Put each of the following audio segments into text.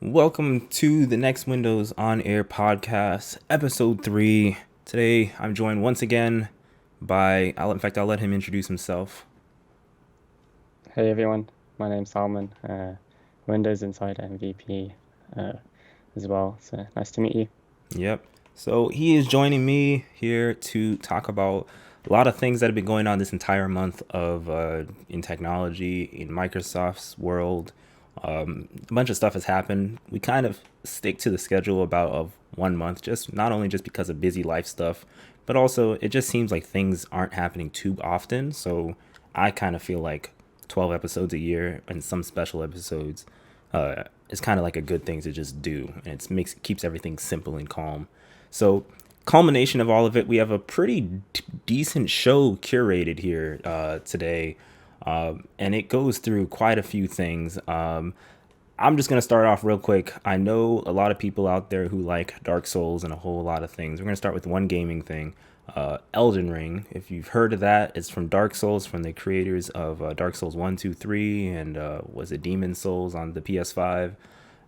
Welcome to the Next Windows On Air podcast, episode 3. Today, I'm joined once again by, I'll let him introduce himself. Hey everyone, my name's Salman, Windows Insider MVP as well. So nice to meet you. Yep. So he is joining me here to talk about a lot of things that have been going on this entire month of in technology, in Microsoft's world. A bunch of stuff has happened. We kind of stick to the schedule of 1 month, just not only just because of busy life stuff, but also it just seems like things aren't happening too often. So I kind of feel like 12 episodes a year and some special episodes is kind of like a good thing to just do, and keeps everything simple and calm. So, culmination of all of it, we have a pretty decent show curated here today, and it goes through quite a few things. I'm just going to start off real quick. I know a lot of people out there who like Dark Souls and a whole lot of things. We're going to start with one gaming thing. Elden Ring, if you've heard of that, it's from Dark Souls, from the creators of Dark Souls 1, 2, 3, and was it Demon Souls on the PS5.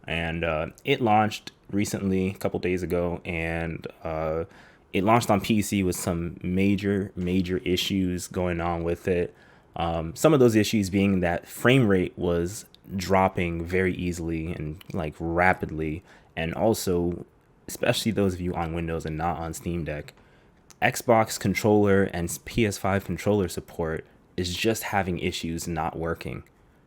And it launched recently, a couple days ago, and it launched on PC with some major issues going on with it. Some of those issues being that frame rate was dropping very easily and like rapidly, and also, especially those of you on Windows and not on Steam Deck, Xbox controller and PS5 controller support is just having issues not working.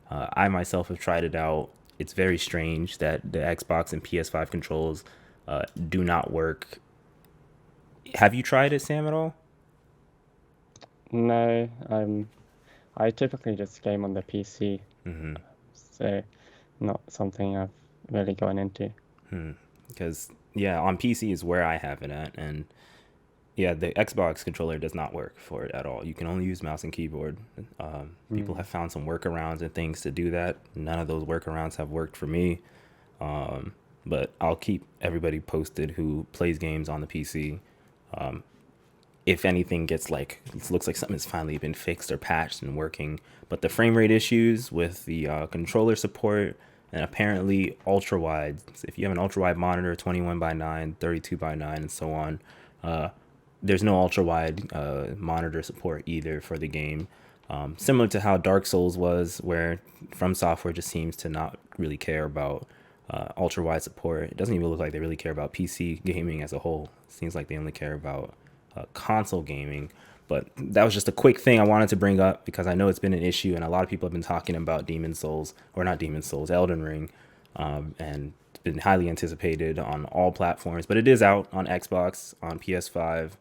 I myself have tried it out. It's very strange that the Xbox and PS5 controls do not work. Have you tried it, Sam, at all? No, I typically just game on the PC, Mm-hmm. so not something I've really gone into. Because, yeah, on PC is where I have it at. And yeah, the Xbox controller does not work for it at all. You can only use mouse and keyboard. People Mm. have found some workarounds and things to do that. None of those workarounds have worked for me. But I'll keep everybody posted who plays games on the PC. If anything gets like, it looks like something has finally been fixed or patched and working. But the frame rate issues with the controller support, and apparently ultra wide. If you have an ultra wide monitor, 21 by 9, 32 by 9, and so on, there's no ultra wide monitor support either for the game. Similar to how Dark Souls was, where From Software just seems to not really care about ultra wide support. It doesn't even look like they really care about PC gaming as a whole. It seems like they only care about console gaming. But that was just a quick thing I wanted to bring up because I know it's been an issue, and a lot of people have been talking about Demon Souls, or not Demon Souls, Elden Ring, and it's been highly anticipated on all platforms. But it is out on Xbox, on PS5,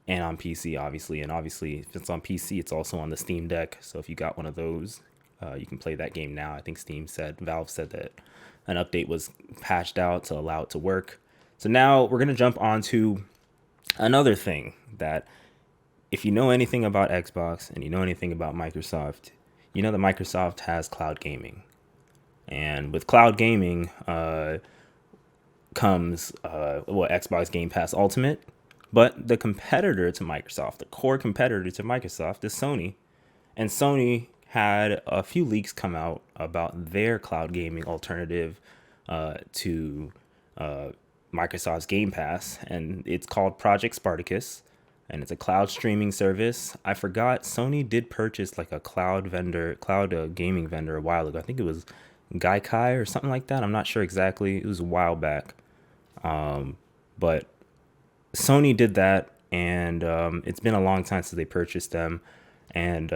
and on PC, obviously. And obviously, if it's on PC, it's also on the Steam Deck. So if you got one of those, you can play that game now. I think Valve said that an update was patched out to allow it to work. So now we're going to jump on to another thing that, if you know anything about Xbox and you know anything about Microsoft, you know that Microsoft has cloud gaming. And with cloud gaming comes Xbox Game Pass Ultimate. But the competitor to Microsoft, the core competitor to Microsoft, is Sony. And Sony had a few leaks come out about their cloud gaming alternative to Microsoft's Game Pass, and it's called Project Spartacus, and it's a cloud streaming service. I forgot Sony did purchase like a cloud gaming vendor a while ago. I think it was Gaikai or something like that. I'm not sure exactly. It was a while back, but Sony did that, and it's been a long time since they purchased them, and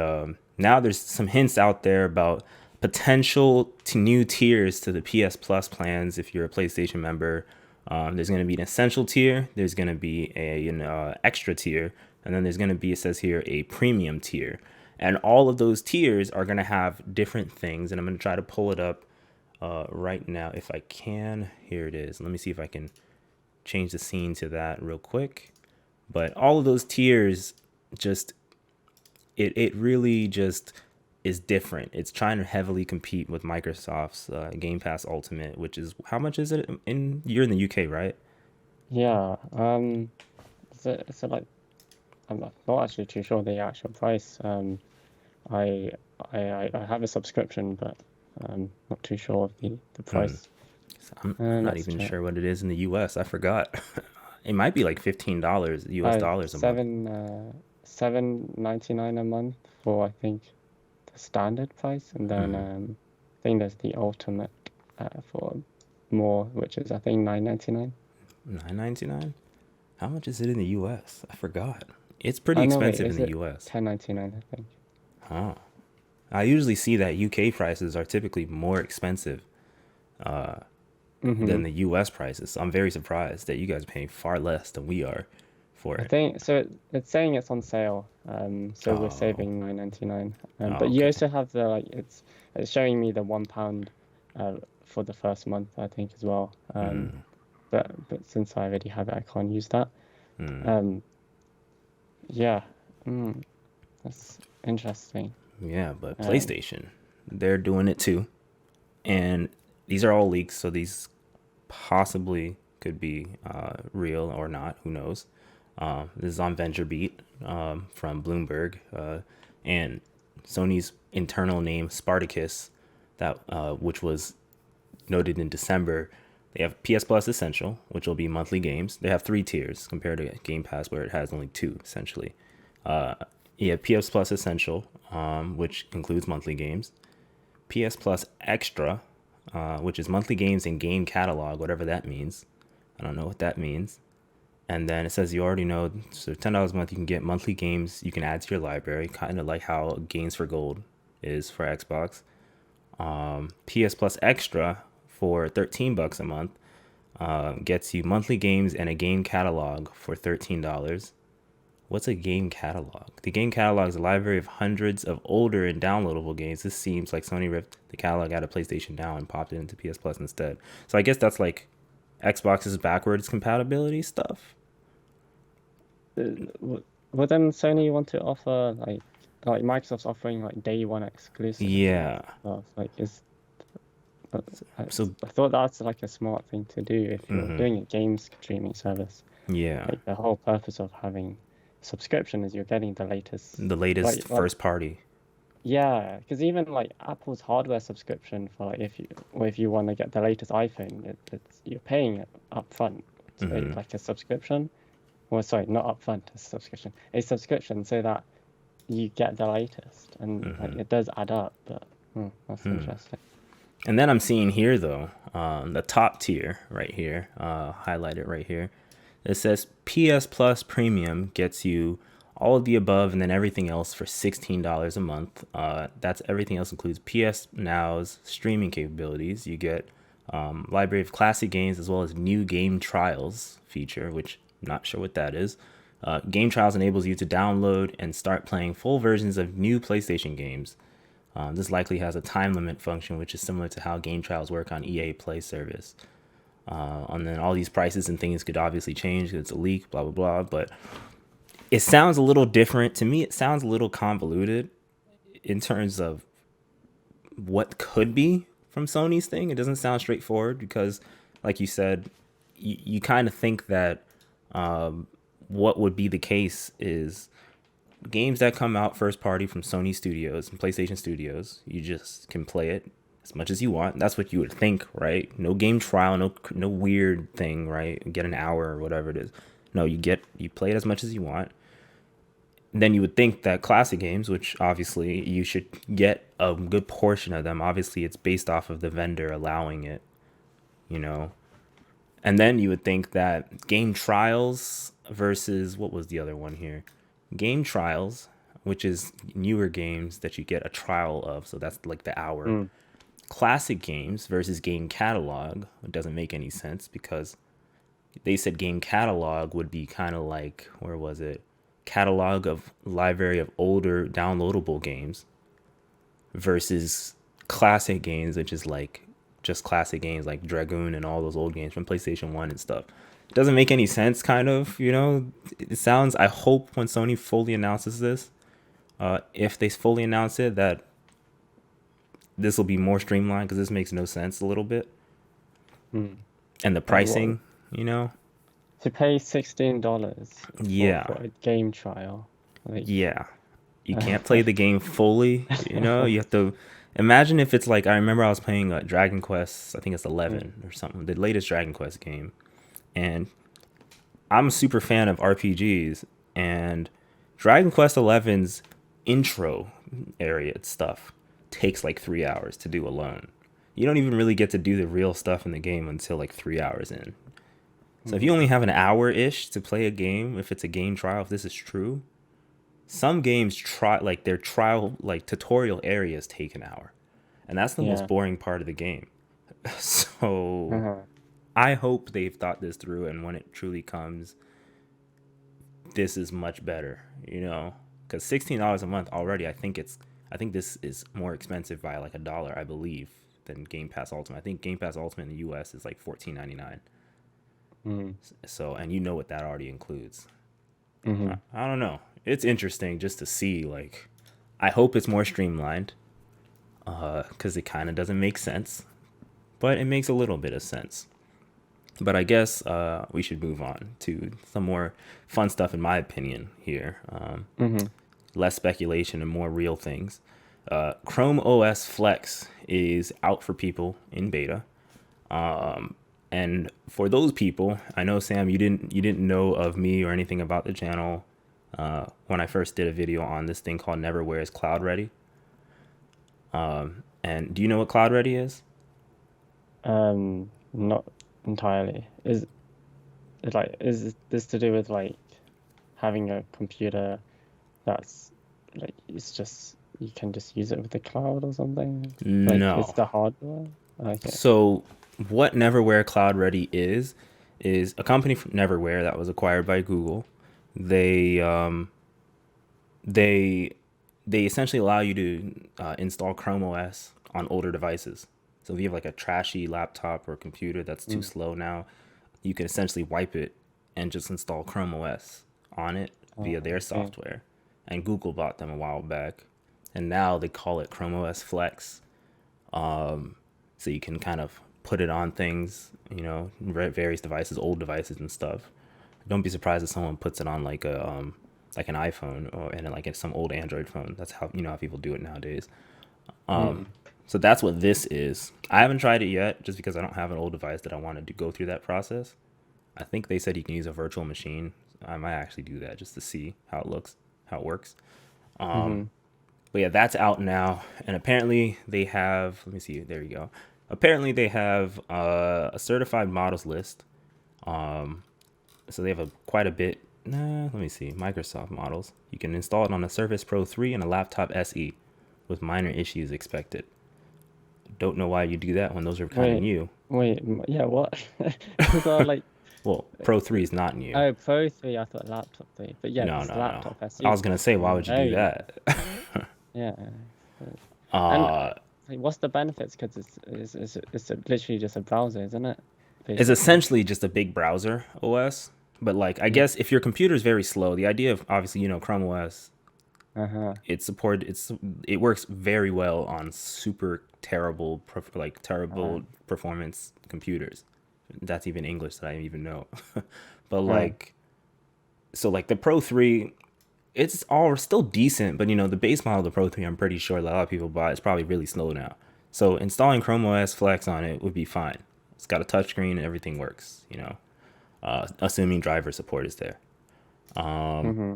now there's some hints out there about potential to new tiers to the PS Plus plans if you're a PlayStation member. There's going to be an essential tier, there's going to be a extra tier, and then there's going to be, it says here, a premium tier. And all of those tiers are going to have different things, and I'm going to try to pull it up right now if I can. Here it is. Let me see if I can change the scene to that real quick. But all of those tiers just, it really just is different. It's trying to heavily compete with Microsoft's Game Pass Ultimate, which is, how much is it you're in the UK, right? Yeah, so like I'm not actually too sure the actual price. I have a subscription, but I'm not too sure of the Hmm. price. I'm not Let's even check. sure what it is in the US. I forgot. It might be like $15 US Oh, dollars a month. 7.99 a month for I think the standard price, and then Mm, I think there's the ultimate for more, which is I think 9.99. 9.99. How much is it in the US? I forgot. It's pretty Oh no, wait, expensive in is the it US. 10.99? I think. Huh. I usually see that UK prices are typically more expensive Mm-hmm. than the US prices. So I'm very surprised that you guys are paying far less than we are for I it. think so. It's saying it's on sale. So we're Oh, saving 9.99. oh, But you okay. also have the like it's showing me the £1 for the first month, I think, as well. Mm, But since I already have it, I can't use that. mm. Um, yeah. Mm, that's interesting. Yeah, but Um, PlayStation, they're doing it too. And these are all leaks, so these possibly could be real or not. Who knows? This is on VentureBeat from Bloomberg, and Sony's internal name Spartacus, that which was noted in December. They have PS Plus Essential, which will be monthly games. They have three tiers compared to Game Pass, where it has only two essentially. Uh, you have PS Plus Essential, which includes monthly games. PS Plus Extra, which is monthly games and game catalog, whatever that means. I don't know what that means. And then it says you already know, so $10 a month you can get monthly games you can add to your library, kind of like how Games for Gold is for Xbox. PS Plus Extra for $13 a month gets you monthly games and a game catalog for $13. What's a game catalog? The game catalog is a library of hundreds of older and downloadable games. This seems like Sony ripped the catalog out of PlayStation Now and popped it into PS Plus instead. So I guess that's like Xbox's backwards compatibility stuff. wouldn't Sony want to offer like Microsoft's offering like day one exclusives and Yeah. stuff? Like is uh, I, So I thought that's like a smart thing to do if you're mm-hmm. doing a games streaming service. Yeah, Like the whole purpose of having subscription is you're getting the latest. the latest Like first party. yeah, because even like Apple's hardware subscription for like if you want to get the latest iPhone, it's you're paying it up front. So Mm-hmm. it's like a subscription. Well, sorry, not upfront, a subscription. A subscription so that you get the latest, and like Mm-hmm. it does add up. But that's interesting. And then I'm seeing here though, the top tier right here, highlighted right here. It says PS Plus Premium gets you all of the above and then everything else for $16 a month. That's everything else includes PS Now's streaming capabilities. You get library of classic games as well as new game trials feature, which I'm not sure what that is. Game trials enables you to download and start playing full versions of new PlayStation games. This likely has a time limit function, which is similar to how game trials work on EA Play service. And then all these prices and things could obviously change. It's a leak, blah blah blah. But it sounds a little different to me. It sounds a little convoluted in terms of what could be from Sony's thing. It doesn't sound straightforward because, like you said, you kind of think that what would be the case is games that come out first party from Sony Studios and PlayStation Studios, you just can play it as much as you want. That's what you would think, right? No game trial, no weird thing, right? Get an hour or whatever it is. No, you play it as much as you want. Then you would think that classic games, which obviously you should get a good portion of them. Obviously, it's based off of the vendor allowing it, you know. And then you would think that game trials versus what was the other one here? Game trials, which is newer games that you get a trial of, so that's like the hour. Mm. Classic games versus game catalog, it doesn't make any sense because they said game catalog would be kind of like, where was it? Catalog of library of older downloadable games versus classic games, which is like just classic games like Dragoon and all those old games from PlayStation 1 and stuff. It doesn't make any sense, kind of, you know? It sounds, I hope when Sony fully announces this, if they fully announce it, that this will be more streamlined because this makes no sense a little bit. Mm. And the Like what? pricing, you know? To pay $16 Yeah, for a game trial, like yeah. You can't play the game fully, you know? You have to Imagine if it's like I remember I was playing Dragon Quest. I think it's 11 or something, the latest Dragon Quest game, and I'm a super fan of RPGs. And Dragon Quest 11's intro area stuff takes like 3 hours to do alone. You don't even really get to do the real stuff in the game until like 3 hours in. So if you only have an hour ish to play a game, if it's a game trial, if this is true, some games try like their trial like tutorial areas take an hour, and that's the most Yeah. boring part of the game. So Uh-huh. I hope they've thought this through, and when it truly comes, this is much better. Because $16 a month already, I think this is more expensive by like $1, I believe, than Game Pass Ultimate. I think Game Pass Ultimate in the U.S. is like $14.99. Mm-hmm. So, and you know what that already includes. Mm-hmm. I don't know. It's interesting just to see. Like, I hope it's more streamlined, because it kind of doesn't make sense, but it makes a little bit of sense. But I guess we should move on to some more fun stuff, in my opinion, here. Mm-hmm. Less speculation and more real things. Chrome OS Flex is out for people in beta. And for those people, I know, Sam, you didn't know of me or anything about the channel when I first did a video on this thing called Neverware's Cloud Ready. And do you know what Cloud Ready is? Not entirely. Is this to do with like having a computer that's like it's just you can just use it with the cloud or something? Like it's No. the hardware? Okay. So what Neverware Cloud Ready is a company from Neverware that was acquired by Google. They they they essentially allow you to install Chrome OS on older devices. So if you have like a trashy laptop or computer that's too Mm. slow now, you can essentially wipe it and just install Chrome OS on it via their Okay. software. And Google bought them a while back, and now they call it Chrome OS Flex. So you can kind of put it on things, various devices, old devices and stuff. Don't be surprised if someone puts it on like an iPhone or and like some old Android phone. That's how how people do it nowadays. Mm. So that's what this is. I haven't tried it yet, just because I don't have an old device that I wanted to go through that process. I think they said you can use a virtual machine. I might actually do that just to see how it looks, how it works. Mm-hmm. But yeah, that's out now, and apparently they have. Let me see. There you go. Apparently they have a certified models list. So they have quite a bit. Nah, let me see. Microsoft models. You can install it on a Surface Pro 3 and a laptop SE, with minor issues expected. Don't know why you do that when those are kind of Wait, new. yeah, what? Because I like Well, Pro 3 is not new. oh Pro 3, I thought laptop 3. But yeah, No, this no, no. laptop I SE. was gonna say, why would you There do you go. that? Yeah. And uh, like, what's the benefits? Because literally just a browser, isn't it? it's Basically. essentially just a big browser OS. But like, I Yeah. guess if your computer is very slow, the idea of obviously Chrome OS, Uh-huh. it works very well on super terrible Uh, terrible performance computers. That's even English that I even know. But huh. like, so like the Pro 3, it's all still decent, but the base model of the Pro 3, I'm pretty sure that a lot of people buy, is probably really slow now. So installing Chrome OS Flex on it would be fine. It's got a touchscreen and everything works, assuming driver support is there. Mm-hmm.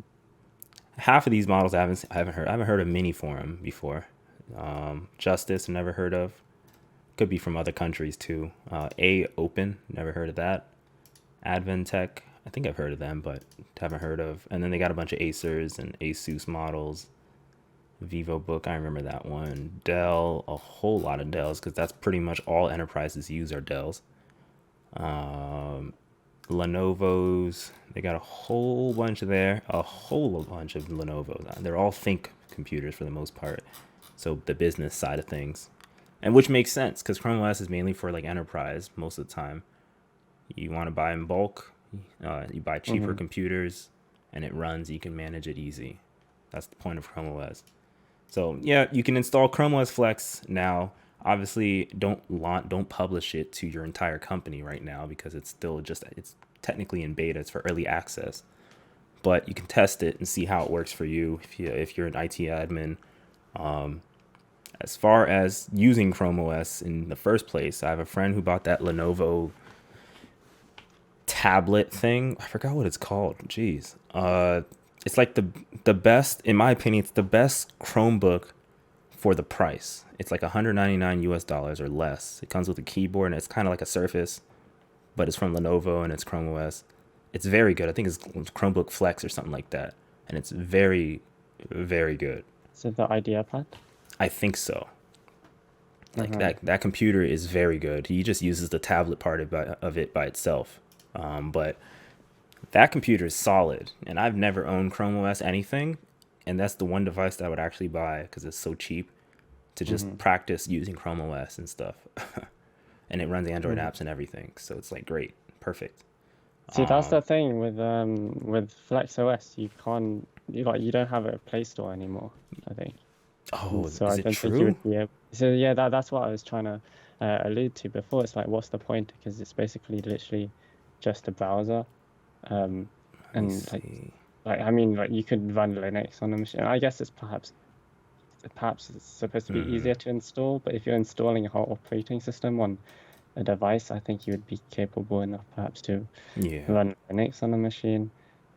Half of these models I haven't heard of Mini Forum before. Justice, never heard of. Could be from other countries too. A Open, never heard of that. Adventech, I think I've heard of them, but haven't heard of. And then they got a bunch of Acers and Asus models. VivoBook, I remember that one. Dell, a whole lot of Dells, because that's pretty much all enterprises use are Dells. Lenovo's, they got a whole bunch there, a whole bunch of Lenovo's. They're all Think computers for the most part. So the business side of things. And which makes sense, because Chrome OS is mainly for like enterprise most of the time. You want to buy in bulk, you buy cheaper Mm-hmm. computers, and it runs. You can manage it easy. That's the point of Chrome OS. So yeah, you can install Chrome OS Flex now. Obviously, don't publish it to your entire company right now, because it's technically in beta. It's for early access, but you can test it and see how it works for you if you're an IT admin. As far as using Chrome OS in the first place, I have a friend who bought that Lenovo tablet thing. I forgot what it's called. Jeez. It's like the best, in my opinion, it's the best Chromebook for the price. It's like 199 US dollars or less. It comes with a keyboard and it's kind of like a Surface, but it's from Lenovo and it's Chrome OS. It's very good. I think it's Chromebook Flex or something like that, and it's very, very good. So the idea pad. I think so. Like Uh-huh. that computer is very good. He just uses the tablet part of it by itself. But that computer is solid, and I've never owned Chrome OS anything, and that's the one device that I would actually buy because it's so cheap to just Hmm. practice using Chrome OS and stuff. And it runs Android Hmm. apps and everything, so it's like great, perfect. See, that's the thing with Flex OS. You don't have a Play Store anymore, I think. And Oh, so is I it don't think you true? would be able. So yeah, that's what I was trying to allude to before. It's like, what's the point? Because it's basically literally just a browser. Um, Let me and see. I mean, like you could run Linux on a machine. I guess it's perhaps it's supposed to be Hmm. easier to install, but if you're installing a whole operating system on a device, I think you would be capable enough perhaps to Yeah. run Linux on a machine.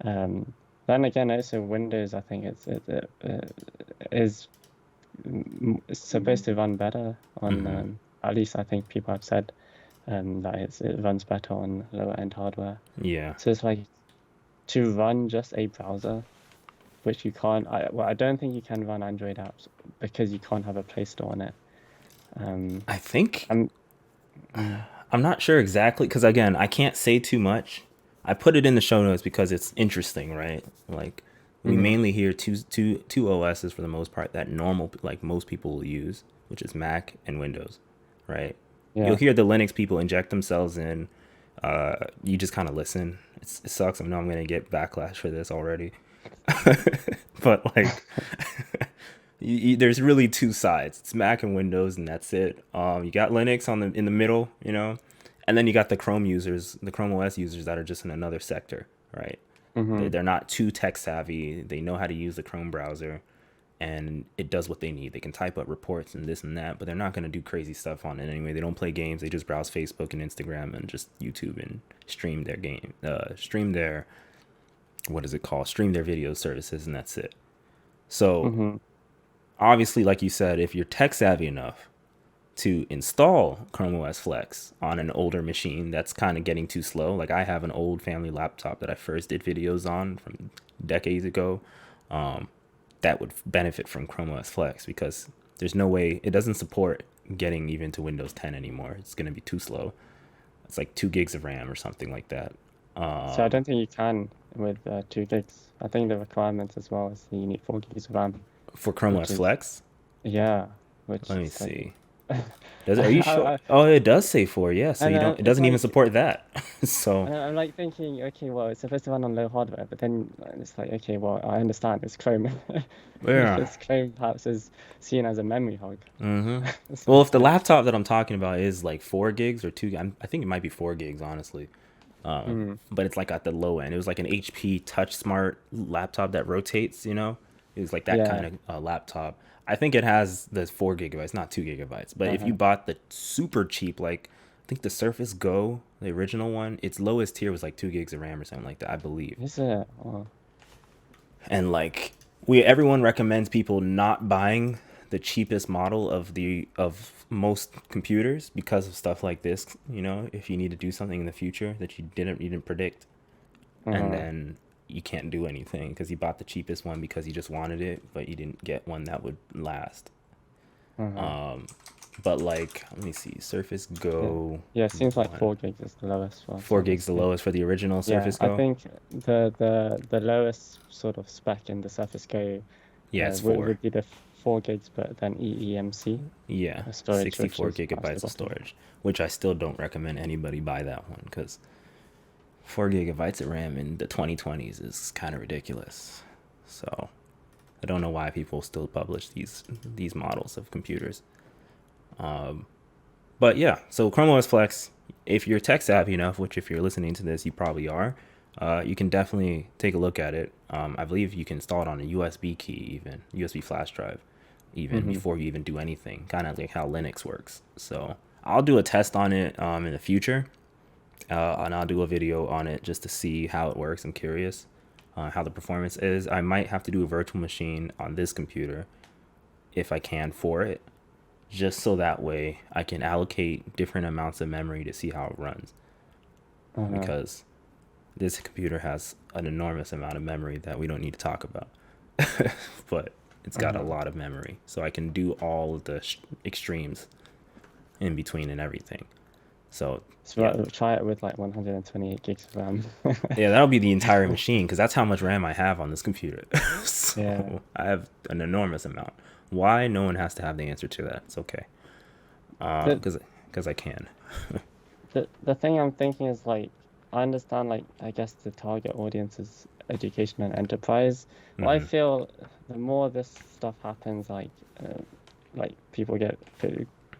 Um, then again, also Windows, I think is supposed to run better on, Hmm. at least I think people have said that it runs better on lower end hardware. Yeah. So it's like to run just a browser, which you can't. Well, I don't think you can run Android apps because you can't have a Play Store on it. Um, I think I'm, mm, I'm not sure exactly because again, I can't say too much. I put it in the show notes because it's interesting, right? Like we mhm, mainly hear two OSs for the most part that normal like most people will use, which is Mac and Windows, right? You'll yeah. hear the Linux people inject themselves in. You just kind of listen. It sucks. I know I'm gonna get backlash for this already, but like there's really two sides. It's Mac and Windows, and that's it. You got Linux on the in the middle, and then you got the Chrome users, the Chrome OS users that are just in another sector, right? Hmm. They're not too tech savvy. They know how to use the Chrome browser, and it does what they need. They can type up reports and this and that, but they're not going to do crazy stuff on it anyway. They don't play games. They just browse Facebook and Instagram and just YouTube and stream their stream their what is it called? Stream their video services, and that's it. So Hmm. obviously, like you said, if you're tech savvy enough to install Chrome OS Flex on an older machine that's kind of getting too slow, like I have an old family laptop that I first did videos on from decades ago, that would benefit from Chrome OS Flex because there's no way it doesn't support getting even to Windows 10 anymore. It's going to be too slow. It's like 2 gigs of RAM or something like that. So I don't think you can with 2 gigs. I think the requirement as well is you need 4 gigs of RAM, For Chrome which OS is Flex, yeah, which let me is like see. I, Are you sure? I, Oh, it does say 4. Yeah, so and you don't. It it's doesn't even like support that. So I'm like thinking, okay, well, it's supposed to run on low hardware, but then it's like, okay, well, I understand it's Chrome. If yeah. it's Chrome, perhaps is seen as a memory hog. So Well, if it's the like, laptop that I'm talking about is like 4 gigs or I think it might be 4 gigs, honestly. mm, But it's like at the low end. It was like an HP Touch Smart laptop that rotates. It was like that yeah, kind of laptop. I think it has the 4 gigabytes, not 2 gigabytes. But if you uh-huh. bought the super cheap, like I think the Surface Go, the original one, its lowest tier was like 2 gigs of RAM or something like that, I believe. Is it? Oh, And like everyone recommends people not buying the cheapest model of most computers because of stuff like this, if you need to do something in the future that you didn't predict, and uh-huh, then you can't do anything because you bought the cheapest one because you just wanted it, but you didn't get one that would last. uh-huh. But like, let me see, Surface Yeah, Go yeah. It seems like one, 4 gigs is the lowest for 4 gigs Surface the Go. lowest for the original Yeah, Surface I Go. think the lowest sort of spec in the Surface Go Yeah, it's would 4. would be the 4 gigs, but then EEMC Yeah, storage, which 64 is perhaps the gigabytes of bottom. storage, which I still don't recommend anybody buy that one because 4 gigabytes of RAM in the 2020s is kind of ridiculous. So I don't know why people still publish these models of computers. But yeah, so Chrome OS Flex, if you're tech savvy enough, which if you're listening to this, you probably are, you can definitely take a look at it. I believe you can install it on a USB key, even USB flash drive. even Mm-hmm. before you even do anything, kind of like how Linux works. So I'll do a test on it in the future, and I'll do a video on it just to see how it works. I'm curious how the performance is. I might have to do a virtual machine on this computer if I can for it, just so that way I can allocate different amounts of memory to see how it runs. Uh-huh. Because this computer has an enormous amount of memory that we don't need to talk about. But it's got a Uh-huh. lot of memory, so I can do all of the extremes in between and everything. So So yeah, try it with like 128 gigs of RAM. yeah, that'll be the entire machine because that's how much RAM I have on this computer. Yeah. So I have an enormous amount. Why? No one has to have the answer to that. It's okay. The Because I can. the thing I'm thinking is like I understand like I guess the target audience is education and enterprise. Well, I Hmm. feel the more this stuff happens, like people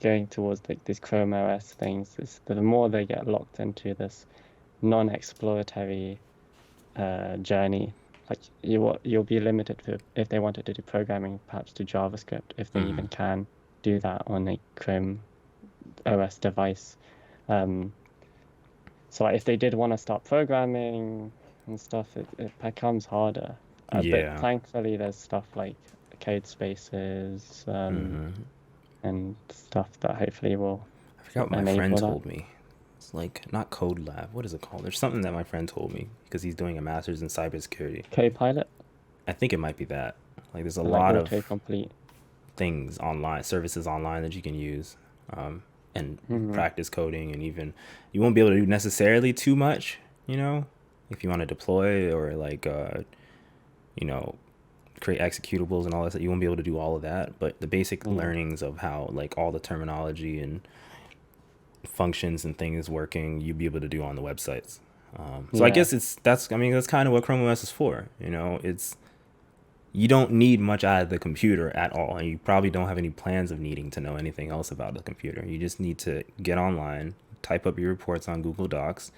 going towards like these Chrome OS things, is the more they get locked into this non-exploratory journey. Like you'll be limited to if they wanted to do programming, perhaps to JavaScript, if they Hmm. even can do that on a Chrome OS device. Um, so like, if they did want to start programming and stuff, it becomes harder. But Yeah. thankfully, there's stuff like code spaces Hmm. and stuff that hopefully will I forgot what my friend enable that. told me. It's like not Code Lab. What is it called? There's something that my friend told me because he's doing a master's in cybersecurity. Copilot, I think it might be that. Like there's a like lot of autocomplete. things online, services online that you can use, and Hmm. practice coding, and even you won't be able to do necessarily too much, if you want to deploy or like, you know, create executables and all that. You won't be able to do all of that, but the basic Yeah. learnings of how like all the terminology and functions and things working, you'll be able to do on the websites. So I Yeah. guess that's kind of what Chrome OS is for. It's you don't need much out of the computer at all, and you probably don't have any plans of needing to know anything else about the computer. You just need to get online, type up your reports on Google Docs,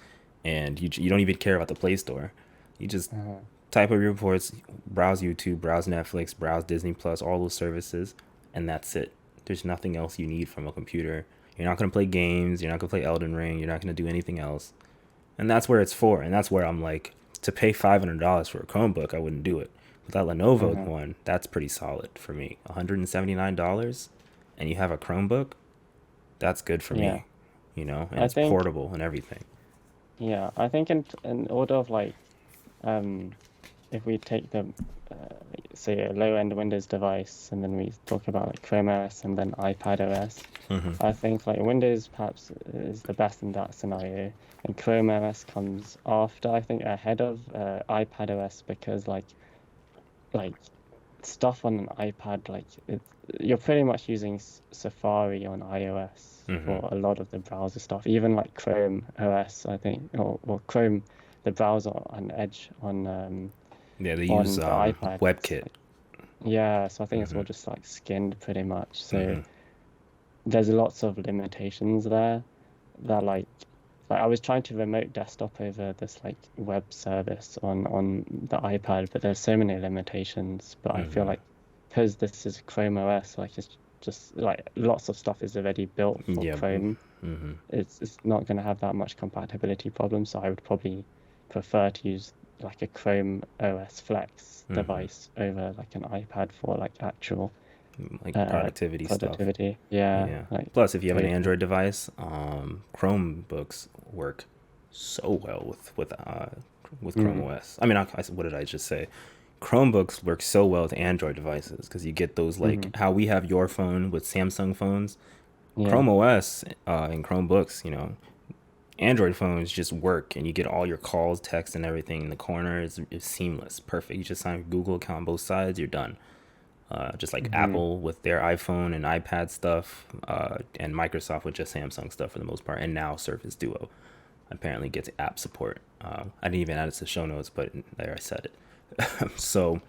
and you don't even care about the Play Store. You just Uh-huh. type up your reports, browse YouTube, browse Netflix, browse Disney Plus, all those services, and that's it. There's nothing else you need from a computer. You're not gonna play games. You're not gonna play Elden Ring. You're not gonna do anything else, and that's where it's for. And that's where I'm like, to pay $500 for a Chromebook, I wouldn't do it. But that Lenovo Uh-huh. one, that's pretty solid for me. $179, and you have a Chromebook, that's good for Yeah. me. And I it's think portable and everything. yeah, I think in order of like um if we take the say a low-end Windows device and then we talk about like Chrome OS and then iPad OS, Hmm. I think like Windows perhaps is the best in that scenario, and Chrome OS comes after, I think, ahead of iPad OS because like stuff on an iPad, you're pretty much using Safari on iOS Hmm. for a lot of the browser stuff, even like Chrome OS, I think, or Chrome, the browser on Edge Yeah, they use on the iPad. It's WebKit. like, yeah, so I think it's Hmm. all just like skinned pretty much. So Hmm. there's lots of limitations there that like I was trying to remote desktop over this like web service on the iPad, but there's so many limitations. But I feel Hmm. like because this is Chrome OS, like it's just like lots of stuff is already built for Yeah. Chrome. Hmm. It's not going to have that much compatibility problems. So I would probably prefer to use like a Chrome OS Flex Hmm. device over like an iPad for like actual Like productivity stuff. productivity. Yeah, Yeah. like Plus, if you have an coding. Android device, Chromebooks work so well with Chrome Mm, OS. I mean, what did I just say? Chromebooks work so well with Android devices because you get those hmm. like how we have your phone with Samsung phones. Yeah. Chrome OS and Chromebooks, Android phones just work, and you get all your calls, text, and everything in the corner. It's seamless, perfect. You just sign your Google account on both sides. You're done. Just like Hmm. Apple with their iPhone and iPad stuff, and Microsoft with just Samsung stuff for the most part, and now Surface Duo apparently gets app support. I didn't even add it to the show notes, but there I said it. So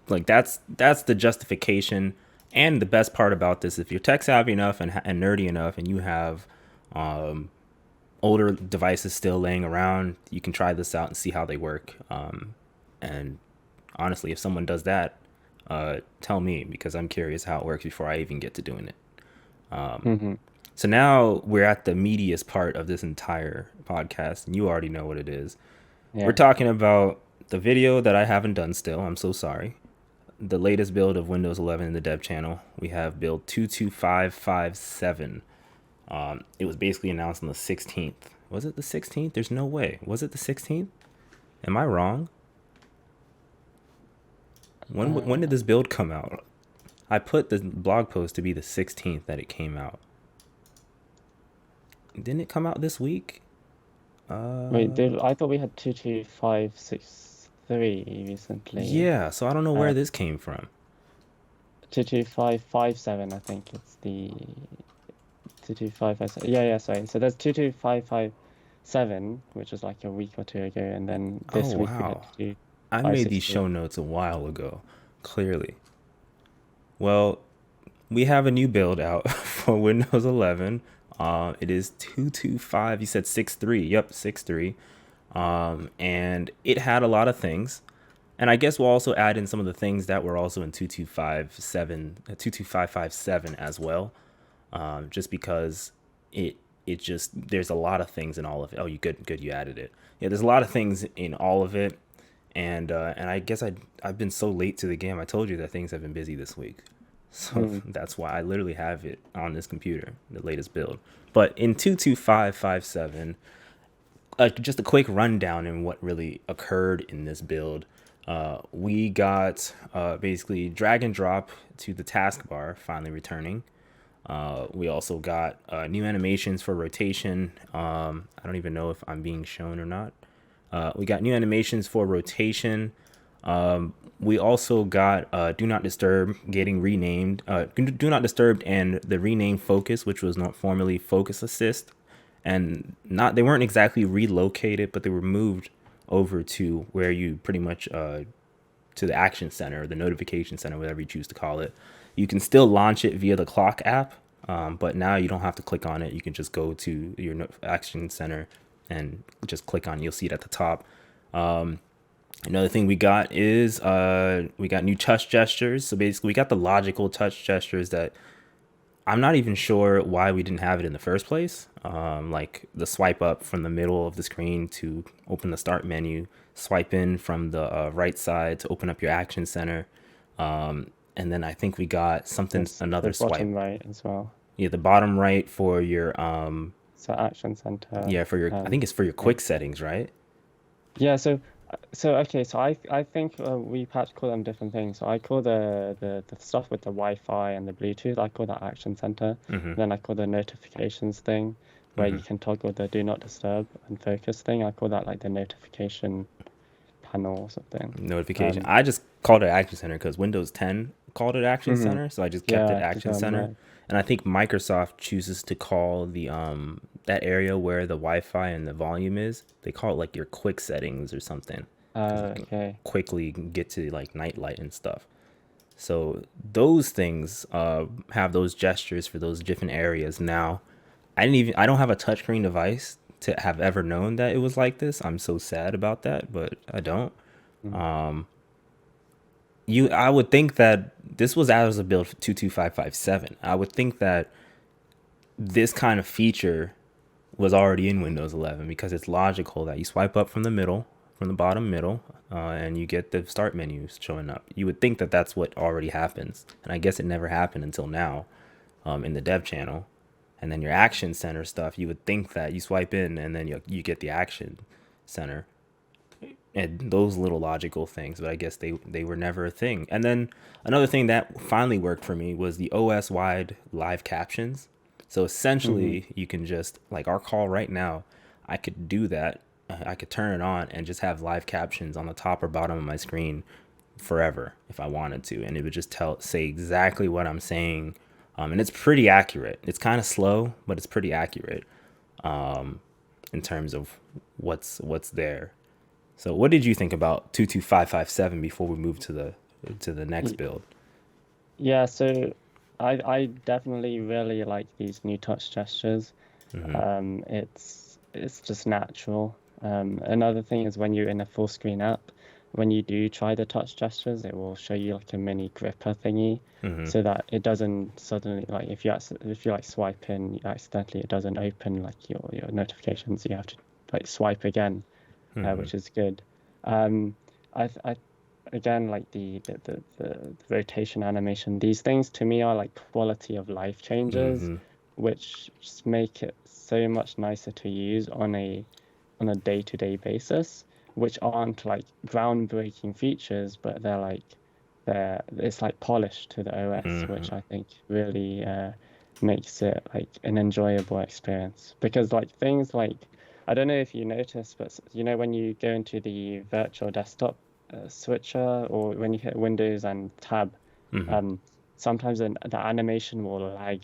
like that's the justification, and the best part about this, if you're tech savvy enough and nerdy enough, and you have um, older devices still laying around, you can try this out and see how they work. And honestly, if someone does that, Tell me, because I'm curious how it works before I even get to doing it. Hmm. So now we're at the meatiest part of this entire podcast, and you already know what it is. We're Yeah. talking about the video that I haven't done still. I'm so sorry. The latest build of Windows 11 in the dev channel. We have build 22557. It was basically announced on the 16th. Was it the 16th? There's no way. Was it the 16th? Am I wrong? When did Uh, this build come out? I put the blog post to be the 16th that it came out. Didn't it come out this week? Wait, I thought we had 22563 recently. Yeah, so I don't know where Uh, this came from. 22557, I think it's the 22557. Yeah, yeah, sorry. So there's 22557, which was like a week or two ago, and then Oh, this week we had wow. I made these 22563. show notes a while ago, clearly. Well, we have a new build out for Windows 11. It is 225. You said 63. Yep, 63. And it had a lot of things. And I guess we'll also add in some of the things that were also in 22557 as well. Just because it just there's a lot of things in all of it. Oh, you good you added it. Yeah, there's a lot of things in all of it, and I guess I've been so late to the game. I told you that things have been busy this week, so Mm. that's why I literally have it on this computer, the latest build. But in 22557, just a quick rundown in what really occurred in this build. We got basically drag and drop to the taskbar finally returning. We also got new animations for rotation. I don't even know if I'm being shown or not. We got new animations for rotation. We also got Do Not Disturb getting renamed. Do Not Disturb and the renamed Focus, which was not formerly Focus Assist, and not they weren't exactly relocated, but they were moved over to where you pretty much to the action center, or the notification center, whatever you choose to call it. You can still launch it via the clock app, but now you don't have to click on it. You can just go to your action center and just click on it. You'll see it at the top. Another thing we got is we got new touch gestures. So basically, we got the logical touch gestures that I'm not even sure why we didn't have it in the first place. Like the swipe up from the middle of the screen to open the start menu, swipe in from the right side to open up your action center. And then I think we got something, There's the another swipe. bottom right as well. Yeah, the bottom right for your, So Action Center. yeah, for your, I think it's for your Yeah. quick settings, right? Yeah, so okay, so I think we perhaps call them different things. So I call the stuff with the Wi-Fi and the Bluetooth, I call that Action Center. Mm-hmm. Then I call the notifications thing, where Mm-hmm. you can toggle the Do Not Disturb and Focus thing. I call that like the notification panel or something. Notification. I just called it Action Center because Windows 10 called it Action Mhm. Center, so I just kept it Yeah, Action Center. right. And I think Microsoft chooses to call the that area where the Wi-Fi and the volume is. They call it like your quick settings or something, because you can Okay. quickly get to like nightlight and stuff. So those things have those gestures for those different areas. Now, I don't have a touchscreen device to have ever known that it was like this. I'm so sad about that, but I don't. Mm. I would think that this was as a build 22557. I would think that this kind of feature was already in Windows 11 because it's logical that you swipe up from the middle, from the bottom middle, and you get the start menus showing up. You would think that that's what already happens, and I guess it never happened until now, in the dev channel. And then your action center stuff, you would think that you swipe in and then you get the action center and those little logical things, but I guess they were never a thing. And then another thing that finally worked for me was the OS wide live captions. So Hmm. essentially, you can just like our call right now, I could do that. I could turn it on and just have live captions on the top or bottom of my screen forever if I wanted to, and it would just say exactly what I'm saying. And it's pretty accurate. It's kind of slow, but it's pretty accurate in terms of what's there. So, what did you think about 22557 before we move to the next build? Yeah, so I definitely really like these new touch gestures. Mm-hmm. It's just natural. Another thing is when you're in a full screen app, when you do try the touch gestures, it will show you like a mini gripper thingy, Mm-hmm. so that it doesn't suddenly like if you like swipe in accidentally, it doesn't open like your notifications. You have to like swipe again, Mm-hmm. which is good. Um, I again like the rotation animation. These things to me are like quality of life changes, Mm-hmm. which just make it so much nicer to use on a day-to-day basis, which aren't like groundbreaking features, but it's like polished to the OS, which Mm-hmm. I think really makes it like an enjoyable experience. Because like things like I don't know if you notice, but you know when you go into the virtual desktop switcher or when you hit Windows and Tab, Mm-hmm. um, sometimes the animation will lag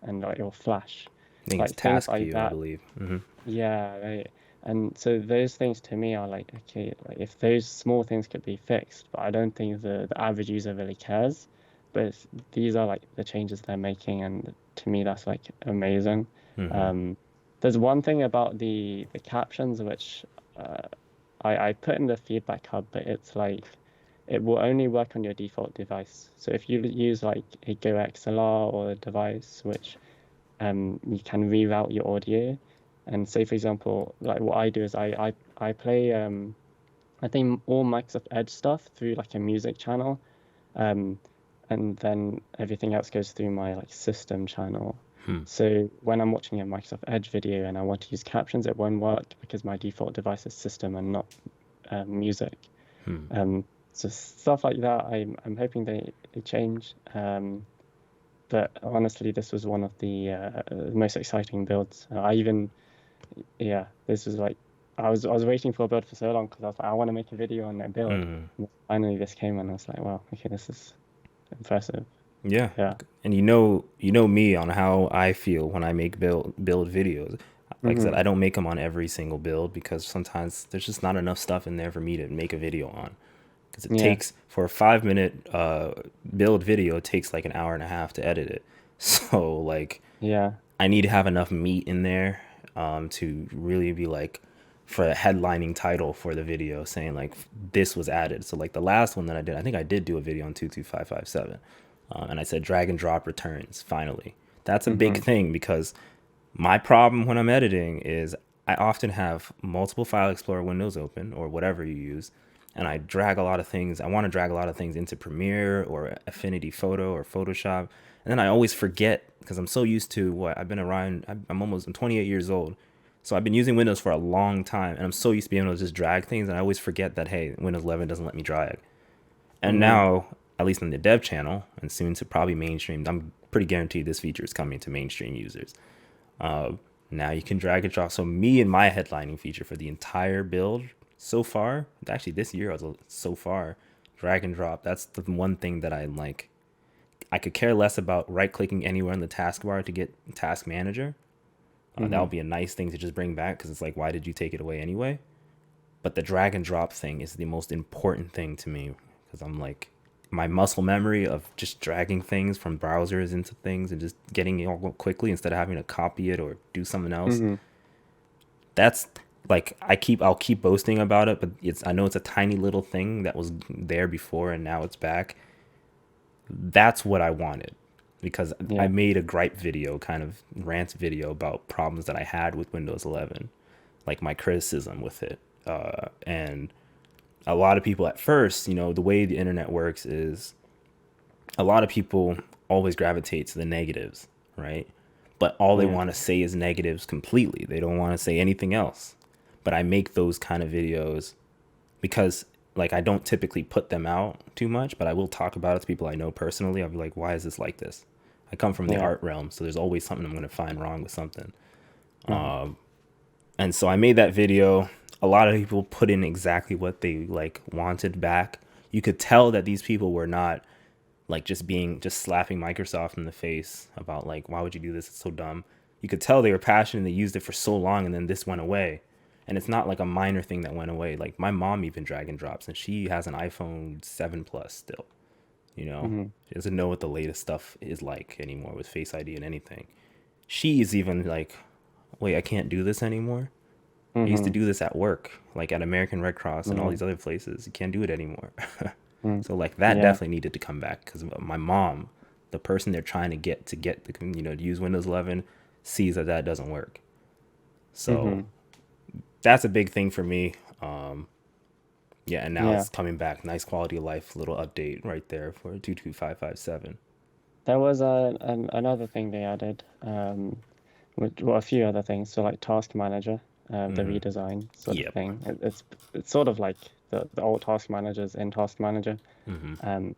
and like it'll flash, I think it's like things task like view, I that. believe. Mm-hmm. Yeah, right. And so those things to me are like, okay, like if those small things could be fixed, but I don't think the average user really cares. But these are like the changes they're making, and to me that's like amazing. Mm-hmm. Um, there's one thing about the captions which uh, I put in the feedback hub, but it's like it will only work on your default device. So if you use like a Go XLR or a device which you can reroute your audio. And say, for example, like what I do is I play I think all Microsoft Edge stuff through like a music channel, um, and then everything else goes through my like system channel. Hmm. So when I'm watching a Microsoft Edge video and I want to use captions, it won't work because my default device is system and not music. Hmm. So stuff like that, I'm hoping they change. But honestly, this was one of the most exciting builds. Yeah, this was like, I was waiting for a build for so long because I was like, I want to make a video on that build. Mm-hmm. And finally, this came and I was like, wow, okay, this is impressive. Yeah, Yeah. and you know me on how I feel when I make build videos. Like I said, Hmm. I don't make them on every single build because sometimes there's just not enough stuff in there for me to make a video on. Because it Yeah. takes for a 5 minute build video, it takes like an hour and a half to edit it. So like Yeah. I need to have enough meat in there to really be like for a headlining title for the video saying like this was added. So like the last one that I did, I think I did do a video on 22557, and I said drag and drop returns finally. That's a big Hmm. thing because my problem when I'm editing is I often have multiple File Explorer windows open or whatever you use, and I drag a lot of things. I want to drag a lot of things into Premiere or Affinity Photo or Photoshop, and then I always forget because I'm so used to what I've been around. I'm 28 years old, so I've been using Windows for a long time, and I'm so used to being able to just drag things, and I always forget that hey, Windows 11 doesn't let me drag. And Hmm. now, at least in the dev channel, and soon to probably mainstream, I'm pretty guaranteed this feature is coming to mainstream users. Uh, Now you can drag and drop. So me and my headlining feature for the entire build so far, actually this year I was so far, drag and drop. That's the one thing that I like. I could care less about right clicking anywhere in the taskbar to get task manager. That Hmm. would be a nice thing to just bring back because it's like, why did you take it away anyway? But the drag and drop thing is the most important thing to me because I'm like, my muscle memory of just dragging things from browsers into things and just getting it all quickly instead of having to copy it or do something else. Hmm. That's like I'll keep boasting about it, but it's I know it's a tiny little thing that was there before and now it's back. That's what I wanted because I Yeah. made a gripe video, kind of rant video about problems that I had with Windows 11, like my criticism with it. And a lot of people at first, you know, the way the internet works is a lot of people always gravitate to the negatives, right? But all they Yeah. want to say is negatives completely. They don't want to say anything else. But I make those kind of videos because like I don't typically put them out too much, but I will talk about it to people I know personally. I'll be like, why is this like this? I come from the Yeah. art realm, so there's always something I'm going to find wrong with something. Hmm. And so I made that video. A lot of people put in exactly what they like wanted back. You could tell that these people were not like just slapping Microsoft in the face about like why would you do this? It's so dumb. You could tell they were passionate. They used it for so long, and then this went away. And it's not like a minor thing that went away. Like my mom even drag and drops, and she has an iPhone 7 Plus still. You know, Hmm. she doesn't know what the latest stuff is like anymore with Face ID and anything. She's even like, wait, I can't do this anymore. I used to Mm-hmm. do this at work, like at American Red Cross and all Mm, these other places. You can't do it anymore. mm. So like that Yeah. definitely needed to come back because my mom, the person they're trying to get the to use Windows 11, sees that that doesn't work. So Mm-hmm. that's a big thing for me. Um, yeah, and now Yeah. it's coming back. Nice quality of life little update right there for 22557. There was another thing they added, well, a few other things. So like Task Manager, the Mm-hmm. redesign sort of Yep. thing. It's sort of like the old Task Managers in Task Manager. Mm-hmm. Um,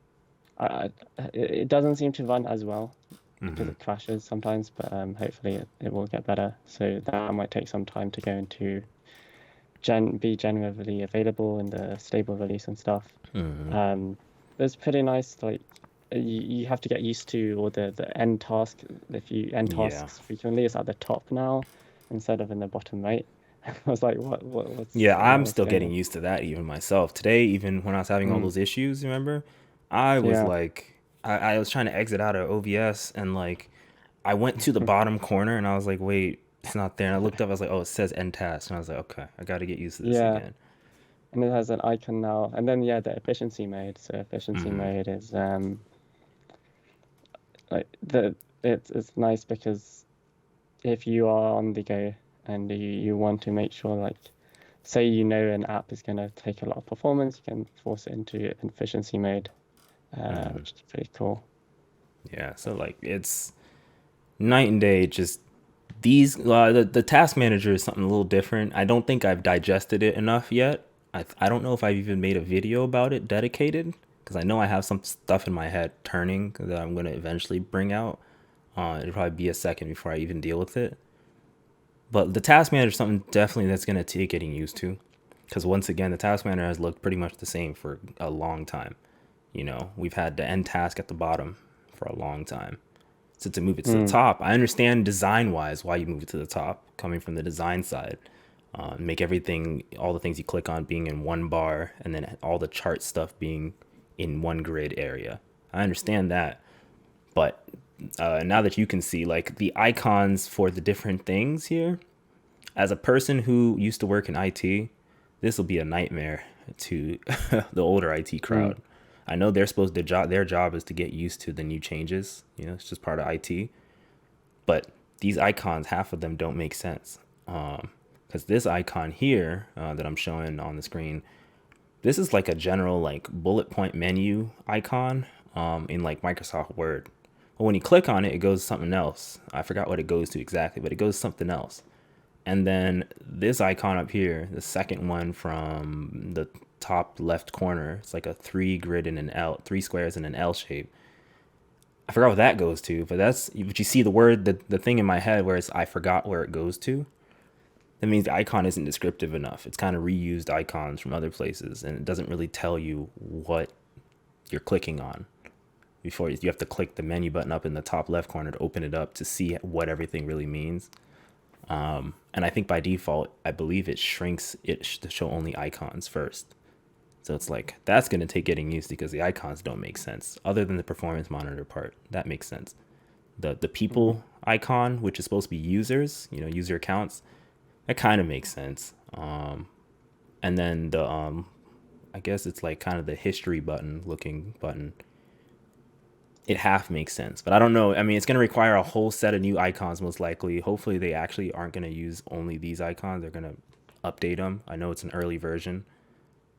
it doesn't seem to run as well because Mm-hmm. it crashes sometimes, but hopefully it will get better. So that might take some time to go into be generally available in the stable release and stuff. Mm-hmm. Um, it's pretty nice. Like you have to get used to all the end task. If you end Yeah. tasks frequently, it's at the top now instead of in the bottom right. I was like, Yeah, I'm what's still going getting on? used to that even myself. Today, even when I was having all Mm, those issues, remember? I was yeah. like, I was trying to exit out of OBS and like, I went to the bottom corner and I was like, wait, it's not there. And I looked up, I was like, oh, it says end task. And I was like, okay, I got to get used to this Yeah. again. And it has an icon now. And then yeah, the efficiency mode. So efficiency Mm-hmm. mode is like it's nice because if you are on the go and you want to make sure like say you know an app is going to take a lot of performance, you can force it into efficiency mode, Mm-hmm. which is pretty cool. Yeah, so like it's night and day. Just these the task manager is something a little different. I don't think I've digested it enough yet. I don't know if I've even made a video about it dedicated because I know I have some stuff in my head turning that I'm gonna eventually bring out. It'll probably be a second before I even deal with it. But the task manager is something definitely that's gonna take getting used to because once again the task manager has looked pretty much the same for a long time. We've had the end task at the bottom for a long time. So to move it to the Mm, top, I understand design wise why you move it to the top, coming from the design side. Make everything, all the things you click on being in one bar, and then all the chart stuff being in one grid area. I understand that. But now that you can see like the icons for the different things here, as a person who used to work in IT, this will be a nightmare to the older IT mm, crowd. I know they're supposed to their job is to get used to the new changes. It's just part of IT. But these icons, half of them don't make sense. Because this icon here that I'm showing on the screen, this is like a general like bullet point menu icon in like Microsoft Word. But when you click on it, it goes to something else. I forgot what it goes to exactly, but it goes to something else. And then this icon up here, the second one from the top left corner, it's like a three grid and an L, three squares in an L shape. I forgot what that goes to, but you see the word, the thing in my head where it's I forgot where it goes to. That means the icon isn't descriptive enough. It's kind of reused icons from other places, and it doesn't really tell you what you're clicking on. Before you have to click the menu button up in the top left corner to open it up to see what everything really means. And I think by default, I believe it shrinks it to show only icons first. So it's like that's going to take getting used to because the icons don't make sense. Other than the performance monitor part, that makes sense. The mm, people icon, which is supposed to be users, user accounts, that kind of makes sense. And then the I guess it's like kind of the history button looking button. It half makes sense, but I don't know. I mean, it's going to require a whole set of new icons most likely. Hopefully, they actually aren't going to use only these icons. They're going to update them. I know it's an early version,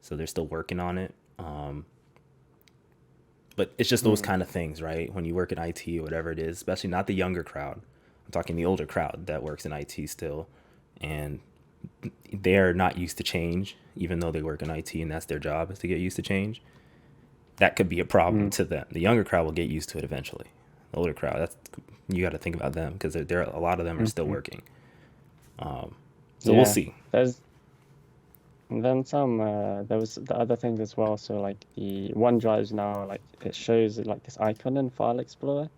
so they're still working on it. But it's just those mm. kind of things, right? When you work in IT or whatever it is, especially not the younger crowd. I'm talking the older crowd that works in IT still, and they're not used to change, even though they work in IT and that's their job is to get used to change. That could be a problem Mm. to them. The younger crowd will get used to it eventually. The older crowd, that's you got to think about them because they're a lot of them are still Hmm. working. So we'll Yeah, see. there's and then some. There was the other things as well. So like the OneDrive's now like it shows like this icon in File Explorer,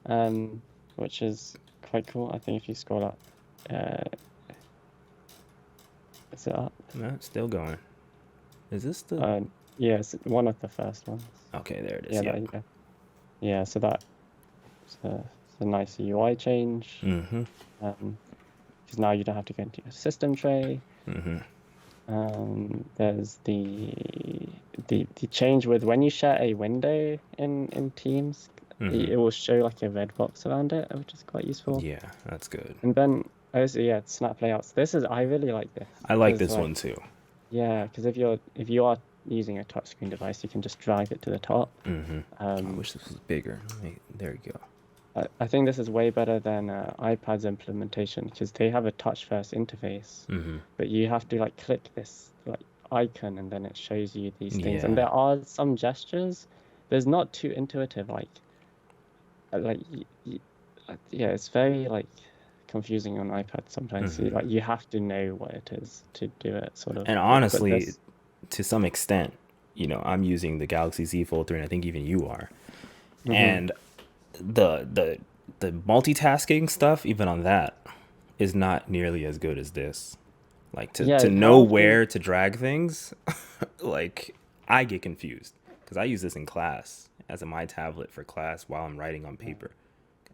um, which is quite cool. I think if you scroll up, uh, is it up? No, it's still going. Is this the? Uh, yeah, it's one of the first ones. Okay, there it is. Yeah, Yep. that you go. Yeah, so it's a nice UI change. Mm-hmm. Um, because now you don't have to go into your system tray. Hmm. There's the change with when you share a window in Teams, Hmm. it will show like a red box around it, which is quite useful. Yeah, that's good. And then also, yeah, snap layouts. I really like this I like because this like one too. yeah, because if you are using a touchscreen device, you can just drag it to the top. Hmm. I Um, wish this was bigger. There you go. I think this is way better than iPad's implementation because they have a touch-first interface, Hmm. but you have to like click this like icon and then it shows you these things. And Yeah. there are some gestures. There's not too intuitive. Like yeah, it's very like confusing on iPad sometimes. Hmm. You have to know what it is to do it, sort of. And But honestly, this, to some extent, I'm using the Galaxy Z Fold 3, and I think even you are. hmm And the multitasking stuff, even on that, is not nearly as good as this. Like to yeah. know How often? where to drag things, like I get confused because I use this in class as a my tablet for class while I'm writing on paper.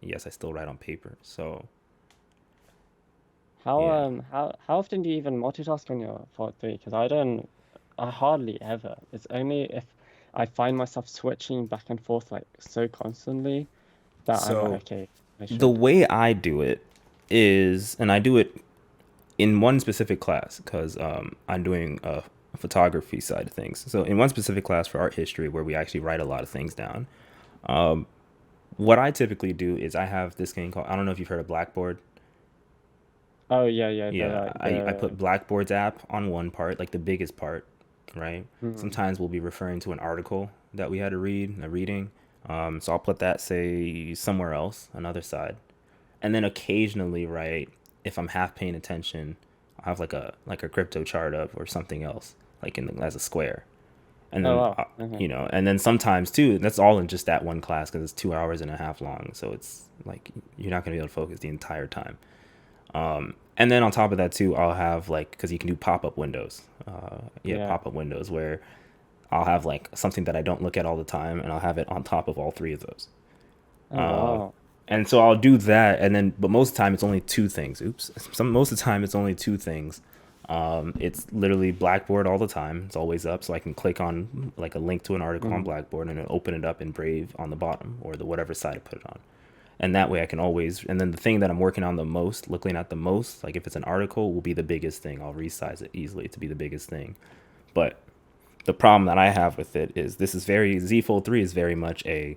Yes, I still write on paper. So yeah. How often do you even multitask on your Fold 3? Because I don't, I hardly ever. It's only if I find myself switching back and forth like so constantly that I'm like, So okay, I the should. way I do it is, and I do it in one specific class because I'm doing a photography side of things. So in one specific class for art history, where we actually write a lot of things down, what I typically do is I have this thing called, I don't know if you've heard of Blackboard. Oh yeah, yeah, Yeah, I put Blackboard's app on one part, like the biggest part, right? mm, Sometimes we'll be referring to an article that we had to read, a reading. So I'll put that, say, somewhere else, another side. And then occasionally, right, if I'm half paying attention, I'll have like a crypto chart up or something else, like as a square. And oh then wow, okay, and then sometimes too, that's all in just that one class because it's 2 hours and a half long. So it's like you're not gonna be able to focus the entire time. And then on top of that too, I'll have like, because you can do pop-up windows. Yeah, yeah, pop-up windows where I'll have like something that I don't look at all the time, and I'll have it on top of all three of those. oh wow, And so I'll do that, and then but most of the time it's only two things. Oops. Most of the time it's only two things. It's literally Blackboard all the time. It's always up, so I can click on like a link to an article on mm, Blackboard and then open it up in Brave on the bottom or the whatever side I put it on. And that way I can always. And then the thing that I'm working on the most, looking at the most, like if it's an article, will be the biggest thing. I'll resize it easily to be the biggest thing. But the problem that I have with it is this is very Z Fold 3 is very much a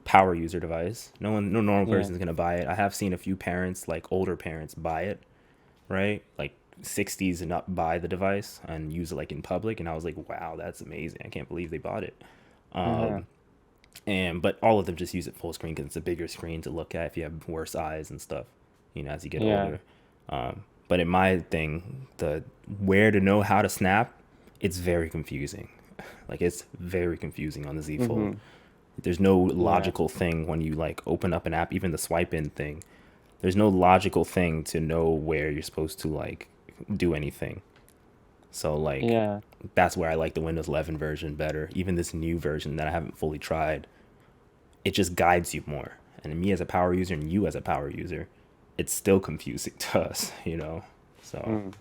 power user device. No normal yeah, person is gonna buy it. I have seen a few parents, like older parents, buy it, right? Like 60s and up, buy the device and use it like in public, and I was like, wow, that's amazing. I can't believe they bought it. uh-huh, And but all of them just use it full screen because it's a bigger screen to look at if you have worse eyes and stuff, as you get yeah, older. But in my thing, the where to know how to snap, it's very confusing. Like it's very confusing on the Z Fold. mm-hmm, There's no yeah, logical thing when you like open up an app, even the swipe in thing. There's no logical thing to know where you're supposed to like do anything. So like yeah. that's where I like the Windows 11 version better. Even this new version that I haven't fully tried, it just guides you more. And me as a power user and you as a power user, it's still confusing to us. So, Mm.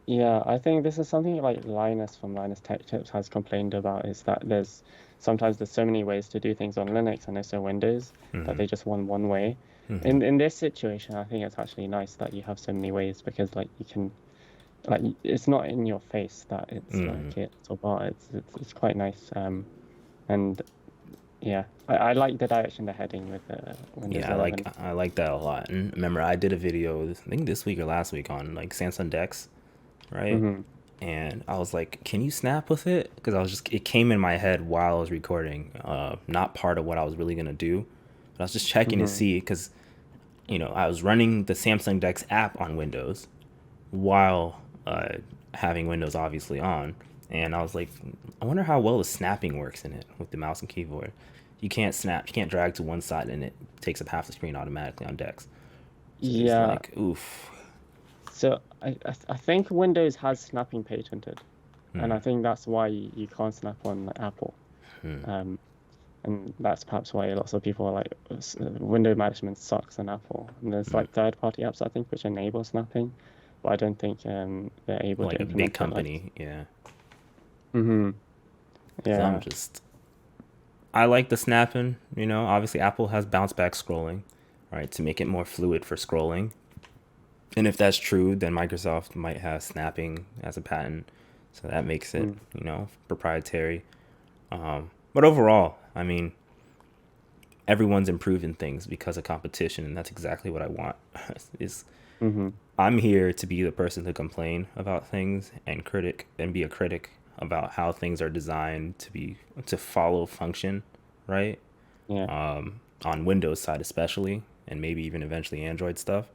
Yeah, I think this is something like Linus from Linus Tech Tips has complained about is that there's so many ways to do things on Linux and also Windows that hmm. they just want one way. Hmm. In this situation, I think it's actually nice that you have so many ways because like you can it's not in your face that it's Hmm. like it's or bar. It's quite nice. And yeah, I like the direction they're heading with Windows Yeah, 11. I like that a lot. And remember, I did a video, I think this week or last week, on like Samsung Dex, right? hmm And I was like, "Can you snap with it?" Because it came in my head while I was recording, not part of what I was really gonna do, but I was just checking to hmm see because I was running the Samsung Dex app on Windows while having Windows obviously on, and I was like, I wonder how well the snapping works in it with the mouse and keyboard. You can't snap, you can't drag to one side, and it takes up half the screen automatically on Dex. So it's Yeah. like, oof. So I think Windows has snapping patented, and Hmm. I think that's why you can't snap on Apple. Hmm. Um, And that's perhaps why lots of people are like, window management sucks on Apple. And there's Mm. like third-party apps, I think, which enable snapping, but I don't think they're able to Like a big implement it like. company, yeah. Hmm. Because Yeah, I like the snapping, you know. Obviously, Apple has bounce back scrolling, right, to make it more fluid for scrolling. And if that's true, then Microsoft might have snapping as a patent. So that makes it, mm, you know, proprietary. But overall, I mean, everyone's improving things because of competition, and that's exactly what I want. is hmm, I'm here to be the person to complain about things and be a critic about how things are designed to follow function, right? yeah, On Windows side especially, and maybe even eventually Android stuff.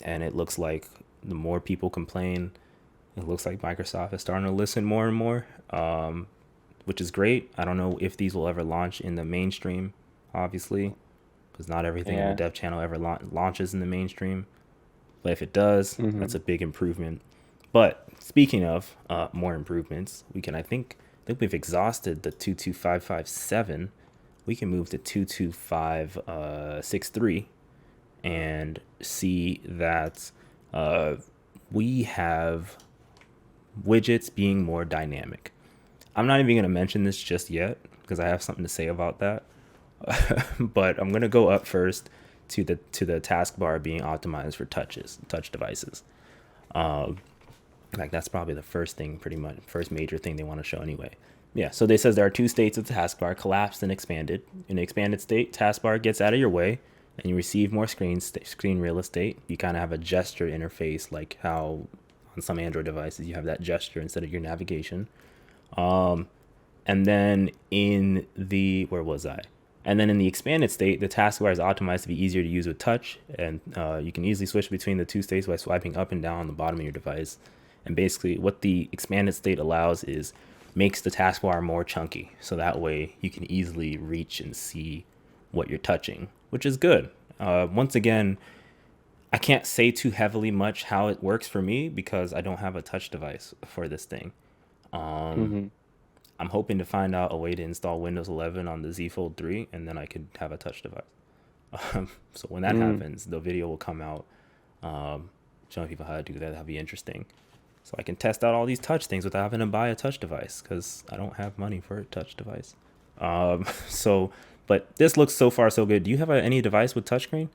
And it looks like the more people complain, it looks like Microsoft is starting to listen more and more, which is great. I don't know if these will ever launch in the mainstream, obviously, because not everything in the yeah, dev channel ever launches in the mainstream. But if it does, that's hmm, a big improvement. But speaking of more improvements, I think we've exhausted the 22557. We can move to 22563 and see that uh, we have widgets being more dynamic. I'm not even going to mention this just yet because I have something to say about that. But I'm going to go up first to the taskbar being optimized for touch devices. Like that's probably the first thing, pretty much first major thing they want to show anyway. Yeah, so they says there are two states of the taskbar: collapsed and expanded. In the expanded state, taskbar gets out of your way, and you receive more screen real estate. You kind of have a gesture interface, like how on some Android devices you have that gesture instead of your navigation. And then in the where was I? And then in the expanded state, the taskbar is optimized to be easier to use with touch, and you can easily switch between the two states by swiping up and down on the bottom of your device. And basically, what the expanded state allows is makes the taskbar more chunky, so that way you can easily reach and see what you're touching, which is good. Once again, I can't say too heavily much how it works for me because I don't have a touch device for this thing. hmm, I'm hoping to find out a way to install Windows 11 on the Z Fold 3, and then I could have a touch device. So when that mm. happens, the video will come out showing people how to do that. That'll be interesting. So I can test out all these touch things without having to buy a touch device because I don't have money for a touch device. So, but this looks so far so good. Do you have any device with touchscreen?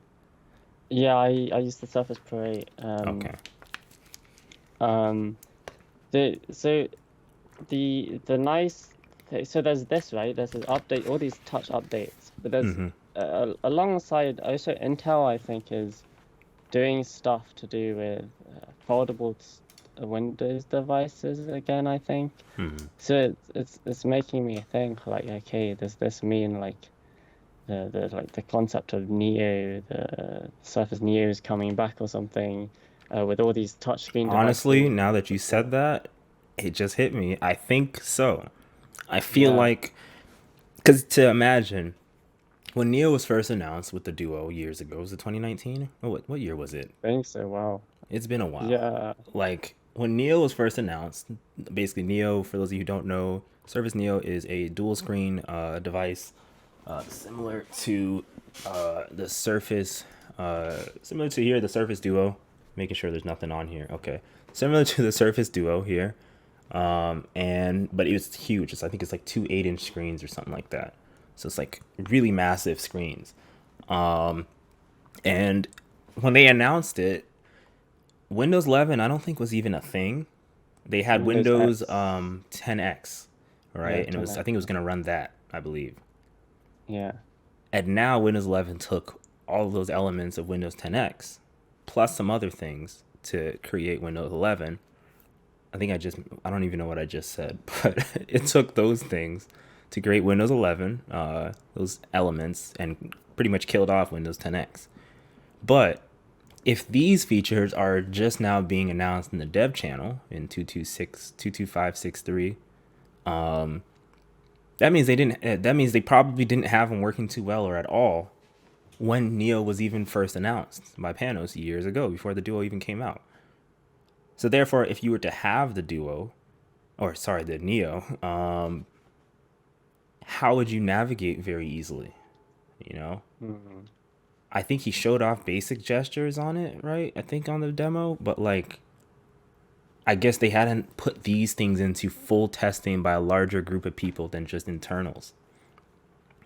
Yeah, I use the Surface Pro 8. Okay. Um, so the nice so there's this, right? There's an update, all these touch updates, but there's Mm-hmm. alongside also Intel, I think, is doing stuff to do with foldable Windows devices again, I think. Mm-hmm. So it's making me think like, okay, does this mean like the concept of Neo, the Surface Neo is coming back or something, with all these touchscreen Honestly, devices? now that you said that, it just hit me. I think so. I feel Yeah, like, because to imagine when Neo was first announced with the Duo years ago, was it 2019? Oh, what year was it? I think so. Wow. It's been a while. Yeah. Like when Neo was first announced, basically Neo, for those of you who don't know, Surface Neo is a dual screen device similar to the Surface, similar to here the Surface Duo. Making sure there's nothing on here. Okay, similar to the Surface Duo here, and but it's huge. I think it's like two 8-inch screens or something like that. So it's like really massive screens. And when they announced it, Windows 11 I don't think was even a thing. They had Windows Windows X. 10X, Yeah, right? And I 10X. think it was gonna run that, I believe. Yeah. And now Windows 11 took all of those elements of Windows 10X plus some other things to create Windows 11. I don't even know what I just said, but it took those things to create Windows 11, those elements, and pretty much killed off Windows 10X. But if these features are just now being announced in the dev channel in 22563, that means they didn't. That means they probably didn't have them working too well or at all when Neo was even first announced by Panos years ago before the Duo even came out. So therefore, if you were to have the Duo, or sorry, the Neo, how would you navigate very easily? You know, Mm-hmm. I think he showed off basic gestures on it, right? I think on the demo, but like I guess they hadn't put these things into full testing by a larger group of people than just internals.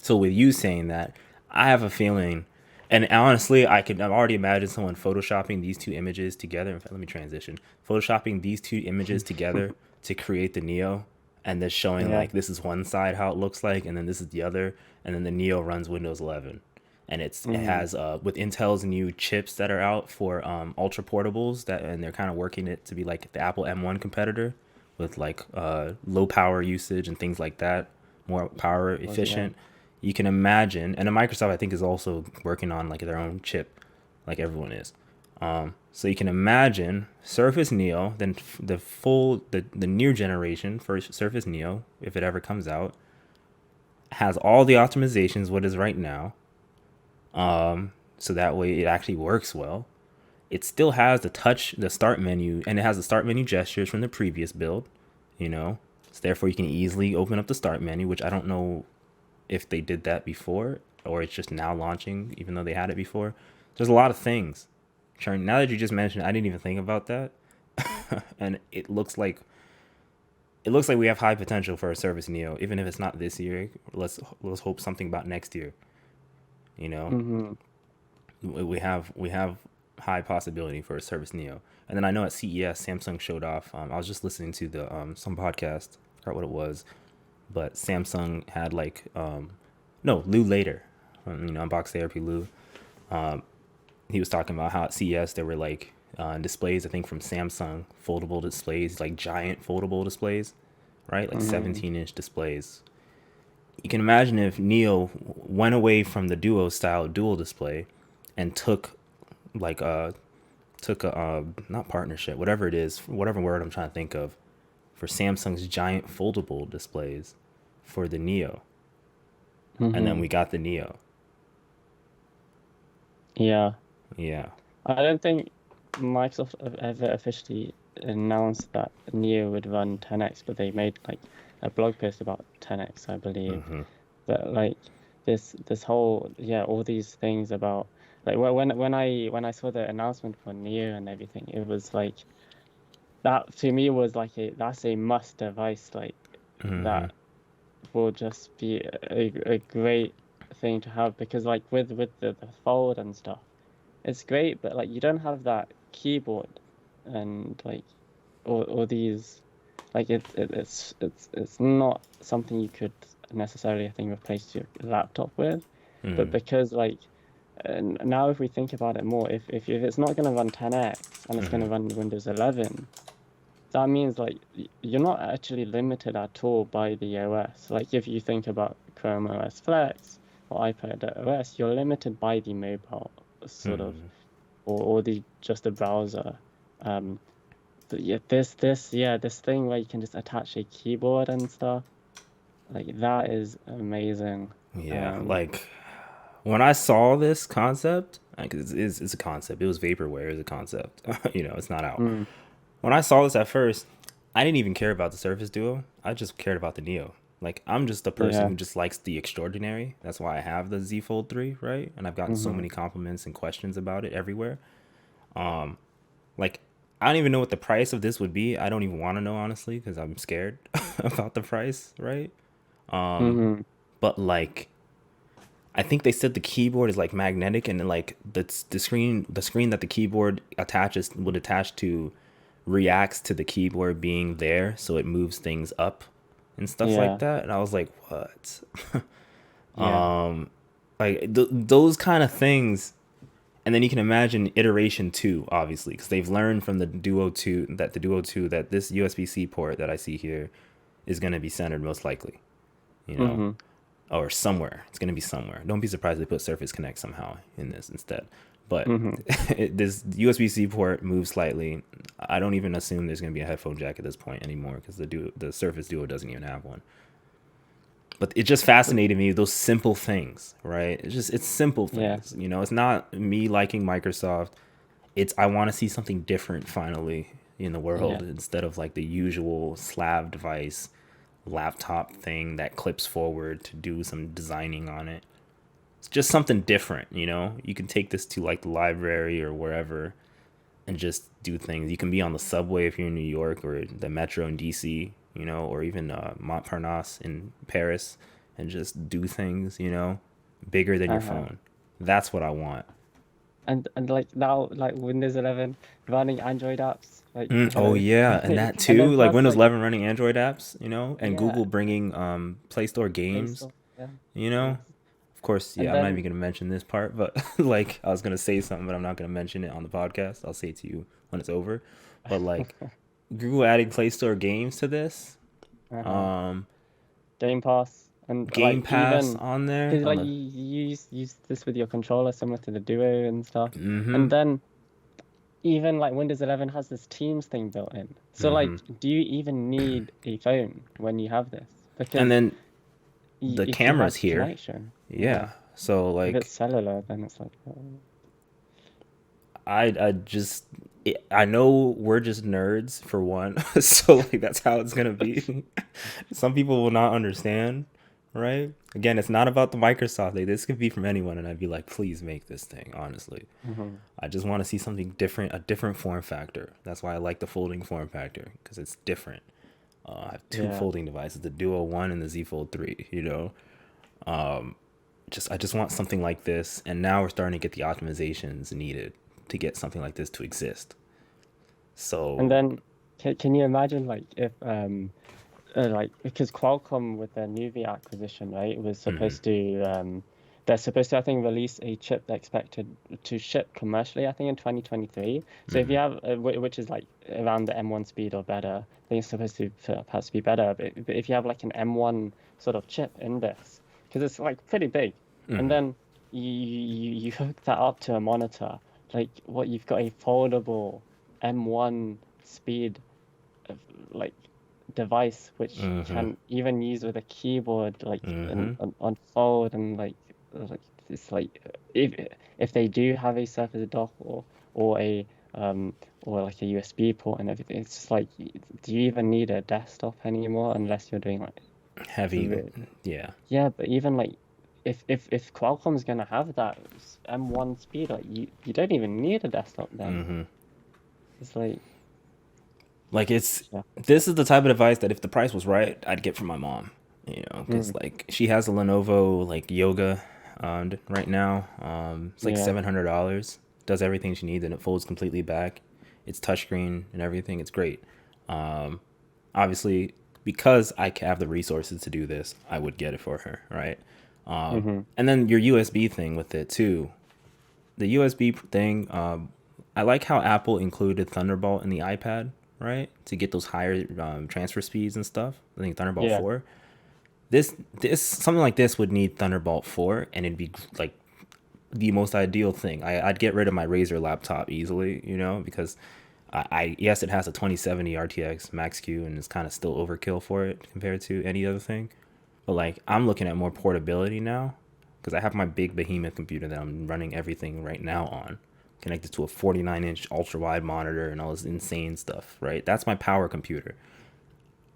So with you saying that, I have a feeling, and honestly, I'm already imagine someone photoshopping these two images together. In fact, let me transition. Photoshopping these two images together to create the Neo, and then showing Yeah. like this is one side how it looks like, and then this is the other, and then the Neo runs Windows 11, and it Mm-hmm. has with Intel's new chips that are out for ultra portables that, and they're kind of working it to be like the Apple M1 competitor, with like low power usage and things like that, more power Was yeah. efficient. You can imagine, and Microsoft I think is also working on like their own chip, like everyone is. So you can imagine Surface Neo, then the near generation for Surface Neo, if it ever comes out, has all the optimizations what is right now. So that way it actually works well. It still has the start menu, and it has the start menu gestures from the previous build. You know, so therefore you can easily open up the start menu, which I don't know if they did that before or it's just now launching even though they had it before. There's a lot of things. Now that you just mentioned, I didn't even think about that. And it looks like we have high potential for a Surface Neo, even if it's not this year. Let's hope something about next year. You know, Mm-hmm. we have high possibility for a Surface Neo. And then I know at CES, Samsung showed off. I was just listening to the some podcast. I forgot what it was, but Samsung had like no Lou later, Unbox Therapy Lou. He was talking about how at CES there were like displays, I think from Samsung, foldable displays, like giant foldable displays, right? Like Mm-hmm. 17-inch displays. You can imagine if Neo went away from the Duo style dual display and like took a not partnership, whatever it is, whatever word I'm trying to think of, for Samsung's giant foldable displays for the Neo, and then Mm-hmm. we got the Neo. Yeah. Yeah. I don't think Microsoft have ever officially announced that Neo would run 10x, but they made like a blog post about 10x, I believe. That like this whole all these things about like when I saw the announcement for Neo and everything, it was like that to me was like that's a must device like that will just be a great thing to have because like with the fold and stuff, it's great, but like you don't have that keyboard and like all these like it's not something you could necessarily I think replace your laptop with, but because like now if we think about it more, if it's not going to run 10x and it's going to run Windows 11, that means like you're not actually limited at all by the OS. Like if you think about Chrome OS Flex or iPad OS, you're limited by the mobile sort of or the just a browser. Um, but yeah, this thing where you can just attach a keyboard and stuff, like that is amazing. Yeah, Um, like when I saw this concept, like it's a concept. It was vaporware. It's a concept. It's not out. mm, When I saw this at first, I didn't even care about the Surface Duo. I just cared about the Neo. Like I'm just a person yeah. who just likes the extraordinary. That's why I have the Z Fold 3, right? And I've gotten so Hmm. many compliments and questions about it everywhere. Like I don't even know what the price of this would be. I don't even want to know honestly because I'm scared about the price, right? Hmm. But like I think they said the keyboard is like magnetic, and like the screen that the keyboard would attach to reacts to the keyboard being there, so it moves things up and stuff like Yeah. that. And I was like, what? Yeah. Like those kind of things. And then you can imagine iteration 2, obviously, because they've learned from the Duo 2 that this USB-C port that I see here is going to be centered most likely, you know, Hmm. or somewhere. It's going to be somewhere. Don't be surprised if they put Surface Connect somehow in this instead. But Hmm. this USB-C port moves slightly. I don't even assume there's going to be a headphone jack at this point anymore because the Surface Duo doesn't even have one. But it just fascinated me, those simple things, right? It's simple Yeah. things. It's not me liking Microsoft. It's I want to see something different finally in the world Yeah. instead of like the usual slab device laptop thing that clips forward to do some designing on it. It's just something different, you know? You can take this to like the library or wherever and just do things. You can be on the subway if you're in New York, or the metro in DC, you know, or even Montparnasse in Paris, and just do things, you know, bigger than your Uh-huh. phone. That's what I want. And like now, like Windows 11 running Android apps, like Oh yeah, and that and then too, like plus Windows like 11 running Android apps, you know, and yeah, Google bringing Play Store Play games, Store, yeah, you know. games, Of course, and yeah, I'm not even then gonna mention this part, but like I was gonna say something, but I'm not gonna mention it on the podcast. I'll say it to you when it's over. But like Google adding Play Store games to this, uh-huh. um, Game Pass, and Game like Pass even on there because on like the. you use this with your controller similar to the Duo and stuff, Mm-hmm. and then even like Windows 11 has this Teams thing built in. So Mm-hmm. like, do you even need a phone when you have this? And Because then the if you camera's have here. connection, yeah. Yeah. So If it's like cellular, then it's like, I just I know we're just nerds for one, so like that's how it's gonna be. Some people will not understand, right? Again, it's not about the Microsoft. Like this could be from anyone, and I'd be like, please make this thing. Honestly, mhm. I just want to see something different, a different form factor. That's why I like the folding form factor because it's different. I have two Yeah. folding devices, the Duo One and the Z Fold 3. You know, just I just want something like this, and now we're starting to get the optimizations needed to get something like this to exist. And So, then can you imagine like if like because Qualcomm with their Nuvia acquisition, right, was mhm, supposed to they're supposed to I think release a chip that's expected to ship commercially I think in 2023. So if you mhm, have which is like around the M1 speed or better, I think it's supposed to perhaps be better. But if you have like an M1 sort of chip in this, because it's like pretty big, and mhm, then you hook that up to a monitor, like what you've got a foldable M1 speed of like device which mhm, can even use with a keyboard like mhm, on fold and like it's like if they do have a Surface dock or a or like a USB port and everything, it's just like do you even need a desktop anymore unless you're doing like heavy, re- yeah, yeah, but even like if Qualcomm's gonna have that M1 speed, like you don't even need a desktop then. mhm. It's like Like it's yeah. this is the type of device that if the price was right, I'd get for my mom. You know, because Mm, like she has a Lenovo like Yoga, right now. It's like yeah. $700. Does everything she needs and it folds completely back. It's touchscreen and everything. It's great. Um, Obviously, because I have the resources to do this, I would get it for her, right? Mm-hmm. And then your USB thing with it too. The USB thing, I like how Apple included Thunderbolt in the iPad, right, to get those higher transfer speeds and stuff. I think Thunderbolt Yeah. 4. This something like this would need Thunderbolt 4, and it'd be like the most ideal thing. I'd get rid of my Razer laptop easily, you know, because I yes, it has a 2070 RTX Max Q, and it's kind of still overkill for it compared to any other thing. But like I'm looking at more portability now because I have my big behemoth computer that I'm running everything right now on, connected to a 49-inch ultra wide monitor and all this insane stuff, right? That's my power computer.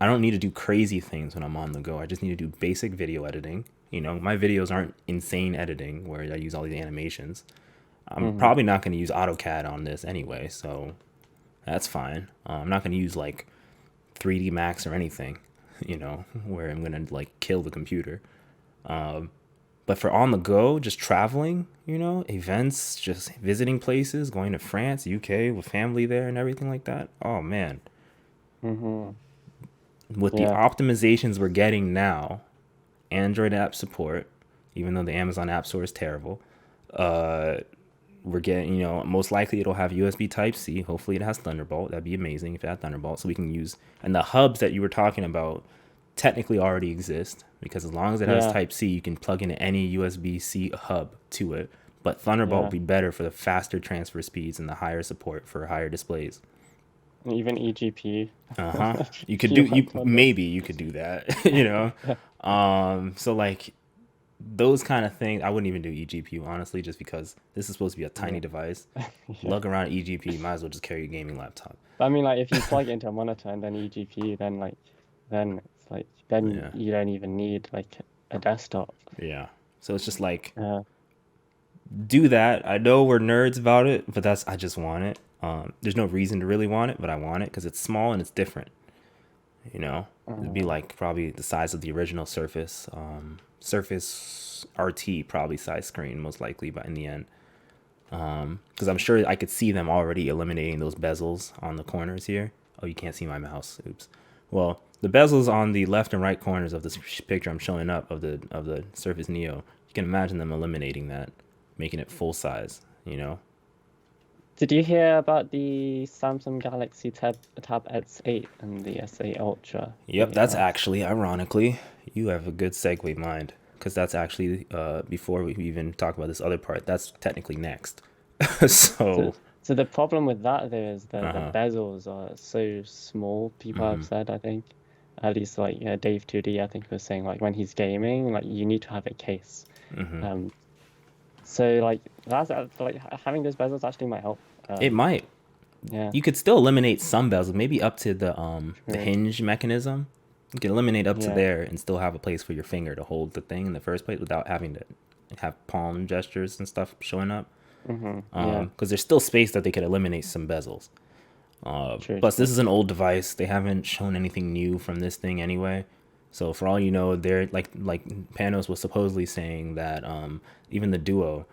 I don't need to do crazy things when I'm on the go. I just need to do basic video editing. You know, my videos aren't insane editing where I use all these animations. I'm Mm-hmm. probably not going to use AutoCAD on this anyway, so that's fine. I'm not going to use like 3D Max or anything, you know, where I'm going to like kill the computer. But for on the go, just traveling, you know, events, just visiting places, going to France, UK with family there and everything like that. Oh man, Mm-hmm. with the Yeah. optimizations we're getting now, Android app support, even though the Amazon App Store is terrible, uh, we're getting, you know, most likely it'll have USB Type C. Hopefully it has Thunderbolt. That'd be amazing if it had Thunderbolt. So we can use, and the hubs that you were talking about technically already exist because as long as it has Yeah. Type C, you can plug in any USB C hub to it. But Thunderbolt would Yeah. be better for the faster transfer speeds and the higher support for higher displays. And even eGPU. Uh huh. You could If do you you want on this. maybe you could do that, you know. So like those kind of things, I wouldn't even do eGPU honestly, just because this is supposed to be a tiny Yeah. device. Yeah. Lug around eGPU, you might as well just carry a gaming laptop. But I mean, like, if you plug it into a monitor and then eGPU, then like, then like then Yeah. you don't even need like a desktop. Yeah. So it's just like, Uh, do that. I know we're nerds about it, but I just want it. There's no reason to really want it, but I want it because it's small and it's different. You know, it'd be uh, like probably the size of the original Surface, Surface RT, probably size screen most likely, but in the end, because I'm sure I could see them already eliminating those bezels on the corners here. Oh, you can't see my mouse. Oops. Well, the bezels on the left and right corners of this picture I'm showing up of the Surface Neo, you can imagine them eliminating that, making it full size. You know. did you hear about the Samsung Galaxy Tab S8 and the S8 Ultra? Yep, The that's actually, ironically, you have a good segue mind, because that's actually, before we even talk about this other part, that's technically next. so So, so the problem with that there is the uh-huh. bezels are so small. People have said, I think, at least like Dave 2D, I think was saying like when he's gaming, like you need to have a case. Um, so like like having those bezels actually might help. It might. Yeah, You could still eliminate some bezels, maybe up to the true. hinge mechanism. You can eliminate up to Yeah. there and still have a place for your finger to hold the thing in the first place without having to have palm gestures and stuff showing up. Yeah. Because there's still space that they could eliminate some bezels. True. Plus, this True. is an old device. They haven't shown anything new from this thing anyway. So for all you know, they're like Panos was supposedly saying that even the duo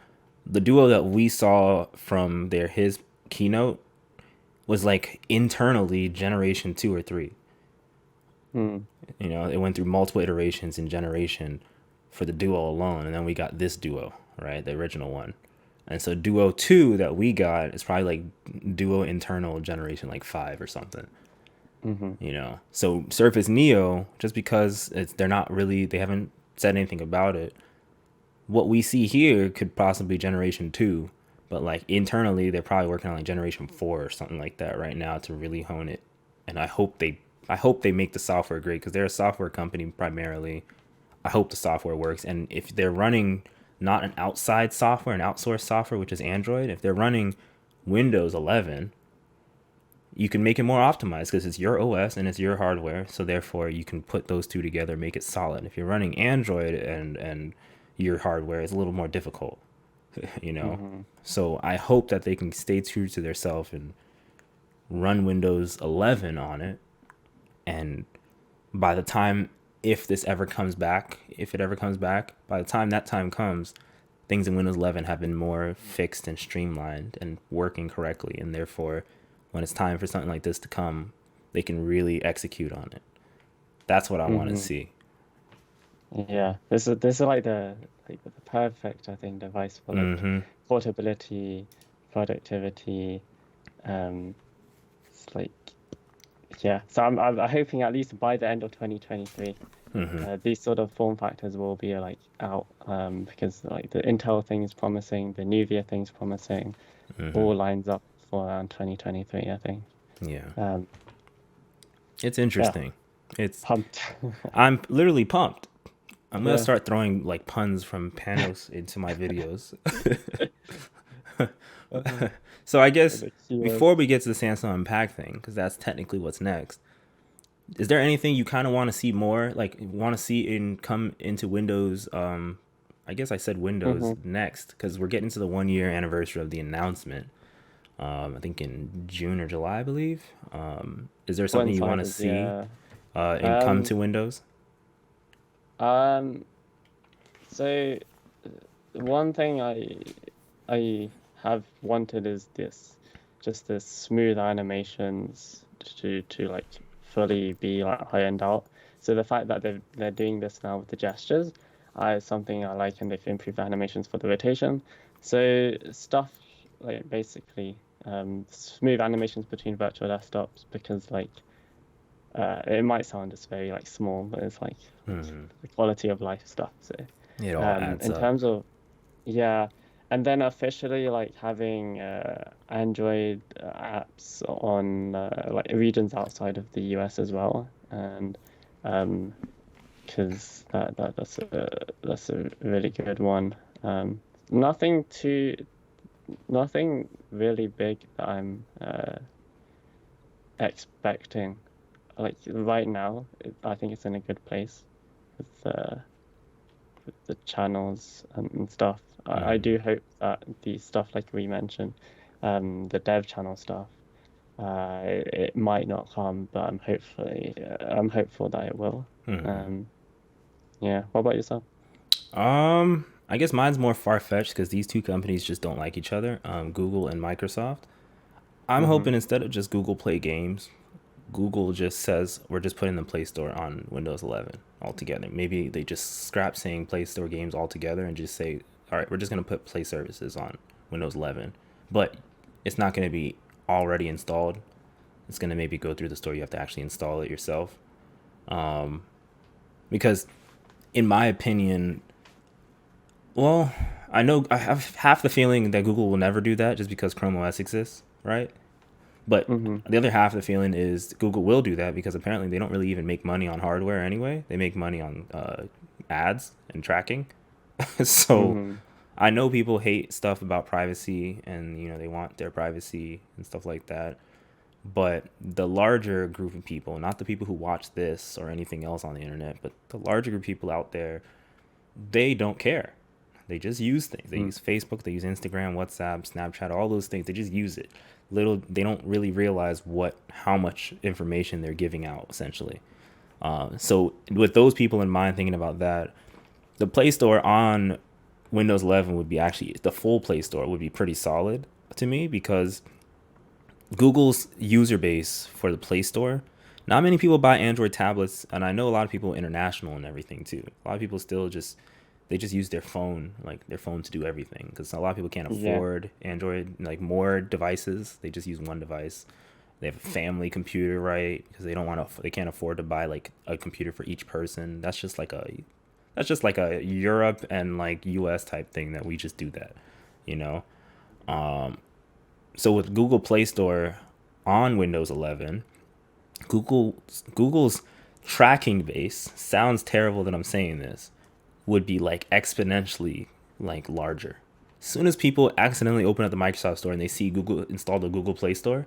that we saw from his keynote was like internally generation 2 or 3. Hmm. You know, it went through multiple iterations in generation for the duo alone, and then we got this duo, right, the original one. And so duo 2 that we got is probably like duo internal generation like 5 or something. Hmm. You know, so Surface Neo, just because they're not really, they haven't said anything about it, what we see here could possibly be generation 2, but like internally they're probably working on like generation 4 or something like that right now to really hone it. And I hope they make the software great, because they're a software company primarily. I hope the software works, and if they're running not an outside software, an outsourced software, which is Android, if they're running Windows 11, you can make it more optimized because it's your OS and it's your hardware. So therefore, you can put those two together, make it solid. If you're running Android and your hardware, it's a little more difficult, you know. Hmm. So I hope that they can stay true to themselves and run Windows 11 on it. And by the time, if this ever comes back, if it ever comes back, by the time that time comes, things in Windows 11 have been more fixed and streamlined and working correctly, and therefore, when it's time for something like this to come, they can really execute on it. That's what I want to Hmm. see. Yeah. This is like the perfect, I think, device for like Mm-hmm. portability, productivity. Um, it's like yeah. So I'm hoping at least by the end of 2023, Mm-hmm. these sort of form factors will be like out. Because like the Intel thing is promising, the Nuvia thing is promising, Mm-hmm. all lines up for around 2023, I think. Yeah, Um, it's yeah. interesting. It's Pumped. I'm literally pumped. I'm gonna Yeah. start throwing like puns from Panos into my videos. Uh, So I guess the before keywords. we get to the Samsung Unpack thing, because that's technically what's next, is there anything you kind of want to see more, like want to see in come into Windows? I guess I said Windows Hmm. next, because we're getting to the 1 year anniversary of the announcement. I think in June or July, I believe. Is there something you want to Coincided, see yeah. in come Um, to Windows? um, so one thing I have wanted is this smooth animations to like fully be like ironed out. So the fact that they're doing this now with the gestures, is something I like, and they've improved the animations for the rotation. So stuff like basically smooth animations between virtual desktops, because like it might sound just very like small, but it's like it's Hmm. the quality of life stuff. So It all adds in up. terms of yeah, and then officially like having Android apps on like regions outside of the US as well, and um, because that's a really good one. Nothing too, nothing really big that I'm expecting like right now, I think it's in a good place with the channels and stuff. I Mm. do hope that the stuff like we mentioned, the dev channel stuff, it might not come, but I'm hopeful that it will. Hmm. Um, yeah. What about yourself? I guess mine's more far fetched because these two companies just don't like each other. Google and Microsoft. I'm Mm-hmm. hoping instead of just Google Play Games, Google just says we're just putting the Play Store on Windows 11 altogether. Maybe they just scrap saying Play Store games altogether and just say, all right, we're just going to put Play Services on Windows 11. But it's not going to be already installed. It's going to maybe go through the store. You have to actually install it yourself. Because, in my opinion, well, I know I have half the feeling that Google will never do that just because Chrome OS exists, right? But Mm-hmm. the other half of the feeling is Google will do that because apparently they don't really even make money on hardware anyway. They make money on ads and tracking. So Mm-hmm. I know people hate stuff about privacy and they want their privacy and stuff like that. But the larger group of people, not the people who watch this or anything else on the internet, but the larger group of people out there, they don't care. They just use things. They use Facebook, they use Instagram, WhatsApp, Snapchat, all those things. They just use it. They don't really realize how much information they're giving out essentially. So with those people in mind, thinking about that, the Play Store on Windows 11 would be actually the full Play Store would be pretty solid to me because Google's user base for the Play Store. Not many people buy Android tablets, and I know a lot of people international and everything too. A lot of people still just use their phone, like their phone to do everything because a lot of people can't Yeah. afford Android, like more devices. They just use one device. They have a family computer, right? Because they can't afford to buy like a computer for each person. That's just like a Europe and like US type thing that we just do that, you know. So with Google Play Store on Windows 11, Google's tracking base sounds terrible that I'm saying this would be like exponentially like larger. As soon as people accidentally open up the Microsoft Store and they see Google installed the Google Play Store,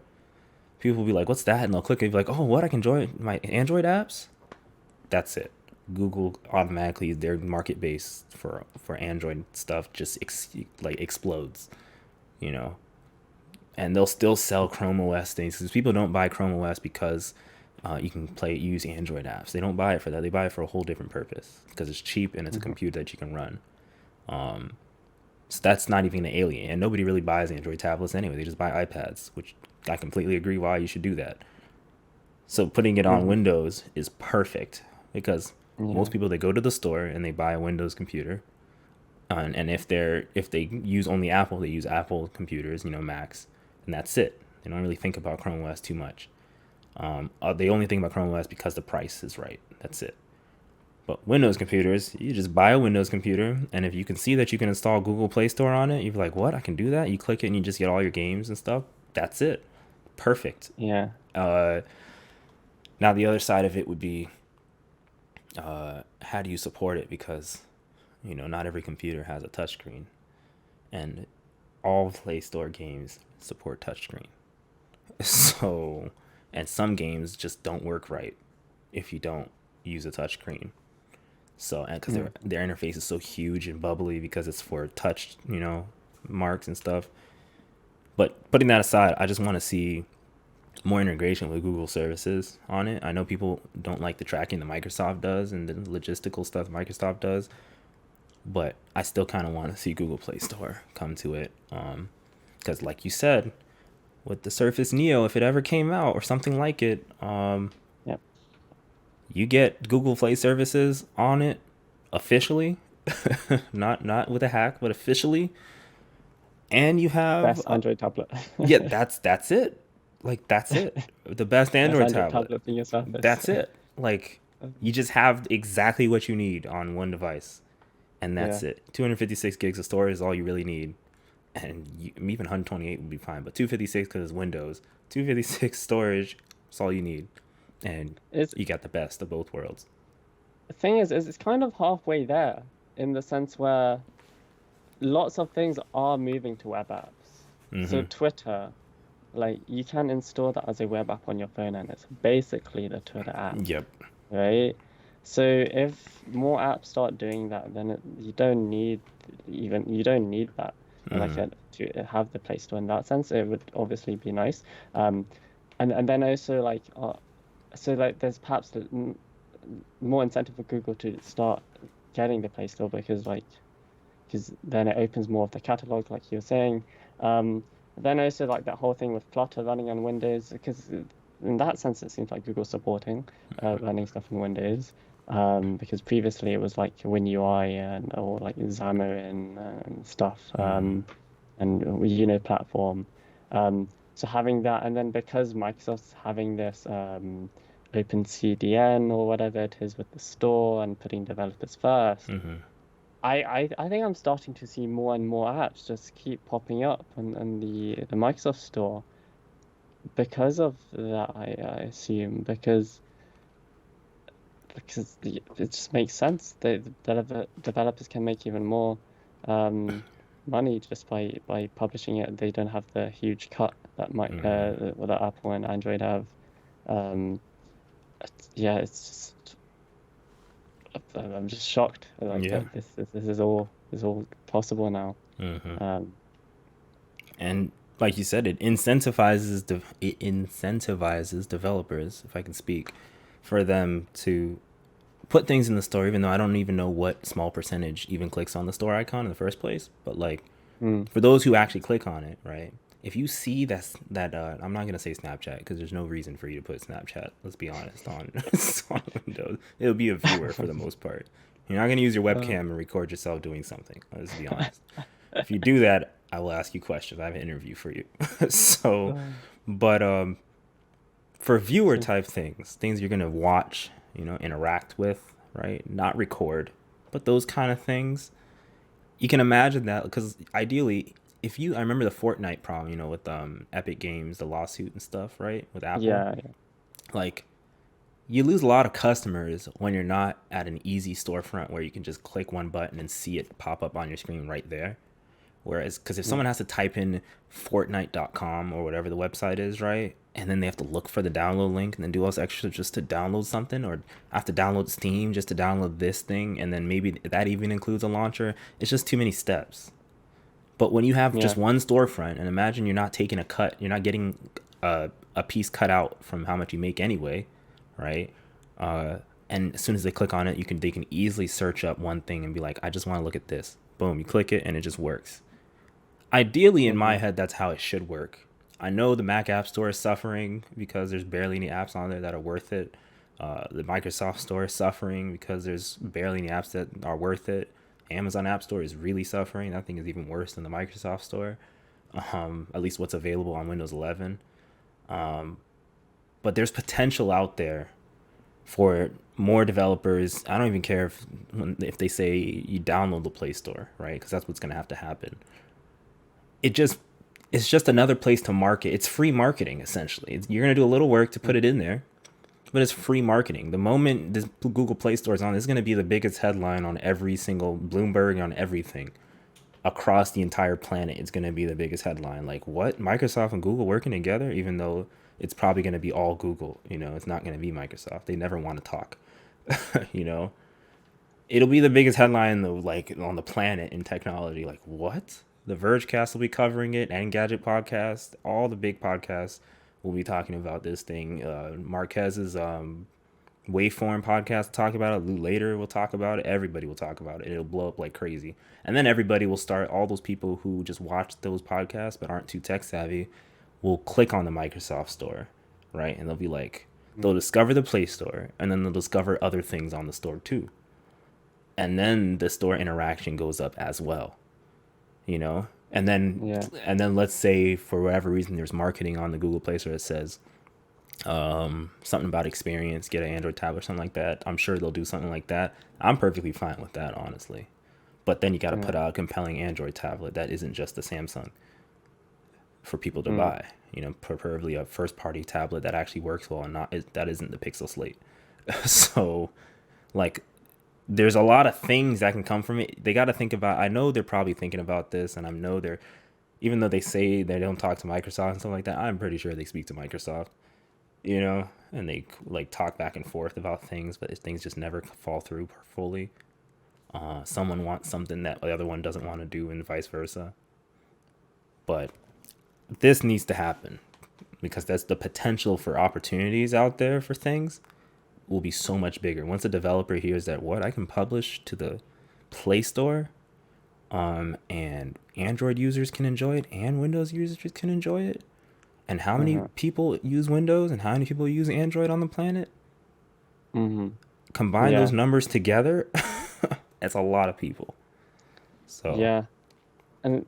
people will be like, "What's that?" And they'll click and be like, "Oh, what? I can join my Android apps." That's it. Google automatically their market base for Android stuff just like explodes, you know. And they'll still sell Chrome OS things because people don't buy Chrome OS because you can use Android apps. They don't buy it for that. They buy it for a whole different purpose because it's cheap and it's a Mm-hmm. computer that you can run. So that's not even an alien. And nobody really buys Android tablets anyway. They just buy iPads, which I completely agree why you should do that. So putting it on Mm-hmm. Windows is perfect because Yeah. most people they go to the store and they buy a Windows computer. And if they use only Apple, they use Apple computers, Macs, and that's it. They don't really think about Chrome OS too much. They only think about Chrome OS because the price is right. That's it. But Windows computers, you just buy a Windows computer, and if you can see that you can install Google Play Store on it, you're like, "What? I can do that?" You click it, and you just get all your games and stuff. That's it. Perfect. Yeah. Uh, Now the other side of it would be how do you support it because not every computer has a touchscreen, and all Play Store games support touchscreen. So, and some games just don't work right if you don't use a touchscreen. So, and because Mm. their interface is so huge and bubbly because it's for touch, marks and stuff. But putting that aside, I just want to see more integration with Google services on it. I know people don't like the tracking that Microsoft does and the logistical stuff Microsoft does, but I still kind of want to see Google Play Store come to it. Because, like you said, with the Surface Neo, if it ever came out or something like it, Yep. you get Google Play services on it officially, not with a hack, but officially, and you have Best Android tablet. yeah, that's it. Like that's it. The best Best Android Android tablet. tablet in your Surface. That's it. Like you just have exactly what you need on one device, and Yeah. that's it. 256 gigs of storage is all you really need, and even 128 would be fine. But 256 because it's Windows. 256 storage, that's all you need, and It's you got the best of both worlds. the thing is it's kind of halfway there in the sense where lots of things are moving to web apps. So Mm-hmm. Twitter, like you can install that as a web app on your phone, and it's basically the Twitter app, Yep. right? So if more apps start doing that, then you don't need that like Mm-hmm. to have the Play Store in that sense. It would obviously be nice. And then also like so like there's perhaps more incentive for Google to start getting the Play Store because then it opens more of the catalog, like you were saying. Then also like that whole thing with Flutter running on Windows, because in that sense it seems like Google's supporting running stuff in Windows. Because previously it was like WinUI and or like Xamarin and stuff, and platform. So having that, and then because Microsoft's having this open CDN or whatever it is with the store and putting developers first, Mm-hmm. I think I'm starting to see more and more apps just keep popping up on the Microsoft Store because of that, I assume, it just makes sense. The developers can make even more um, money just by publishing it. They don't have the huge cut that Mm-hmm. that Apple and Android have. Um, yeah, it's just I'm just shocked like Yeah. that this is all possible now. Mm-hmm. Um, And like you said, it incentivizes developers, if I can speak, for them to put things in the store, even though I don't even know what small percentage even clicks on the store icon in the first place. But like mm, for those who actually click on it, right? If you see that I'm not gonna say Snapchat because there's no reason for you to put Snapchat. Let's be honest on on Windows. It'll be a viewer for the most part. You're not gonna use your uh, webcam and record yourself doing something. Let's be honest. If you do that, I will ask you questions. I have an interview for you. So, uh, but for viewer so type things you're gonna watch, interact with, right? Not record, but those kind of things you can imagine that because ideally if you I remember the Fortnite problem, with Epic Games, the lawsuit and stuff, right, with Apple. yeah, yeah, Like you lose a lot of customers when you're not at an easy storefront where you can just click one button and see it pop up on your screen right there. Whereas, because if mm, someone has to type in Fortnite.com or whatever the website is, right, and then they have to look for the download link and then do all this extra just to download something, or I have to download Steam just to download this thing, and then maybe that even includes a launcher, it's just too many steps. But when you have yeah, just one storefront, and imagine you're not taking a cut, you're not getting a piece cut out from how much you make anyway, right? Uh, and as soon as they click on it, they can easily search up one thing and be like, I just want to look at this. Boom, you click it and it just works. Ideally, in my hmm head, that's how it should work. I know the Mac App Store is suffering because there's barely any apps on there that are worth it. The Microsoft Store is suffering because there's barely any apps that are worth it. Amazon App Store is really suffering. That thing is even worse than the Microsoft Store. At least what's available on Windows 11. But there's potential out there for more developers. I don't even care if they say you download the Play Store, right? Because that's what's going to have to happen. It just it's just another place to market. It's free marketing essentially. You're gonna do a little work to put it in there, but it's free marketing. The moment this Google Play Store is on, it's gonna be the biggest headline on every single Bloomberg, on everything across the entire planet. It's gonna be the biggest headline. Like what? Microsoft and Google working together, even though it's probably gonna be all Google. It's not gonna be Microsoft. They never want to talk. you know, it'll be the biggest headline though, like on the planet in technology. Like what? The Vergecast will be covering it, and Gadget Podcast. All the big podcasts will be talking about this thing. Marquez's Waveform podcast talk about it. Lou Later will talk about it. Everybody will talk about it. It'll blow up like crazy, and then everybody will start. All those people who just watch those podcasts but aren't too tech savvy will click on the Microsoft Store, right? And they'll be like, they'll discover the Play Store, and then they'll discover other things on the store too, and then the store interaction goes up as well, you know and then yeah, and then let's say for whatever reason there's marketing on the Google Play Store that says something about experience, get an Android tablet or something like that. I'm sure they'll do something like that. I'm perfectly fine with that, honestly. But then you got to yeah, put out a compelling Android tablet that isn't just the Samsung for people to mm, buy. Preferably a first party tablet that actually works well and not that isn't the Pixel Slate. So like there's a lot of things that can come from it. They got to think about, I know they're probably thinking about this, and I know Even though they say they don't talk to Microsoft and stuff like that, I'm pretty sure they speak to Microsoft, you know, and they like talk back and forth about things, but things just never fall through fully. Someone wants something that the other one doesn't want to do, and vice versa. But this needs to happen because that's the potential for opportunities out there for things will be so much bigger once a developer hears that what I can publish to the Play Store, and Android users can enjoy it and Windows users can enjoy it. And how many Uh-huh. people use Windows and how many people use Android on the planet? Mm-hmm. Combine those Yeah. numbers together, that's a lot of people. So, Yeah. And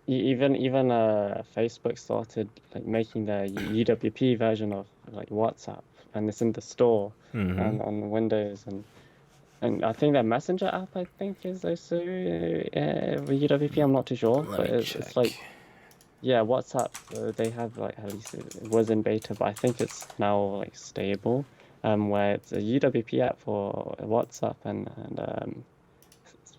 Facebook started like making their UWP version of like WhatsApp, and it's in the store mm-hmm. and on Windows, and I think their Messenger app I think is also UWP. I'm not too sure, Let but me it's like check. yeah, WhatsApp they have like at least it was in beta, but I think it's now like stable. Where it's a UWP app for WhatsApp and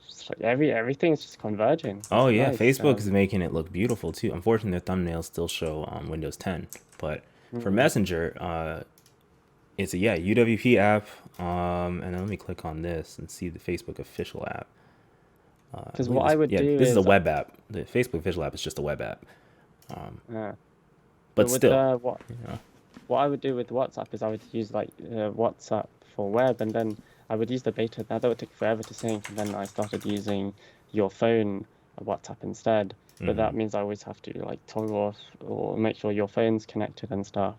it's like everything's just converging, which Oh is yeah, nice. Facebook is making it look beautiful too. Unfortunately, their thumbnails still show Windows 10, but for Mm. Messenger, it's a yeah UWP app. And then let me click on this and see the Facebook official app. I Because believe what I this. would Yeah, do this is a is, web app. The Facebook official app is just a web app. uh, but But with still, the you know. what I would do with WhatsApp is I would use like WhatsApp for web, and then I would use the beta. Now that would take forever to sync, and then I started using your phone WhatsApp instead. But Mm-hmm. that means I always have to like toggle off or make sure your phone's connected and stuff.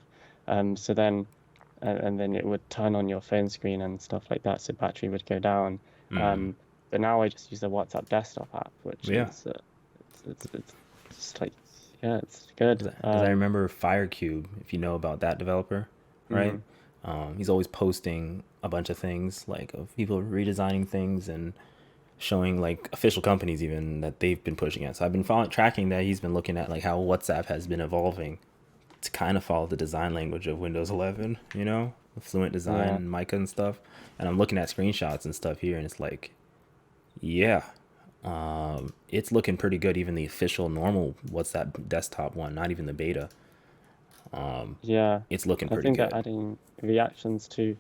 So then and then it would turn on your phone screen and stuff like that, so battery would go down. Mm-hmm. But now I just use the WhatsApp desktop app, which Yeah, is it's just like yeah, it's good. as I remember Firecube, if you know about that developer, right? Mm, He's always posting a bunch of things like of people redesigning things and showing like official companies even that they've been pushing it. So I've been tracking that he's been looking at like how WhatsApp has been evolving to kind of follow the design language of Windows 11, you know, Fluent Design yeah, and Mica and stuff. And I'm looking at screenshots and stuff here, and it's like, yeah, it's looking pretty good. Even the official normal WhatsApp desktop one, not even the beta, yeah. it's looking I pretty think they're good. adding reactions too.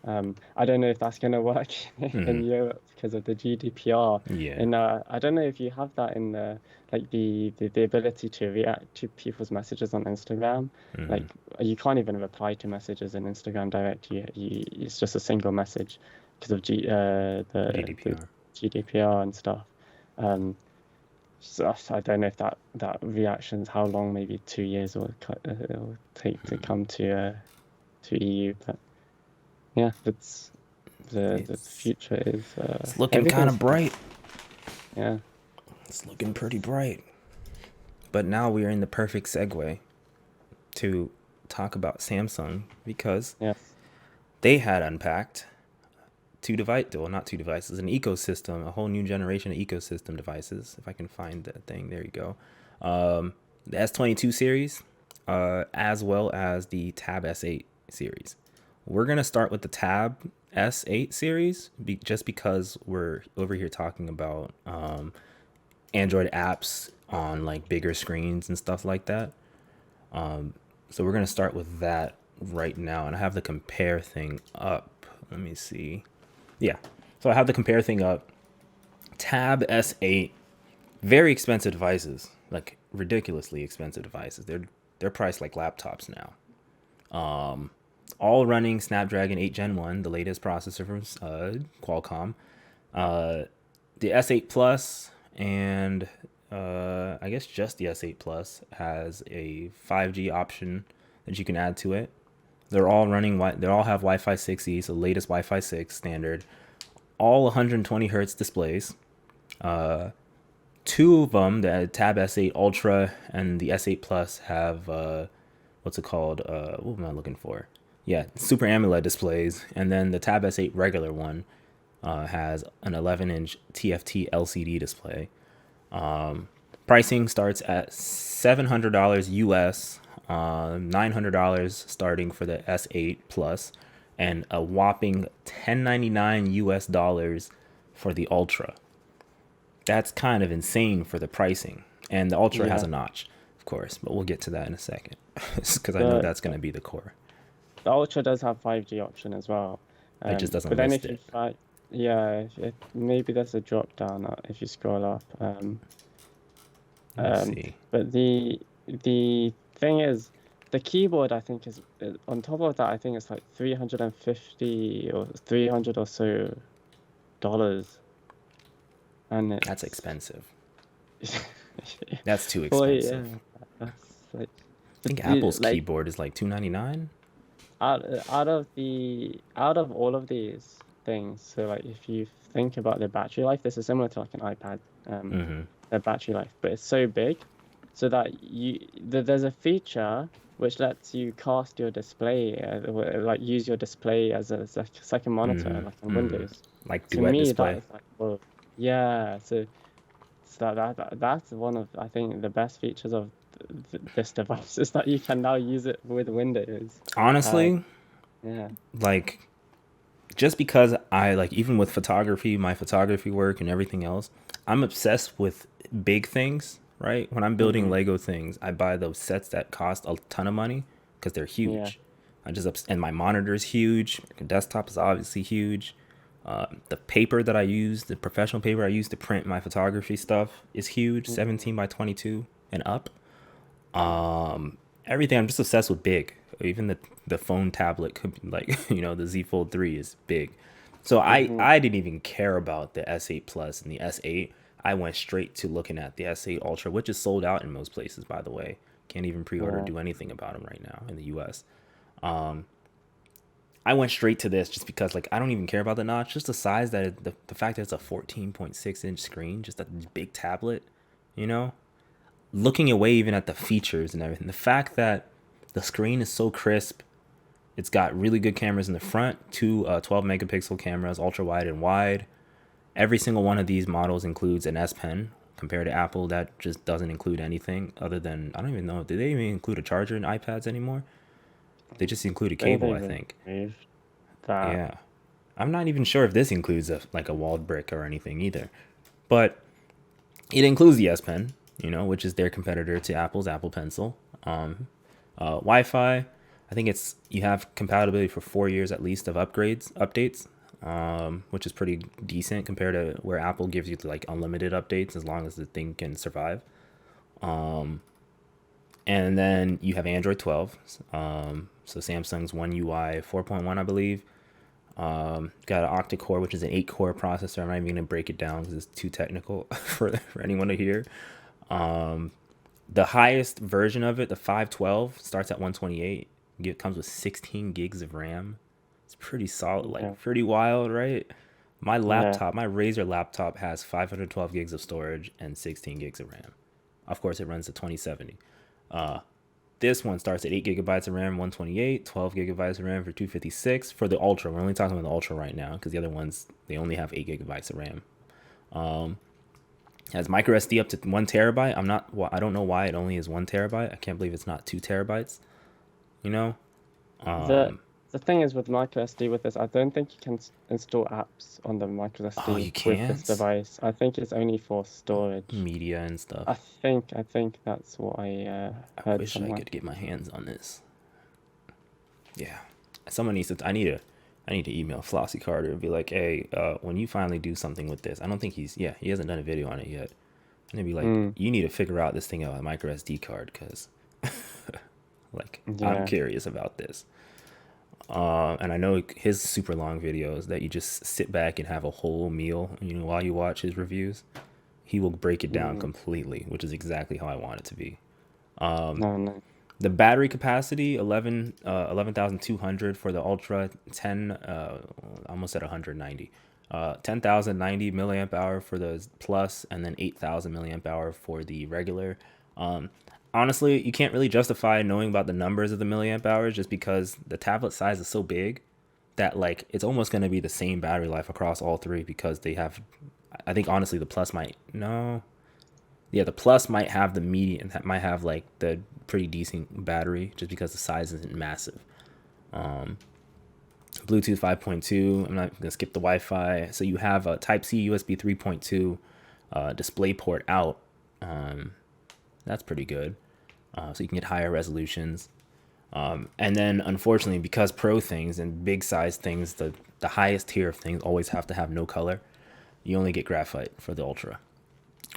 I don't know if that's gonna work Mm-hmm. in Europe because of the GDPR. Yeah. And I don't know if you have that in the like the ability to react to people's messages on Instagram. Mm-hmm. Like you can't even reply to messages in Instagram direct. It's just a single message because of the GDPR. GDPR and stuff. Um, so I don't know if that reactions how long, maybe 2 years or it'll take to come to EU, but. Yeah, it's the It's future is it's looking kind everything's of bright. yeah. It's looking pretty bright. But now we are in the perfect segue to talk about Samsung because Yes. they had unpacked well, not two devices, an ecosystem, a whole new generation of ecosystem devices. If I can find that thing, there you go. The S22 series, as well as the Tab S8 series. We're gonna start with the Tab S8 series, just because we're over here talking about Android apps on like bigger screens and stuff like that. So we're gonna start with that right now, and I have the compare thing up. Let me see. Yeah, so I have the compare thing up. Tab S8, very expensive devices, like ridiculously expensive devices. They're priced like laptops now. All running Snapdragon 8 Gen 1, the latest processor from Qualcomm. The S8 Plus and I guess just the S8 Plus has a 5G option that you can add to it. They're all running. They all have Wi-Fi 6E, so latest Wi-Fi 6 standard. All 120 hertz displays. Two of them, the Tab S8 Ultra and the S8 Plus, have what's it called? What am I looking for? Yeah, Super AMOLED displays, and then the Tab S8 regular one has an 11-inch TFT LCD display. Pricing starts at $700 US, $900 starting for the S8 Plus, and a whopping $1099 US for the Ultra. That's kind of insane for the pricing. And the Ultra has Yeah. a notch, of course, but we'll get to that in a second because I know The that's going to be the core. the Ultra does have 5G option as well. It just doesn't But then list if you it. find, yeah, if maybe there's a drop down if you scroll up. Let me Um, see. but the thing is, the keyboard I think is on top of that. I think it's like 350 or 300 or so dollars, and That's it's expensive. That's too well, expensive. yeah, that's like, I think the Apple's like keyboard is like 299. out of all of these things. So like if you think about the battery life, this is similar to like an iPad, Mm-hmm. the battery life, but it's so big so that there's a feature which lets you cast your display, like use your display as as a second monitor, like on Mm-hmm. Mm-hmm. Windows. Like To duet me, that display. is like, well, yeah. So that's one of, I think, the best features of this device is that you can now use it with Windows. Uh, Honestly, yeah, like just because I like even with photography, my photography work and everything else, I'm obsessed with big things, right? When I'm building hmm, Lego things, I buy those sets that cost a ton of money because they're yeah, huge. And my monitor is huge. My desktop is obviously huge. The paper that I use, the professional paper I use to print my photography stuff is huge, hmm, 17 by 22 and up. Everything, I'm just obsessed with big. Even the phone tablet could be like the Z Fold 3 is big. So I hmm, I didn't even care about the S8 Plus and the S8. I went straight to looking at the S8 Ultra, which is sold out in most places, by the way. Can't even pre-order, yeah, do anything about them right now in the US. I went straight to this just because like I don't even care about the notch, just the size the fact that it's a 14.6-inch screen, just a big tablet, you know? Looking away even at the features and everything. The fact that the screen is so crisp, it's got really good cameras in the front, two 12 megapixel cameras, ultra wide and wide. Every single one of these models includes an S Pen. Compared to Apple, that just doesn't include anything other than I don't even know. Do they even include a charger in iPads anymore? They just include a I think cable, I they've think. removed that. Yeah, I'm not even sure if this includes like a walled brick or anything either. But it includes the S Pen, which is their competitor to Apple's Apple Pencil. Wi-Fi, I think you have compatibility for 4 years at least of updates, which is pretty decent compared to where Apple gives you like unlimited updates as long as the thing can survive. And then you have Android 12, so Samsung's One UI 4.1, I believe. Got an octa-core, which is an 8-core processor. I'm not even gonna break it down because it's too technical for anyone to hear. The highest version of it, the 512, starts at 128. It comes with 16 gigs of RAM. It's pretty solid, Yeah, like pretty wild, right? yeah, My Razer laptop has 512 gigs of storage and 16 gigs of RAM. Of course, it runs at 2070. This one starts at 8 gigabytes of RAM, 128, 12 gigabytes of RAM for 256 for the Ultra. We're only talking about the Ultra right now because the other ones, they only have 8 gigabytes of RAM. Has micro SD up to 1 terabyte. I don't know why it only is 1 terabyte. I can't believe it's not 2 terabytes. You know? the the thing is with micro SD with this, I don't think you can install apps on the micro Oh, SD you with this can't? device. I think it's only for storage. Media and stuff. I think that's what I I heard wish I somewhere. could get my hands on this. Yeah. Someone needs to. I need to email Flossie Carter and be like, hey, when you finally do something with this, I don't think he hasn't done a video on it yet. And they'd be like, Mm, you need to figure out this thing about a micro SD card because, like, I'm yeah. curious about this. And I know his super long videos that you just sit back and have a whole meal, while you watch his reviews. He will break it down Mm, completely, which is exactly how I want it to be. no, no. The battery capacity 11,200 for the Ultra 10, almost at 190. 10,090 milliamp hour for the Plus, and then 8,000 milliamp hour for the regular. Honestly, you can't really justify knowing about the numbers of the milliamp hours just because the tablet size is so big that like it's almost going to be the same battery life across all three because they have. I think honestly the Plus might no. Yeah, the Plus might have the medium, might have like the pretty decent battery just because the size isn't massive. Bluetooth 5.2. I'm not gonna skip the Wi-Fi. So you have a Type C USB 3.2 display port out. That's pretty good. So you can get higher resolutions. And then, unfortunately, because pro things and big size things, the highest tier of things always have to have no color. You only get graphite for the Ultra,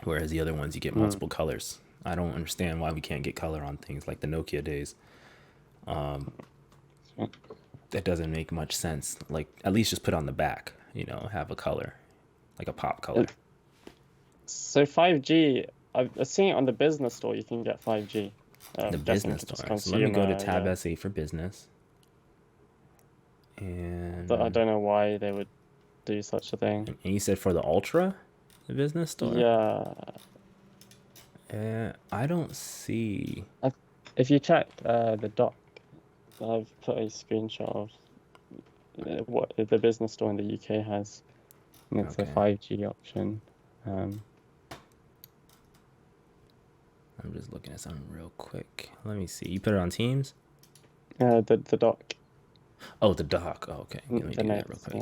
whereas the other ones you get Mm. multiple colors. I don't understand why we can't get color on things like the Nokia days. That doesn't make much sense. Like, at least just put on the back, have a color, like a pop Uh, color. So 5G, I've seen it on the business store. You can get 5G. The Guessing business for just store. So let me go to consumer. tab Yeah, S8 for business. but I And, don't know why they would do such a thing. and you said for the Ultra, the business store? Yeah, I don't see. I, if you check the doc, I've put a screenshot of what the business store in the UK has, and it's a Okay. 5G option. I'm just looking at something real quick. Let me see. You put it on Teams? The doc, Oh, the dock. Oh, okay. Let me the do that real notes, quick.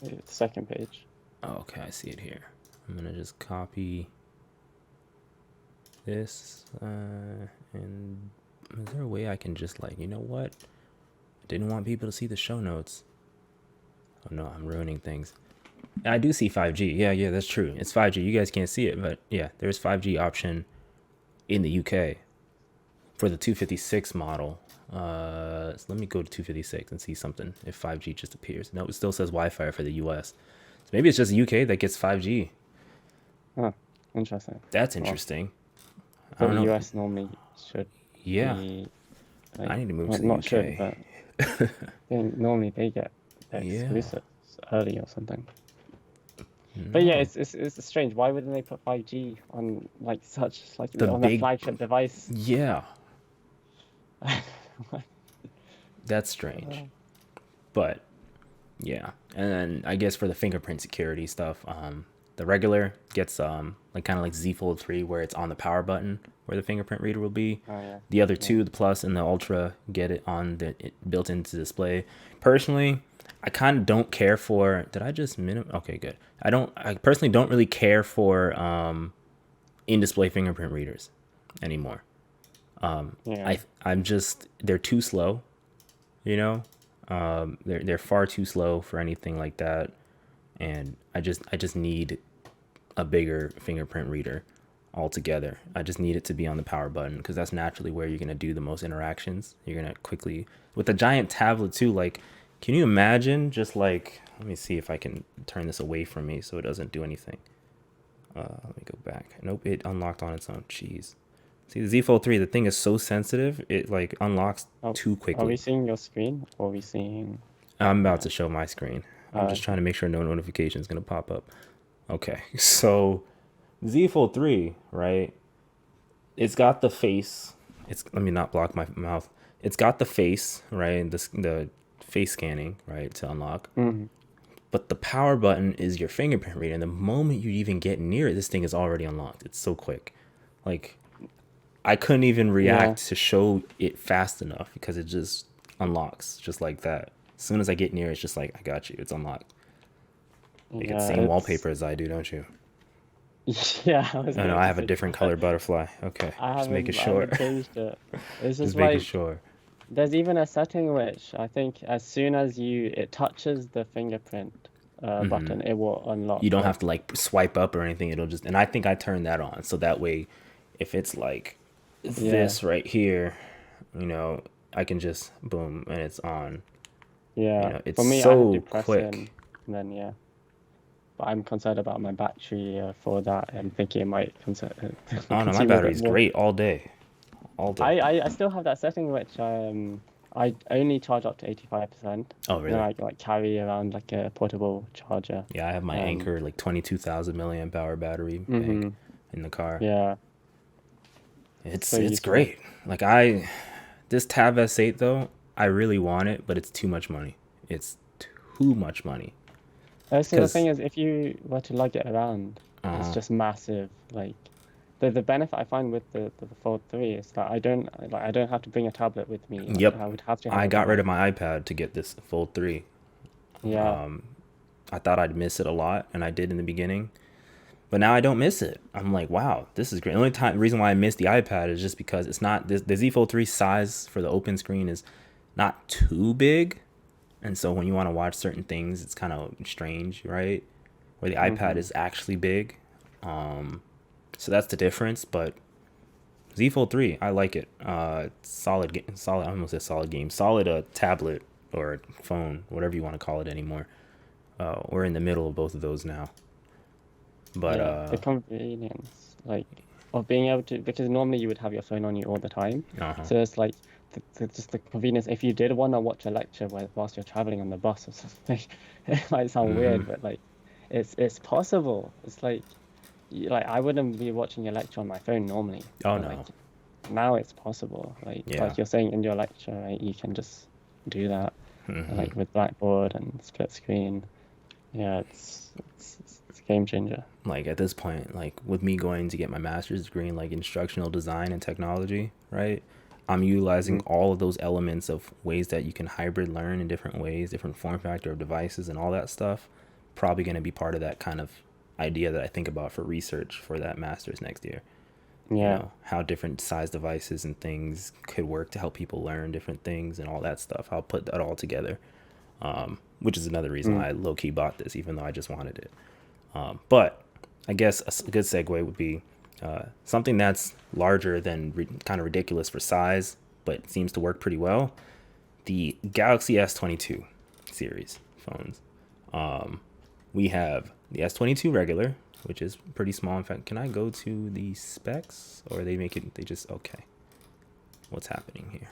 the second page. Oh, okay. I see it here. I'm going to just copy this. And is there a way I can just like, you know what? I didn't want people to see the show notes. Oh, no. I'm ruining things. I do see 5G. Yeah, that's true. It's 5G. You guys can't see it, but yeah, there's 5G option in the UK for the 256 model. So let me go to 256 and see something if 5G just appears. No, it still says Wi-Fi for the US. So maybe it's just the UK that gets 5G. Oh, interesting. That's Well, interesting. I but don't the know. US normally should Yeah, be I like, need to move well, to the not should, UK. but normally they get the Yeah. exclusives early or something. But yeah, No. it's strange. Why wouldn't they put 5G on like such like The on their big, flagship device? yeah, that's strange. But yeah, and then I guess for the fingerprint security stuff, the regular gets like kind of like Z Fold 3 where it's on the power button where the fingerprint reader will be. Oh yeah, The other yeah. two, the Plus and the Ultra, get it on the built into display. Personally, I kind of don't care for. Did I just Okay, good. I personally don't really care for in display fingerprint readers anymore. Yeah. I'm just they're too slow, you know. They're far too slow for anything like that, and I just need a bigger fingerprint reader altogether. I just need it to be on the power button because that's naturally where you're gonna do the most interactions. You're gonna quickly with a giant tablet too. Like, can you imagine just like let me see if I can turn this away from me so it doesn't do anything. Let me go back. Nope, it unlocked on its own. Jeez. See, the Z Fold 3, the thing is so sensitive, it like unlocks too Are we quickly. seeing your screen or are we seeing? I'm about Uh, to show my screen. I'm just okay. trying to make sure no notification is going to pop up. Okay, so Z Fold 3, right? It's got the face. Let me not block my mouth. It's got the face, right? The face scanning, right, to unlock. Hmm. But the power button is your fingerprint reader. And the moment you even get near it, this thing is already unlocked. It's so quick. Like, I couldn't even Yeah. react to show it fast enough because it just unlocks just like that. As soon as I get near, it's just like, I got you. It's unlocked. You get the Yeah. same wallpaper as I do, don't you? Yeah. I was Oh no, going I to have a say different color butterfly. Okay, just making I sure. haven't changed it. It's Just just making like sure. there's even a setting which I think as soon as it touches the fingerprint button, it will unlock. You don't Like have to like swipe up or anything. It'll just, and I think I turned that on. So that way, if it's like yeah, this right here, I can just boom and it's on. yeah. It's For me, I have to so press quick. in, and then yeah. But I'm concerned about my battery for that. I'm thinking it might Oh no, my consume a bit battery's more. great all day. All day. I still have that setting which I only charge up to 85%. Oh Then really? I like carry around like a portable charger. Yeah, I have my Um, Anchor like 22,000 milliamp hour battery bank hmm in the car. Yeah, it's It's so it's useful. great. Like this Tab S8 though, I really want it, but it's too much money. It's too much money. So the thing Cause is, if you were to lug it around, it's uh just massive. Like the benefit I find with the Fold 3 is that I don't have to bring a tablet with me. Like yep, I would have to have I a got rid device. of my iPad to get this Fold 3. Yeah. I thought I'd miss it a lot, and I did in the beginning. But now I don't miss it. I'm like, wow, this is great. The only reason why I miss the iPad is just because it's not the Z Fold 3 size for the open screen is not too big, and so when you want to watch certain things, it's kind of strange, right? Where the iPad Mm-hmm. is actually big. So that's the difference. But Z Fold 3, I like it. Solid, solid. I almost said solid game. Solid tablet or phone, whatever you want to call it anymore. We're in the middle of both of those now. But Yeah, the convenience, like, of being able to, because normally you would have your phone on you all the time. uh-huh. So it's like just the convenience. If you did want to watch a lecture whilst you're traveling on the bus or something, it might sound Mm-hmm. weird, but like, it's possible. It's like, like I wouldn't be watching a lecture on my phone normally, Oh but like no. now it's possible. Yeah. Like you're saying in your lecture, right? You can just do that, Mm-hmm. like with Blackboard and split screen. Yeah, it's a game changer. Like at this point, like with me going to get my master's degree in like instructional design and technology, right? I'm utilizing Mm-hmm. all of those elements of ways that you can hybrid learn in different ways, different form factor of devices and all that stuff. Probably going to be part of that kind of idea that I think about for research for that master's next year. You Yeah. know, how different size devices and things could work to help people learn different things and all that stuff. I'll put that all together, which is another reason Mm. why I low key bought this, even though I just wanted it. But I guess a good segue would be something that's larger than kind of ridiculous for size, but seems to work pretty well. The Galaxy S22 series phones. We have the S22 regular, which is pretty small. In fact, can I go to the specs or they make it, they just, okay. What's happening here?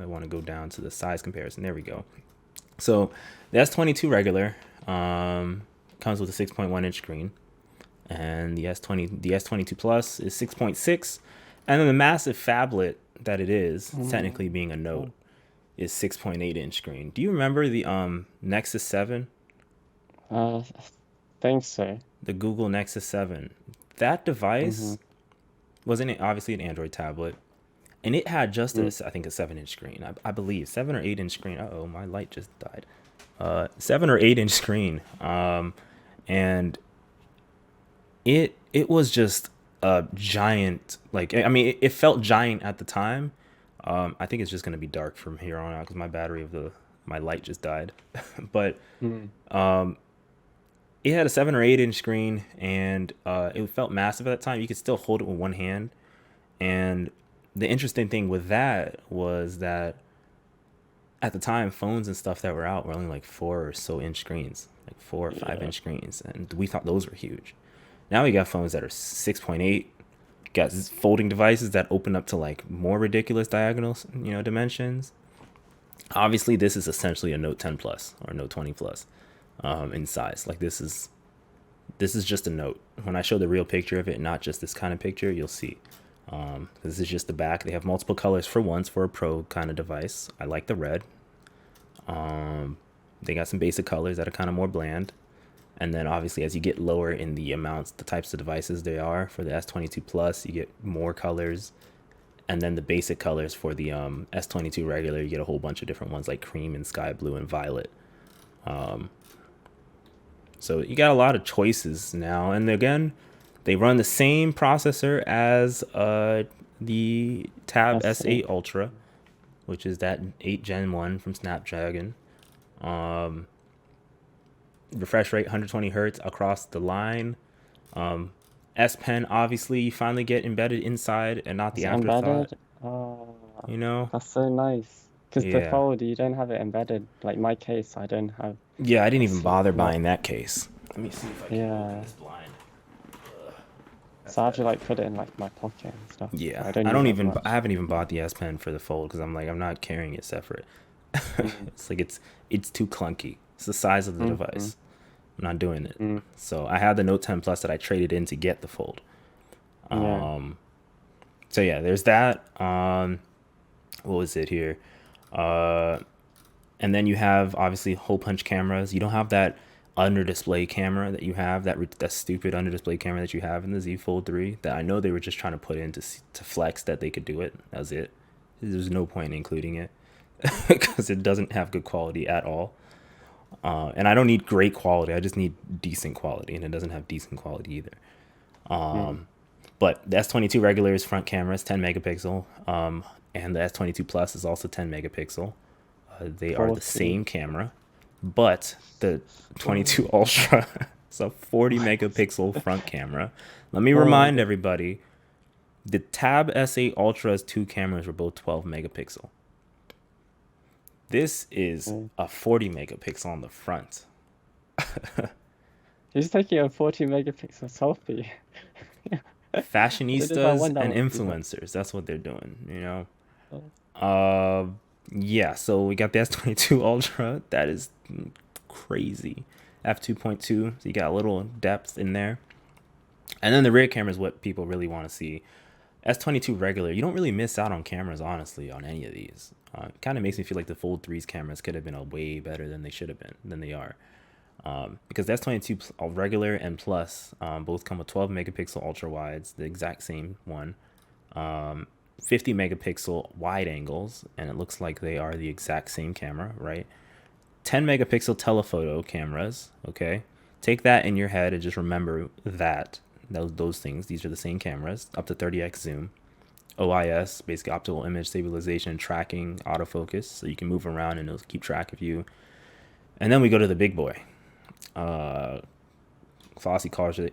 I want to go down to the size comparison. There we go. So the S22 regular comes with a 6.1 inch screen, and the S22 Plus is 6.6, and then the massive phablet that it is, technically being a Note, Oh, is 6.8 inch screen. Do you remember the Nexus 7, I think so. the Google Nexus 7? That Mm-hmm. device wasn't it obviously an Android tablet, and it had just a Mm. I think a 7 inch screen. I believe 7 or 8 inch screen. Oh, my light just died. 7 or 8 inch screen. And it was just a giant. Like I mean, it felt giant at the time. I think it's just gonna be dark from here on out because my battery of the my light just died. But Mm. it had a 7 or 8 inch screen, and it felt massive at that time. You could still hold it with one hand, and the interesting thing with that was that at the time, phones and stuff that were out were only like 4 or so inch screens, like 4 or 5 Yeah. inch screens, and we thought those were huge. Now we got phones that are 6.8, got folding devices that open up to like more ridiculous diagonal, dimensions. Obviously, this is essentially a Note 10 Plus or Note 20 Plus in size. Like this is just a Note. When I show the real picture of it, not just this kind of picture, you'll see. This is just the back. They have multiple colors for once for a pro kind of device. I like the red. They got some basic colors that are kind of more bland. And then obviously as you get lower in the amounts, the types of devices they are for the S22 Plus, you get more colors. And then the basic colors for the S22 regular, you get a whole bunch of different ones like cream and sky blue and violet. So you got a lot of choices now. And again, they run the same processor as the Tab That's S8 Ultra, which is that 8 Gen 1 from Snapdragon. Refresh rate 120 hertz across the line. S Pen, obviously, you finally get embedded inside and not the it's afterthought, embedded. Oh, you know? that's so nice. Because the Yeah. fold, you don't have it embedded. Like my case, I don't have. Yeah, I didn't even It's bother not. buying that case. Let me see if I can open Yeah. this blind. That's So I have to better. like put it in like my pocket and stuff. Yeah, I don't I use don't it as even. I much. haven't even bought the S Pen for the fold because I'm like I'm not carrying it separate. Mm. It's like it's too clunky. It's the size of the Mm-hmm. device. I'm not doing it. Mm. So I had the Note 10 Plus that I traded in to get the fold. Yeah. So yeah, there's that. What was it here? Uh, and then you have obviously hole punch cameras. You don't have that under display camera that you have that stupid under display camera that you have in the Z Fold 3 that I know they were just trying to put in to flex that they could do it. That was it. There's no point in including it because it doesn't have good quality at all. And I don't need great quality. I just need decent quality, and it doesn't have decent quality either. Mm. But the S22 regular is front camera is 10 megapixel, and the S22 Plus is also 10 megapixel. They are the 40. same camera, but the Oh, 22 Ultra is a 40 megapixel front camera. Let me oh my remind god. everybody, the Tab S8 Ultra's two cameras were both 12 megapixel. This is Mm. a 40 megapixel on the front. He's taking a 40 megapixel selfie. I don't know if I Fashionistas want that and one to be hot. influencers, that's what they're doing, you know? Oh, Uh, yeah, so we got the S22 Ultra. That is crazy. F2.2, so you got a little depth in there. And then the rear camera is what people really want to see. S22 regular, you don't really miss out on cameras, honestly, on any of these. It kind of makes me feel like the Fold 3's cameras could have been a way better than they should have been, than they are. Because the S22 regular and plus both come with 12 megapixel ultra wides, the exact same one. 50 megapixel wide angles, and it looks like they are the exact same camera, right? 10 megapixel telephoto cameras, okay? Take that in your head and just remember that those things, these are the same cameras, up to 30x zoom. OIS, basically optical image stabilization, tracking, autofocus, so you can move around and it'll keep track of you. And then we go to the big boy. Uh, Flossie Carter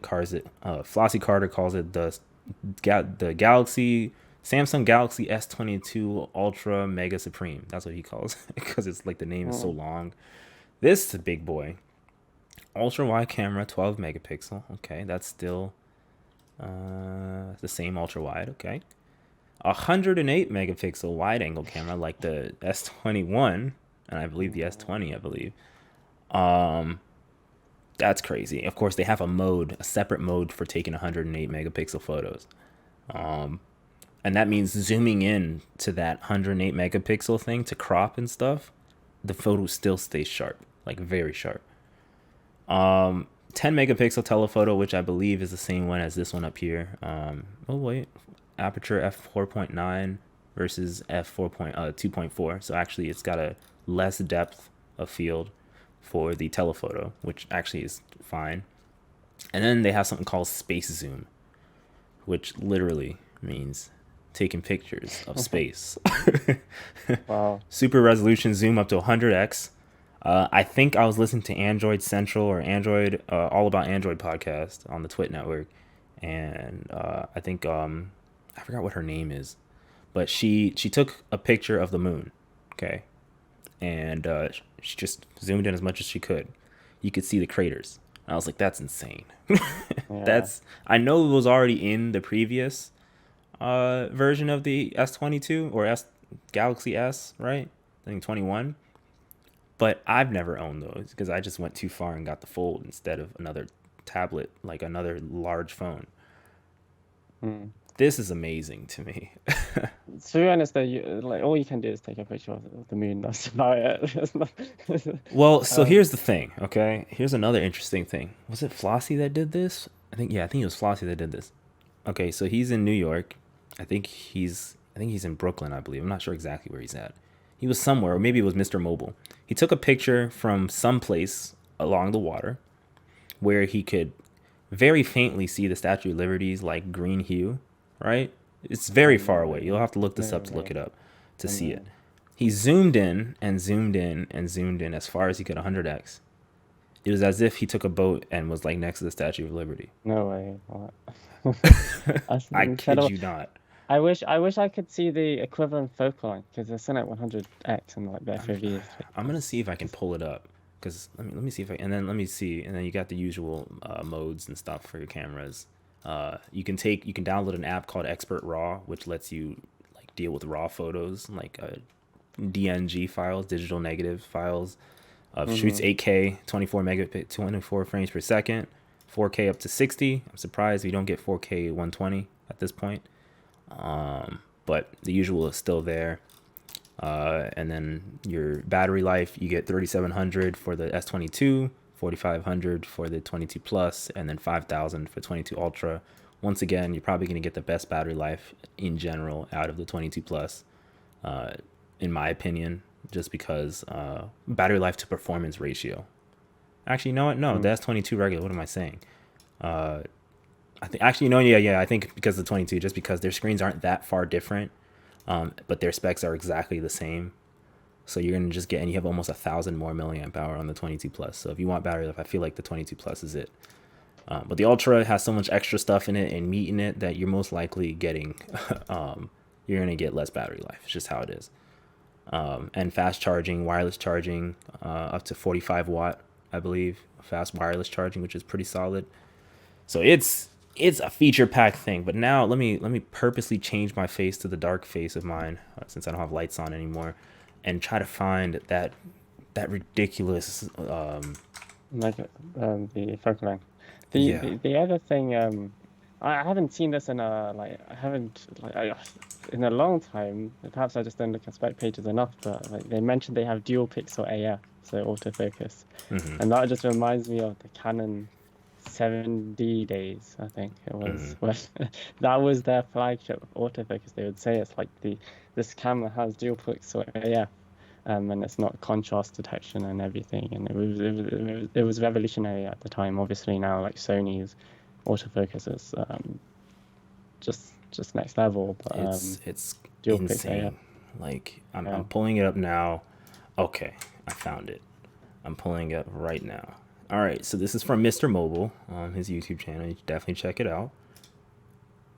calls it the Galaxy Samsung Galaxy S22 Ultra Mega Supreme. That's what he calls it because it's like the name is so oh, long. This is a big boy. Ultra wide camera, 12 megapixel. Okay, that's still the same ultra wide. Okay, 108 megapixel wide angle camera like the S21 and I believe the S20. I believe. Um, that's crazy. Of course, they have a separate mode for taking 108 megapixel photos. And that means zooming in to that 108 megapixel thing to crop and stuff, the photo still stays sharp, like very sharp. 10 megapixel telephoto, which I believe is the same one as this one up here. Oh wait, aperture f4.9 versus f4.2.4. So actually, it's got a less depth of field for the telephoto, which actually is fine. And then they have something called space zoom, which literally means taking pictures of space. wow. Super resolution zoom up to 100x. I think I was listening to Android Central or Android All About Android podcast on the Twit network, and I think I forgot what her name is, but she took a picture of the moon, okay, and she just zoomed in as much as she could. You could see the craters. I was like, that's insane. Yeah. That's I know it was already in the previous version of the S22 or S Galaxy S, right? I think 21. But I've never owned those because I just went too far and got the Fold instead of another tablet, like another large phone. Mm. This is amazing to me. To be honest, though, like all you can do is take a picture of the moon. That's about it. It's not, Well, so um, here's the thing, okay? Here's another interesting thing. Was it Flossie that did this? I think it was Flossie that did this. Okay, so he's in New York. I think he's in Brooklyn, I believe. I'm not sure exactly where he's at. He was somewhere, or maybe it was Mr. Mobile. He took a picture from some place along the water where he could very faintly see the Statue of Liberty's like green hue, right? It's very far away. You'll no, have to look this no up to look way. it up to No, see it. no, He zoomed in and zoomed in and zoomed in as far as he could 100x. It was as if he took a boat and was like next to the Statue of Liberty. no way. What? That's I kid incredible. you not. I wish I could see the equivalent focal length because it's in at 100x and like the I'm, FOV is I'm gonna it's see if I can pull it up because let me see if I and then let me see and then you got the usual modes and stuff for your cameras. You can download an app called Expert Raw, which lets you like deal with raw photos like DNG files, digital negative files of shoots mm-hmm. 8K, 24 frames per second, 4K up to 60. I'm surprised we don't get 4K 120 at this point. But the usual is still there. And then your battery life, you get 3700 for the S22, 4500 for the 22 Plus, and then 5000 for 22 Ultra. Once again, you're probably going to get the best battery life in general out of the 22 Plus, in my opinion. just because battery life to performance ratio. Actually, you know what? No, that's 22 regular. What am I saying? I think actually no, yeah. I think because of the 22, just because their screens aren't that far different, but their specs are exactly the same. So you're gonna just get, and you have almost 1,000 more milliamp hour on the 22 plus. So if you want battery life, I feel like the 22 plus is it. But the Ultra has so much extra stuff in it and meat in it that you're most likely getting, you're gonna get less battery life. It's just how it is. And fast charging, wireless charging, up to 45 watt, I believe, fast wireless charging, which is pretty solid. So it's a feature packed thing. But now let me purposely change my face to the dark face of mine, since I don't have lights on anymore, and try to find that ridiculous Like the focal length. yeah. The other thing, I haven't seen this in a I haven't in a long time. Perhaps I just don't look at spec pages enough. But like they mentioned they have dual pixel AF, so autofocus, and that just reminds me of the Canon 7D days. I think it was where that was their flagship autofocus. They would say it's like this camera has dual pixel AF. And it's not contrast detection and everything, and it was revolutionary at the time. Obviously now like Sony's autofocus is just next level, but It's dual pixel, yeah. insane. Like I'm pulling it up now. Okay, I found it. I'm pulling it up right now. All right, so this is from Mr. Mobile on his YouTube channel. You should definitely check it out.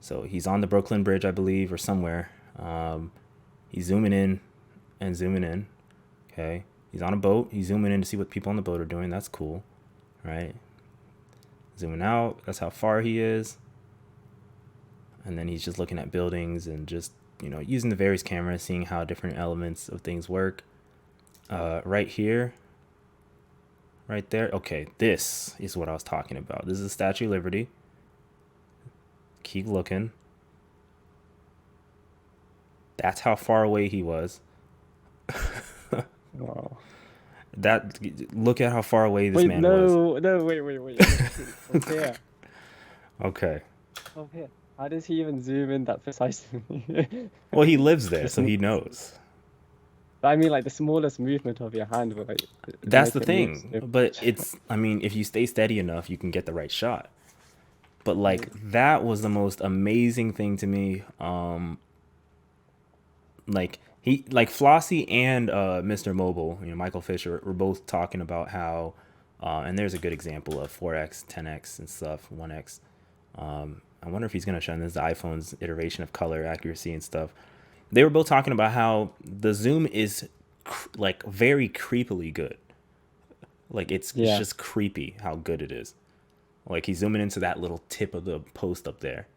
So he's on the Brooklyn Bridge, I believe, or somewhere. He's zooming in and zooming in. Okay, he's on a boat. He's zooming in to see what people on the boat are doing. That's cool, right? Zooming out. That's how far he is. And then he's just looking at buildings and just, using the various cameras, seeing how different elements of things work. Right here, right there. Okay, this is what I was talking about. This is the Statue of Liberty. Keep looking. That's how far away he was. Wow. Look at how far away this man was. No, wait. From here. Okay. From here. How does he even zoom in that precisely? Well, he lives there, so he knows. I mean, like the smallest movement of your hand will like. That's the thing. But if you stay steady enough, you can get the right shot. But like that was the most amazing thing to me. Like Flossie and Mr. Mobile, Michael Fisher, were both talking about how, and there's a good example of 4x, 10x, and stuff, 1x. I wonder if he's gonna show this the iPhone's iteration of color accuracy and stuff. They were both talking about how the zoom is like very creepily good. Like it's just creepy how good it is. Like he's zooming into that little tip of the post up there.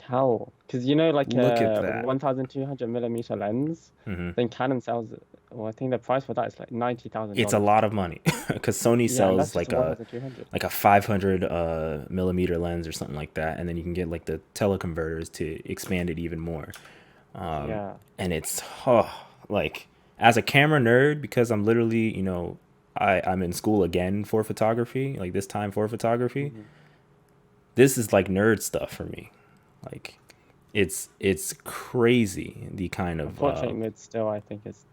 How? Because like Look at that. 1,200 millimeter lens, then Canon sells it. Well, I think the price for that is like $90,000. It's a lot of money because Sony sells like a 500 millimeter lens or something like that, and then you can get like the teleconverters to expand it even more. And it's like as a camera nerd, because I'm literally I'm in school again for photography, like this time for photography. This is like nerd stuff for me. Like it's crazy the kind of portrait mode still I think is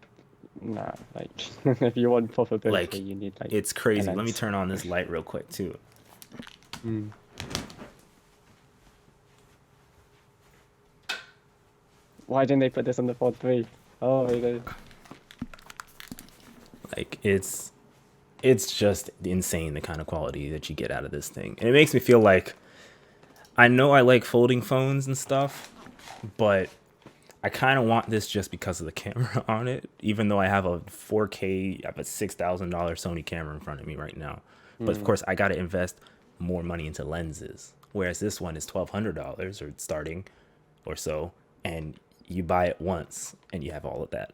like if you want proper picture you need like it's crazy. Let me turn on this light real quick too. Why didn't they put this on the Pod 3? Oh, like it's just insane the kind of quality that you get out of this thing, and it makes me feel like I know I like folding phones and stuff, but I kind of want this just because of the camera on it, even though I have a 4K, I have a $6,000 Sony camera in front of me right now. But of course, I got to invest more money into lenses, whereas this one is $1,200 or starting or so, and you buy it once and you have all of that.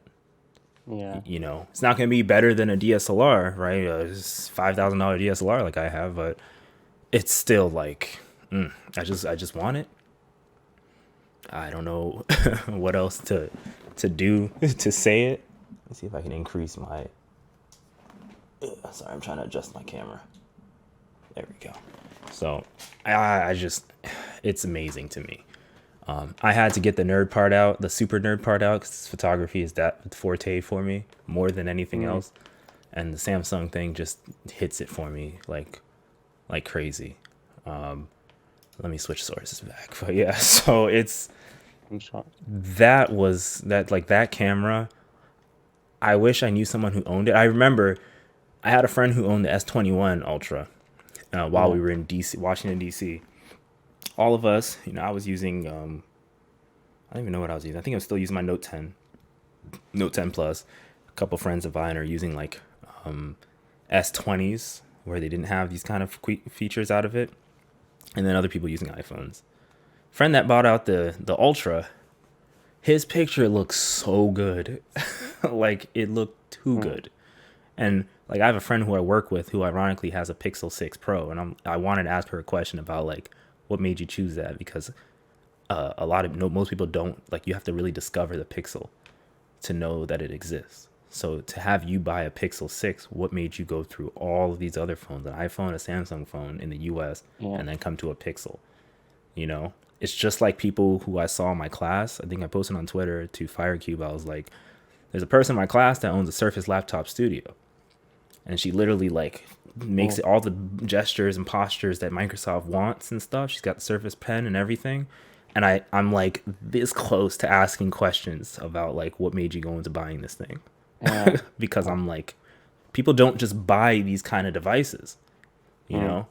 Yeah. It's not going to be better than a DSLR, right? It's $5,000 DSLR like I have, but it's still like... I just want it. I don't know what else to do to say it. Let's see if I can increase my... Sorry, I'm trying to adjust my camera. There we go. So I just, it's amazing to me. I had to get the nerd part out, the super nerd part out, because photography is that forte for me more than anything Mm. else. And the Samsung thing just hits it for me like crazy. Let me switch sources back, but yeah. So it's I'm shocked. that camera. I wish I knew someone who owned it. I remember I had a friend who owned the S21 Ultra while Yeah. we were in DC, Washington DC. All of us, I was using I don't even know what I was using. I think I'm still using my Note 10, Note 10 Plus. A couple friends of mine are using like S20s where they didn't have these kind of features out of it, and then other people using iPhones. Friend that bought out the Ultra, his picture looks so good, like it looked too Mm. good. And like I have a friend who I work with who ironically has a Pixel 6 Pro, and I wanted to ask her a question about like what made you choose that, because a lot of no most people don't, like, you have to really discover the Pixel to know that it exists. So to have you buy a Pixel 6, what made you go through all of these other phones, an iPhone, a Samsung phone in the US, Yeah. and then come to a Pixel? You know, it's just like people who I saw in my class. I think I posted on Twitter to Firecube. I was like, there's a person in my class that owns a Surface Laptop Studio, and she literally like makes Oh. it all the gestures and postures that Microsoft wants and stuff. She's got the Surface Pen and everything. And I'm like this close to asking questions about like what made you go into buying this thing, Yeah. because Oh. I'm like, people don't just buy these kind of devices, you Mm. know,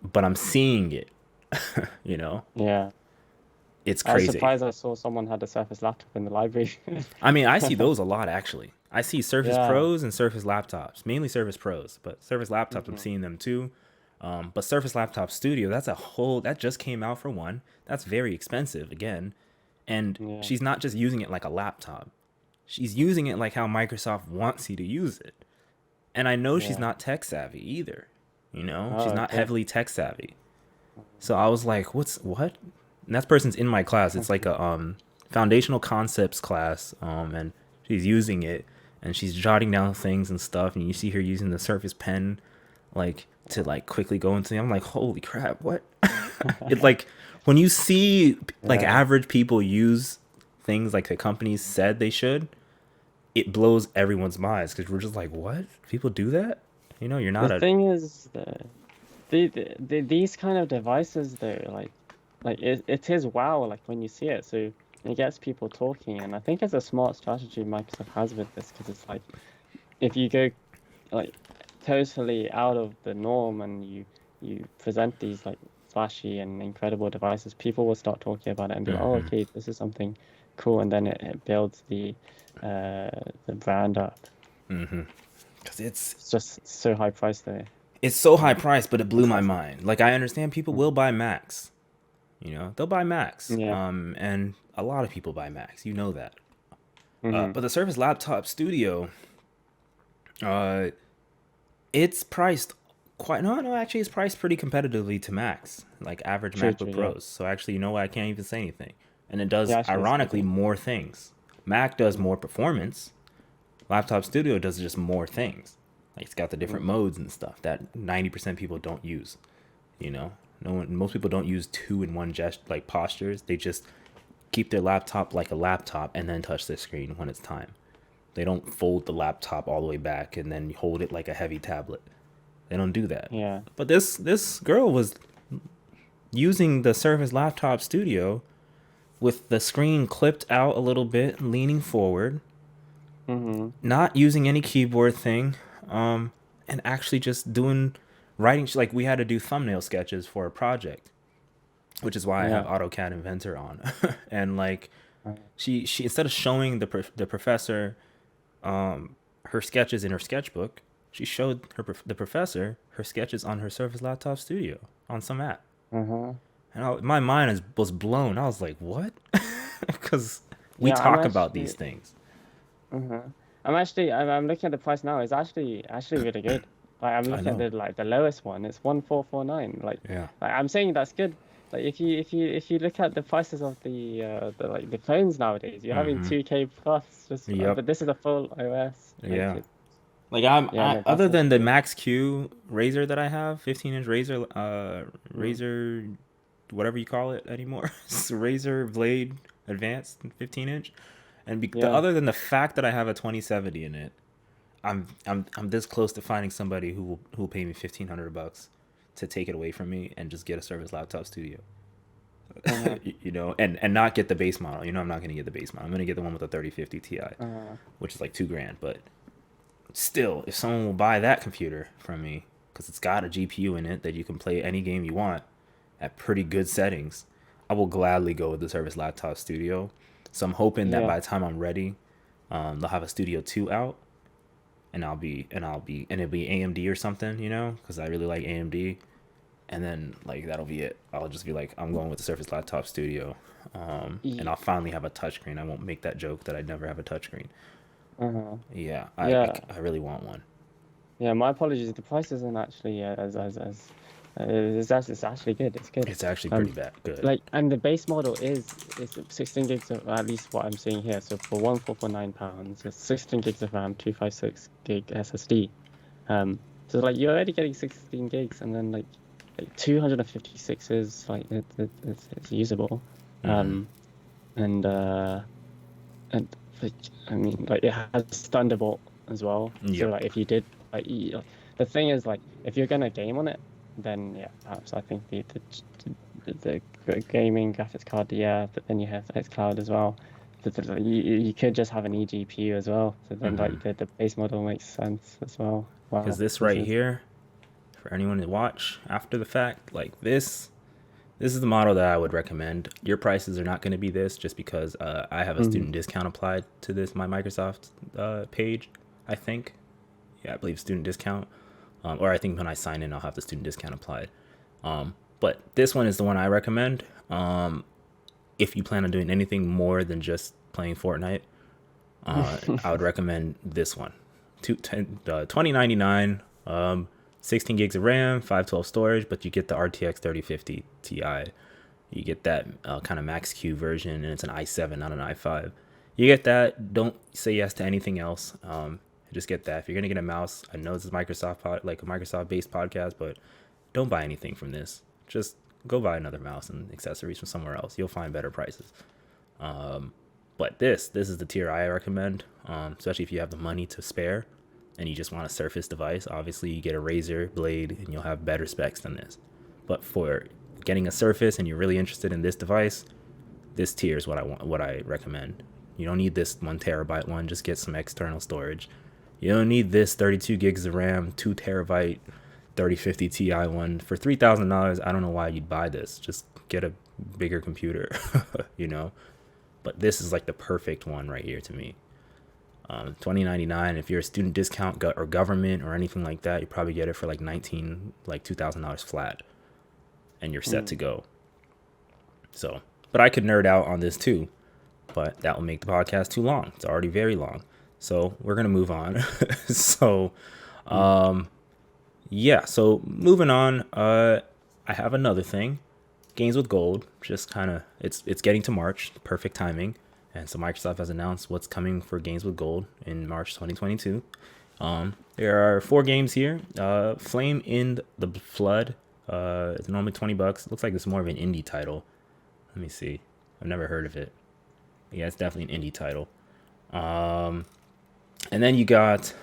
but I'm seeing it, you know, Yeah. it's I was crazy. surprised I saw someone had a Surface laptop in the library. I mean, I see those a lot actually. I see Surface Yeah. Pros and Surface laptops, mainly Surface Pros, but Surface laptops I'm Hmm. seeing them too. But Surface Laptop Studio, that just came out for one. That's very expensive again, and Yeah. she's not just using it like a laptop. She's using it like how Microsoft wants you to use it. And I know she's Yeah. not tech savvy either. Oh, She's not okay. heavily tech savvy. So I was like, what? And that person's in my class. It's like a foundational concepts class, and she's using it and she's jotting down things and stuff, and you see her using the Surface Pen like to like quickly go into. I'm like, holy crap, what? It's like when you see like Yeah. average people use things like the companies said they should, it blows everyone's minds because we're just like, what? People do that? You're The not a. thing is, these kind of devices though, like it is wow, like when you see it, so it gets people talking, and I think it's a smart strategy Microsoft has with this, because it's like if you go like totally out of the norm and you present these like flashy and incredible devices, people will start talking about it and be like, oh, Mm-hmm. okay, this is something cool, and then it builds the brand up. Mm-hmm. Because It's just so high priced though. it's so high Like priced, but it blew it's my awesome. mind. Like I understand people will buy Macs. They'll buy Macs. Yeah. And a lot of people buy Macs. You know that. Hmm. But the Surface Laptop Studio, uh, it's priced quite. No, actually, it's priced pretty competitively to Macs, like average True, MacBook true, yeah. Pros. So actually, you know what? I can't even say anything. And it does, Yeah, actually, it's good, ironically, yeah. more things. Mac does Mm, more performance. Laptop Studio does just more things. Like it's got the different mm, modes and stuff that 90% people don't use. You know, no one, most people don't use two in one like postures. They just keep their laptop like a laptop and then touch the screen when it's time. They don't fold the laptop all the way back and then hold it like a heavy tablet. They don't do that. yeah. But this girl was using the Surface Laptop Studio with the screen clipped out a little bit, leaning forward, Hmm. not using any keyboard thing, and actually just doing writing. Like we had to do thumbnail sketches for a project, which is why I have Yeah. AutoCAD Inventor on. And like Uh, she instead of showing the professor her sketches in her sketchbook, she showed the professor her sketches on her Surface Laptop Studio on some app. uh-huh. And my mind was blown. I was like, what? Because we Yeah, I'm talk about these actually, things. uh-huh. I'm looking at the price now. It's actually really good. Like I'm I looking at know. the lowest one. It's 1449. Yeah. Like I'm saying that's good. Like if you look at the prices of the phones nowadays, you're having Mm-hmm. 2K plus just Yep. but this is a full OS. Like Yeah. it, Like yeah, no, other that's than actually the good. Max Q Razer that I have, 15-inch Mm. Razer whatever you call it anymore. Razer Blade Advanced 15-inch. And Yeah. other than the fact that I have a 2070 in it, I'm this close to finding somebody who will pay me $1,500 to take it away from me and just get a Surface Laptop Studio. Uh-huh. And not get the base model. I'm not gonna get the base model. I'm gonna get the one with the 3050 Ti, Uh-huh. which is like $2,000. But still, if someone will buy that computer from me, because it's got a GPU in it that you can play any game you want at pretty good settings, I will gladly go with the Surface Laptop Studio. So I'm hoping that Yeah. by the time I'm ready, they'll have a Studio 2 out, and it'll be AMD or something, because I really like AMD. And then like that'll be it. I'll just be like, I'm going with the Surface Laptop Studio, and Y- I'll finally have a touchscreen. I won't make that joke that I'd never have a touchscreen. Uh-huh. Yeah, Yeah. I really want one. Yeah, my apologies. The price isn't actually as it's actually good. It's good. It's actually pretty Um, bad good. like, and the base model is 16 gigs of, at least what I'm seeing here. So for £1,449, it's 16 gigs of RAM, 256 gig SSD. So like you're already getting 16 gigs, and then like 256 is like it's usable. Mm-hmm. Um, and and like, I mean, like it has Thunderbolt as well. So Yep. like if you did like the thing is like if you're gonna game on it, then yeah, perhaps I think the gaming graphics card, yeah, but then you have xCloud as well. You could just have an eGPU as well. So then Mm-hmm. like the base model makes sense as well. Because Wow, this this right is here, for anyone to watch after the fact, like this is the model that I would recommend. Your prices are not going to be this, just because I have a mm, student discount applied to this my Microsoft page. I think, yeah, I believe student discount, or I think when I sign in, I'll have the student discount applied. But this one is the one I recommend. If you plan on doing anything more than just playing Fortnite, I would recommend this one. 2099, 16 gigs of RAM, 512 storage, but you get the RTX 3050 Ti. You get that kind of max Q version, and it's an i7, not an i5. You get that. Don't say yes to anything else. Just get that. If you're gonna get a mouse, I know this is like a Microsoft based podcast, but don't buy anything from this. Just go buy another mouse and accessories from somewhere else. You'll find better prices. But this is the tier I recommend, especially if you have the money to spare and you just want a Surface device. Obviously, you get a Razer Blade and you'll have better specs than this. But for getting a Surface and you're really interested in this device, this tier is what I recommend. You don't need this 1 terabyte one. Just get some external storage. You don't need this 32 gigs of RAM, 2 terabyte 3050 Ti one for $3,000. I don't know why you'd buy this. Just get a bigger computer, you know. But this is like the perfect one right here to me. 2099. If you're a student discount or government or anything like that, you probably get it for like $2,000 flat, and you're set to mm, go. So, but I could nerd out on this too, but that will make the podcast too long. It's already very long. So we're gonna move on. So, mm, yeah. So moving on. I have another thing. Games with Gold. Just kind of it's getting to March. Perfect timing. And so Microsoft has announced what's coming for Games with Gold in March 2022. There are 4 games here. Flame in the Flood. It's normally $20. Looks like it's more of an indie title. Let me see. I've never heard of it. Yeah, it's definitely an indie title. And then you got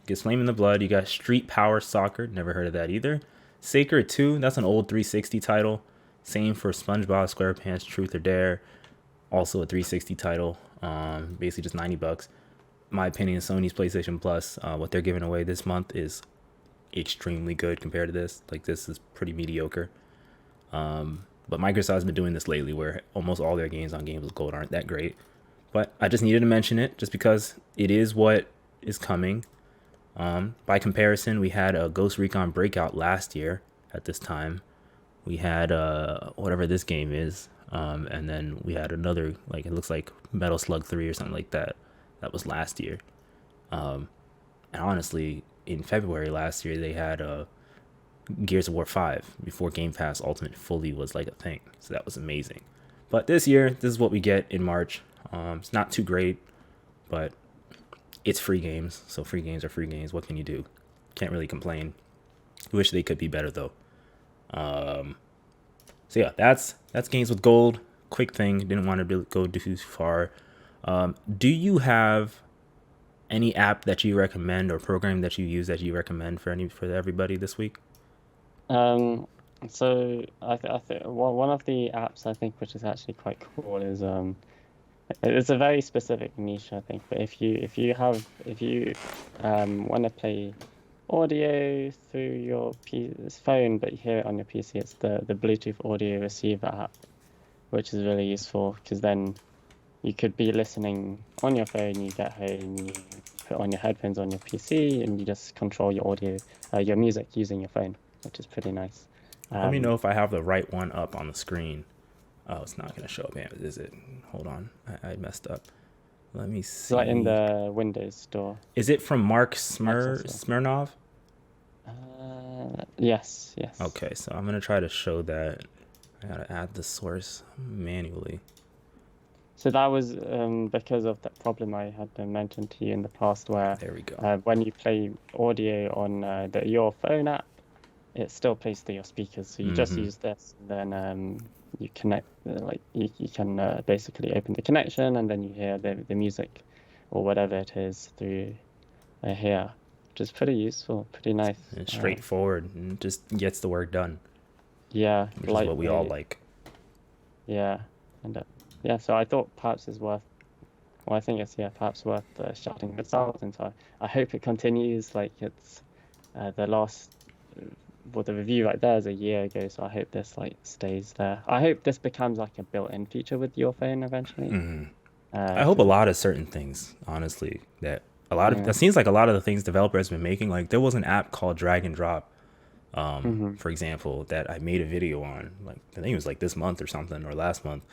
gets Flame in the Blood. You got Street Power Soccer. Never heard of that either. Sacred 2. That's an old 360 title. Same for SpongeBob SquarePants Truth or Dare. Also a 360 title. Basically just $90. My opinion, Sony's PlayStation Plus, what they're giving away this month is extremely good compared to this. Like, this is pretty mediocre. But Microsoft's been doing this lately where almost all their games on Games with Gold aren't that great. But I just needed to mention it just because it is what is coming. By comparison, we had a Ghost Recon Breakout last year at this time. We had whatever this game is. And then we had another, like, it looks like Metal Slug 3 or something like that. That was last year. And honestly, in February last year, they had Gears of War 5 before Game Pass Ultimate fully was like a thing. So that was amazing. But this year, this is what we get in March. It's not too great, but it's free games. So free games are free games. What can you do? Can't really complain. Wish they could be better though. So yeah, that's games with gold. Quick thing. Didn't want to go too far. Do you have any app that you recommend or program that you use that you recommend for everybody this week? Um, so I think one of the apps I think which is actually quite cool is it's a very specific niche I think. But if you want to play audio through your phone but you hear it on your PC, it's the Bluetooth audio receiver app, which is really useful because then you could be listening on your phone, you get home, you put on your headphones on your PC, and you just control your audio, your music using your phone, which is pretty nice. Let me know Um, if I have the right one up on the screen. Oh, it's not gonna show up. Is it? Hold on, I messed up. Let me it's like in see. the Windows Store, Is it from Mark Microsoft Store. Smirnov? Yes, yes. Okay, so I'm gonna try to show that. I gotta add the source manually. So that was because of that problem I had mentioned to you in the past, where There we go. when you play audio on your phone app, it still plays to your speakers. So you just Mm-hmm. use this, and then you connect, you can basically open the connection, and then you hear the music or whatever it is through here, which is pretty useful, pretty nice. It's straightforward and just gets the work done, Yeah, which is what we all lightweight. like. Yeah, and yeah. So I thought perhaps it's worth. Well, I think it's perhaps worth shouting this out, and so I hope it continues. Like it's the last. Well, the review right there is a year ago, so I hope this like stays there. I hope this becomes like a built-in feature with your phone eventually. I hope a Because lot of certain things, honestly, that a lot of yeah, that seems like a lot of the things developers have been making. Like there was an app called Drag and Drop, hmm for example, that I made a video on. Like I think it was like this month or something or last month,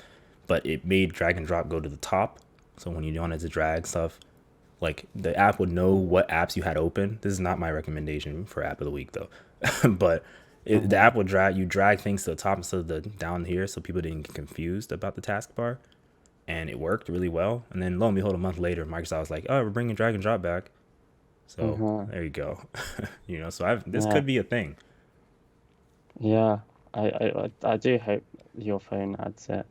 but it made drag and drop go to the top. So when you wanted to drag stuff, like the app would know what apps you had open. This is not my recommendation for app of the week though, but the hmm app would drag things to the top instead of the down here, so people didn't get confused about the taskbar, and it worked really well. And then lo and behold, a month later, Microsoft was like, "Oh, we're bringing drag and drop back." So hmm there you go. So this yeah, could be a thing. yeah. I do hope your phone adds it.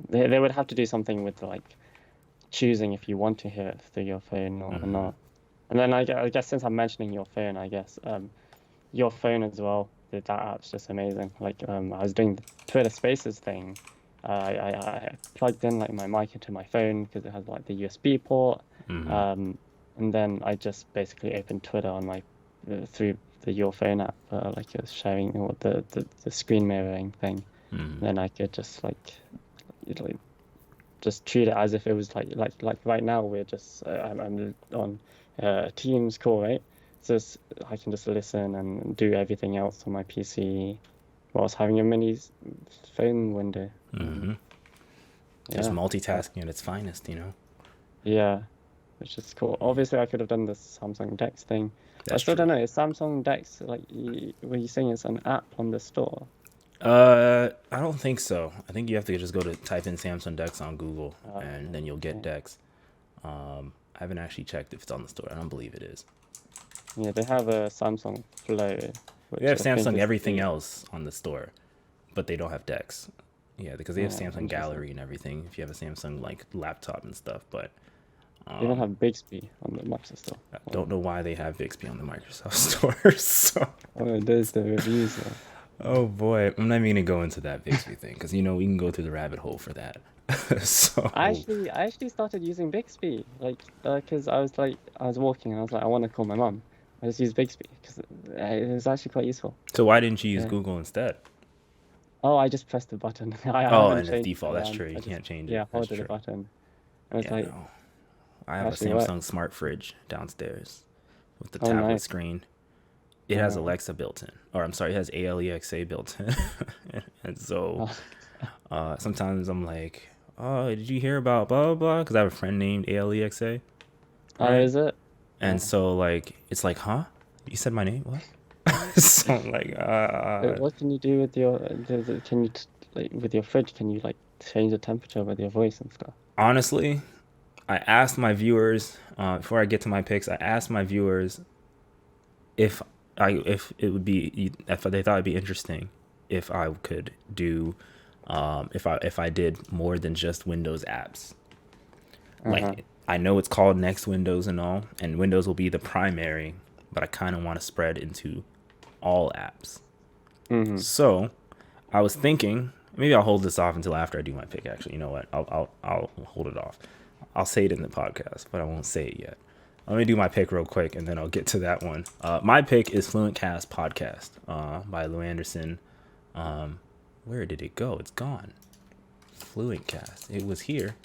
They would have to do something with like choosing if you want to hear it through your phone or not. And then I guess since I'm mentioning your phone, I guess your phone as well. That app's just amazing. Like I was doing the Twitter Spaces thing. I plugged in like my mic into my phone because it has like the USB port. Um, and then I just basically opened Twitter on my through the Your Phone app, like it was sharing or the screen mirroring thing. Then I could just like just treat it as if it was like right now we're just I'm on Teams call, right? So I can just listen and do everything else on my PC whilst having a phone window. Just Yeah, multitasking at its finest. yeah, which is cool. Obviously, I could have done this Samsung Dex thing. I That's still true. don't know. Is Samsung Dex like were you saying it's an app on the store? I don't think so. I think you have to just go to type in Samsung Dex on Google, and then you'll get Okay. Dex. I haven't actually checked if it's on the store. I don't believe it is. Yeah, they have a Samsung Flow, They which have I think Samsung is everything the else on the store, but they don't have Dex. Yeah, because they have Samsung interesting. Gallery and everything. If you have a Samsung like laptop and stuff, but They even have Bixby on the Microsoft Store. I don't Wow. know why they have Bixby on the Microsoft Store. So, Oh, there's the reviews there. oh boy, I'm not even gonna go into that Bixby thing because we can go through the rabbit hole for that. So, I actually started using Bixby, like, because I was walking and I was like, I want to call my mom. I just used Bixby because it was actually quite useful. so why didn't you use Yeah. Google instead? Oh, I just pressed the button. I Oh, haven't and it's changed it default. That's around. true. You I just, can't change it. yeah, That's holded the true. button. And it's Yeah, like, no. I it have a actually worked. Samsung smart fridge downstairs with the Oh, tablet nice. screen. It has Uh, Alexa built in, or I'm sorry, it has ALEXA built in. And so oh, sometimes I'm like, "Oh, did you hear about blah blah blah?" Because I have a friend named ALEXA, oh, right? is it? And Oh. so like it's like, "Huh? You said my name? What?" So I'm like, What can you do with your, can you, like, with your fridge, can you, like, change the temperature with your voice and stuff? honestly, I asked my viewers before I get to my picks. I asked my viewers if if it would be if they thought it'd be interesting if I could do if I did more than just Windows apps. Uh-huh. Like, I know it's called Next Windows and all, and Windows will be the primary, but I kind of want to spread into all apps. Mm-hmm. So I was thinking maybe I'll hold this off until after I do my pick. Actually, you know what? I'll hold it off. I'll say it in the podcast, but I won't say it yet. Let me do my pick real quick, and then I'll get to that one. My pick is Fluent Cast Podcast by Lou Anderson. Where did it go? It's gone. Fluent Cast. It was here.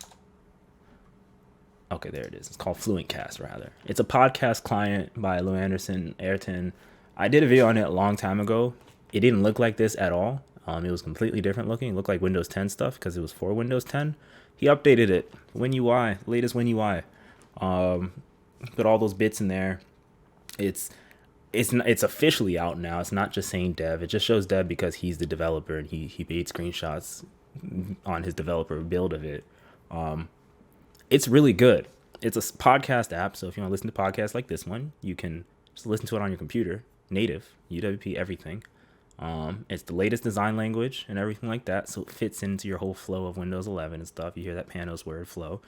Okay, there it is. It's called Fluent Cast, rather. It's a podcast client by Lou Anderson, Ayrton. I did a video on it a long time ago. It didn't look like this at all. It was completely different looking. It looked like Windows 10 stuff because it was for Windows 10. He updated it. WinUI, latest WinUI. Put all those bits in there. It's officially out now. It's not just saying dev. It just shows dev because he's the developer and he made screenshots on his developer build of it. It's really good. It's a podcast app, so if you want to listen to podcasts like this one, you can just listen to it on your computer, native, UWP, everything. It's the latest design language and everything like that, so it fits into your whole flow of Windows 11 and stuff. You hear that Panos word, flow.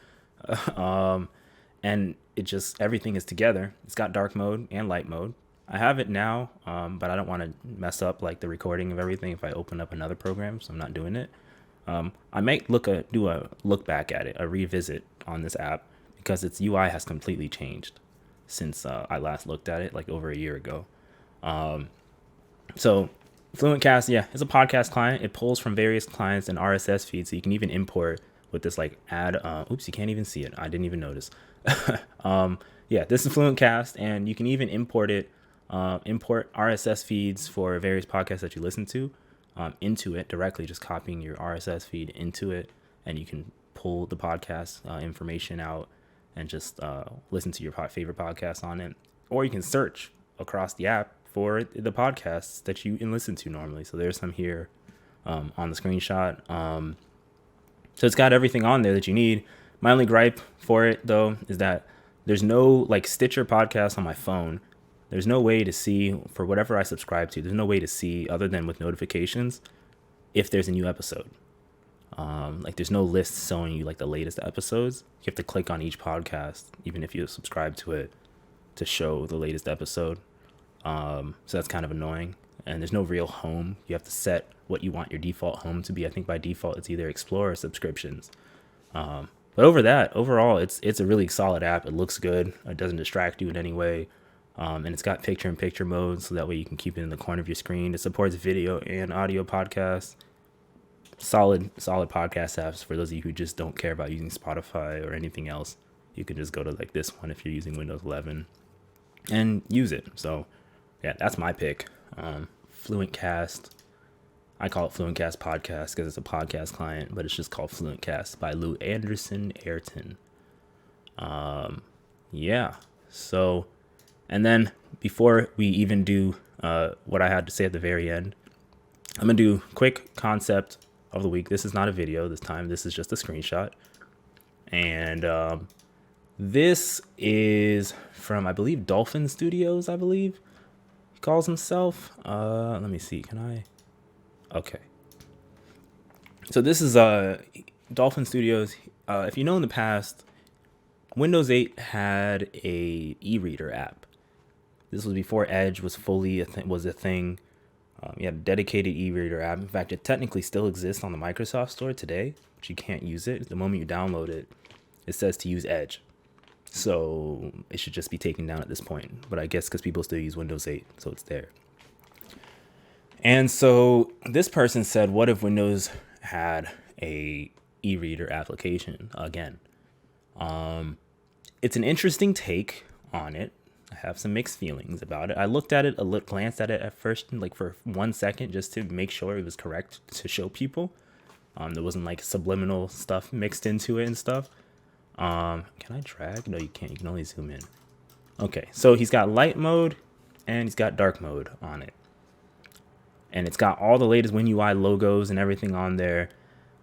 And it just, everything is together. It's got dark mode and light mode. I have it now, but I don't want to mess up like the recording of everything if I open up another program, so I'm not doing it. I might do a look back at it, a revisit on this app, because its UI has completely changed since I last looked at it like over a year ago. So FluentCast, yeah, it's a podcast client. It pulls from various clients and RSS feeds, so you can even import with this like add. Oops, you can't even see it. I didn't even notice. Yeah, this is FluentCast, and you can even import it, import RSS feeds for various podcasts that you listen to into it directly, just copying your RSS feed into it, and you can pull the podcast information out and just listen to your favorite podcast on it. Or you can search across the app for the podcasts that you listen to normally. So there's some here on the screenshot. So it's got everything on there that you need. My only gripe for it, though, is that there's no like Stitcher podcast on my phone. There's no way to see, for whatever I subscribe to, there's no way to see other than with notifications if there's a new episode. Like there's no list showing you like the latest episodes. You have to click on each podcast, even if you subscribe to it, to show the latest episode. So that's kind of annoying. And there's no real home. You have to set what you want your default home to be. I think by default it's either Explore or subscriptions. But overall, it's a really solid app. It looks good. It doesn't distract you in any way. And it's got picture-in-picture mode, so that way you can keep it in the corner of your screen. It supports video and audio podcasts. Solid podcast apps for those of you who just don't care about using Spotify or anything else. You can just go to like this one if you're using Windows 11 and use it. So yeah, that's my pick. FluentCast. I call it FluentCast Podcast because it's a podcast client, but it's just called FluentCast by Lou Anderson Ayrton. Yeah. So, and then before we even do what I had to say at the very end, I'm going to do quick concept of the week. This is not a video this time. This is just a screenshot. And this is from, I believe, Dolphin Studios, I believe he calls himself. Let me see. Can I? Okay. So this is Dolphin Studios. If you know, in the past, Windows 8 had a e-reader app. This was before Edge was fully a thing. You had a dedicated e-reader app. In fact, it technically still exists on the Microsoft Store today, but you can't use it. The moment you download it, it says to use Edge. So it should just be taken down at this point. But I guess because people still use Windows 8, so it's there. And so this person said, what if Windows had a e-reader application again? It's an interesting take on it. I have some mixed feelings about it. I looked at it, glanced at it at first, like for 1 second, just to make sure it was correct to show people. There wasn't like subliminal stuff mixed into it and stuff. Can I drag? No, you can't. You can only zoom in. Okay, so he's got light mode and he's got dark mode on it. And it's got all the latest WinUI logos and everything on there.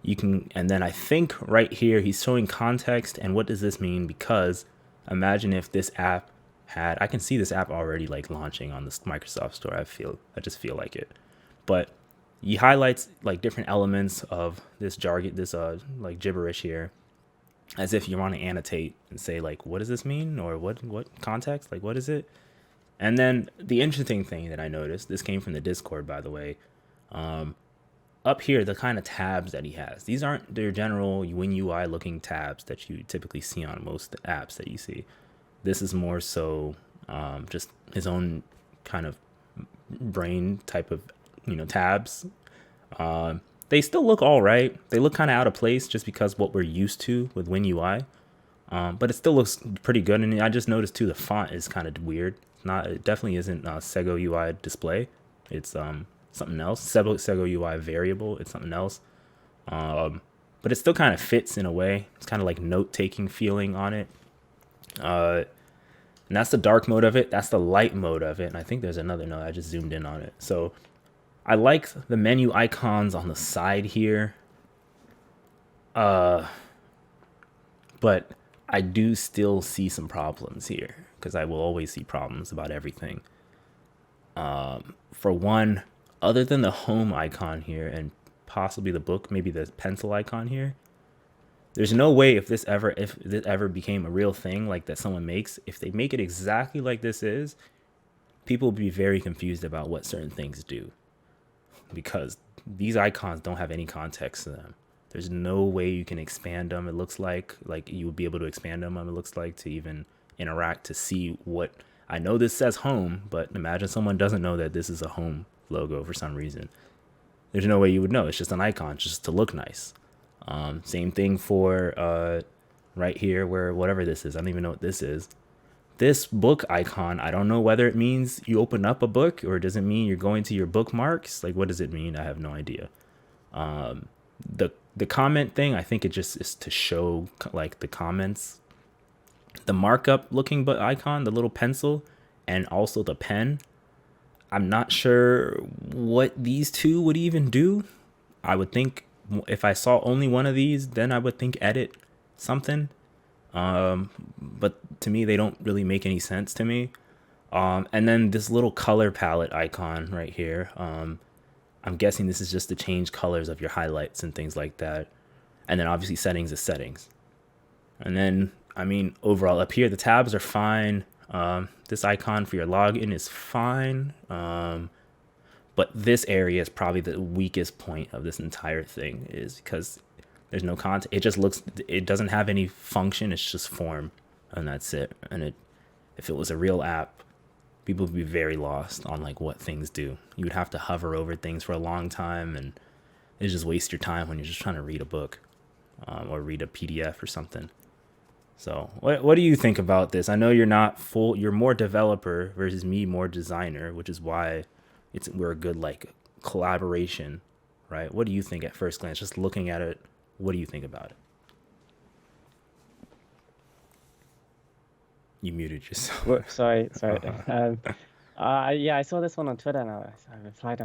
You can, and then I think right here he's showing context. And what does this mean? Because imagine if this app had, I can see this app already like launching on the Microsoft Store. I just feel like it. But he highlights like different elements of this jargon, this like gibberish here, as if you want to annotate and say like, what does this mean, or what context, like what is it? And then the interesting thing that I noticed, this came from the Discord, by the way. Up here, the kind of tabs that he has, these aren't their general WinUI looking tabs that you typically see on most apps that you see. This is more so just his own kind of brain type of tabs. They still look all right. They look kind of out of place just because what we're used to with WinUI. But it still looks pretty good. And I just noticed too, the font is kind of weird. It definitely isn't Sego UI display. It's something else. Sego UI variable. It's something else. But it still kind of fits in a way. It's kind of like note taking feeling on it. And that's the dark mode of it. That's the light mode of it. And I think there's another node. I just zoomed in on it. So I like the menu icons on the side here. But I do still see some problems here, because I will always see problems about everything. For one, other than the home icon here and possibly the book, maybe the pencil icon here, there's no way if this ever became a real thing like that someone makes, if they make it exactly like this is, people will be very confused about what certain things do, because these icons don't have any context to them. There's no way you can expand them. It looks like you would be able to expand them. It looks like to even interact to see what. I know this says home, but imagine someone doesn't know that this is a home logo for some reason. There's no way you would know. It's just an icon just to look nice. Same thing for right here where whatever this is. I don't even know what this is. This book icon, I don't know whether it means you open up a book or does it mean you're going to your bookmarks. Like, what does it mean? I have no idea. The comment thing, I think it just is to show like the comments. The markup looking but icon, the little pencil, and also the pen. I'm not sure what these two would even do. I would think if I saw only one of these, then I would think edit something. But to me, they don't really make any sense to me. And then this little color palette icon right here. I'm guessing this is just to change colors of your highlights and things like that. And then obviously settings is settings. And then, I mean, overall up here, the tabs are fine. This icon for your login is fine. But this area is probably the weakest point of this entire thing, is because there's no content. It doesn't have any function. It's just form, and that's it. And if it was a real app, people would be very lost on like what things do. You would have to hover over things for a long time, and it just waste your time when you're just trying to read a book or read a PDF or something. So what do you think about this? I know you're more developer versus me more designer, which is why we're a good like collaboration, right? What do you think at first glance, just looking at it? What do you think about it? You muted yourself. Whoops, sorry. Yeah, I saw this one on Twitter and I replied. I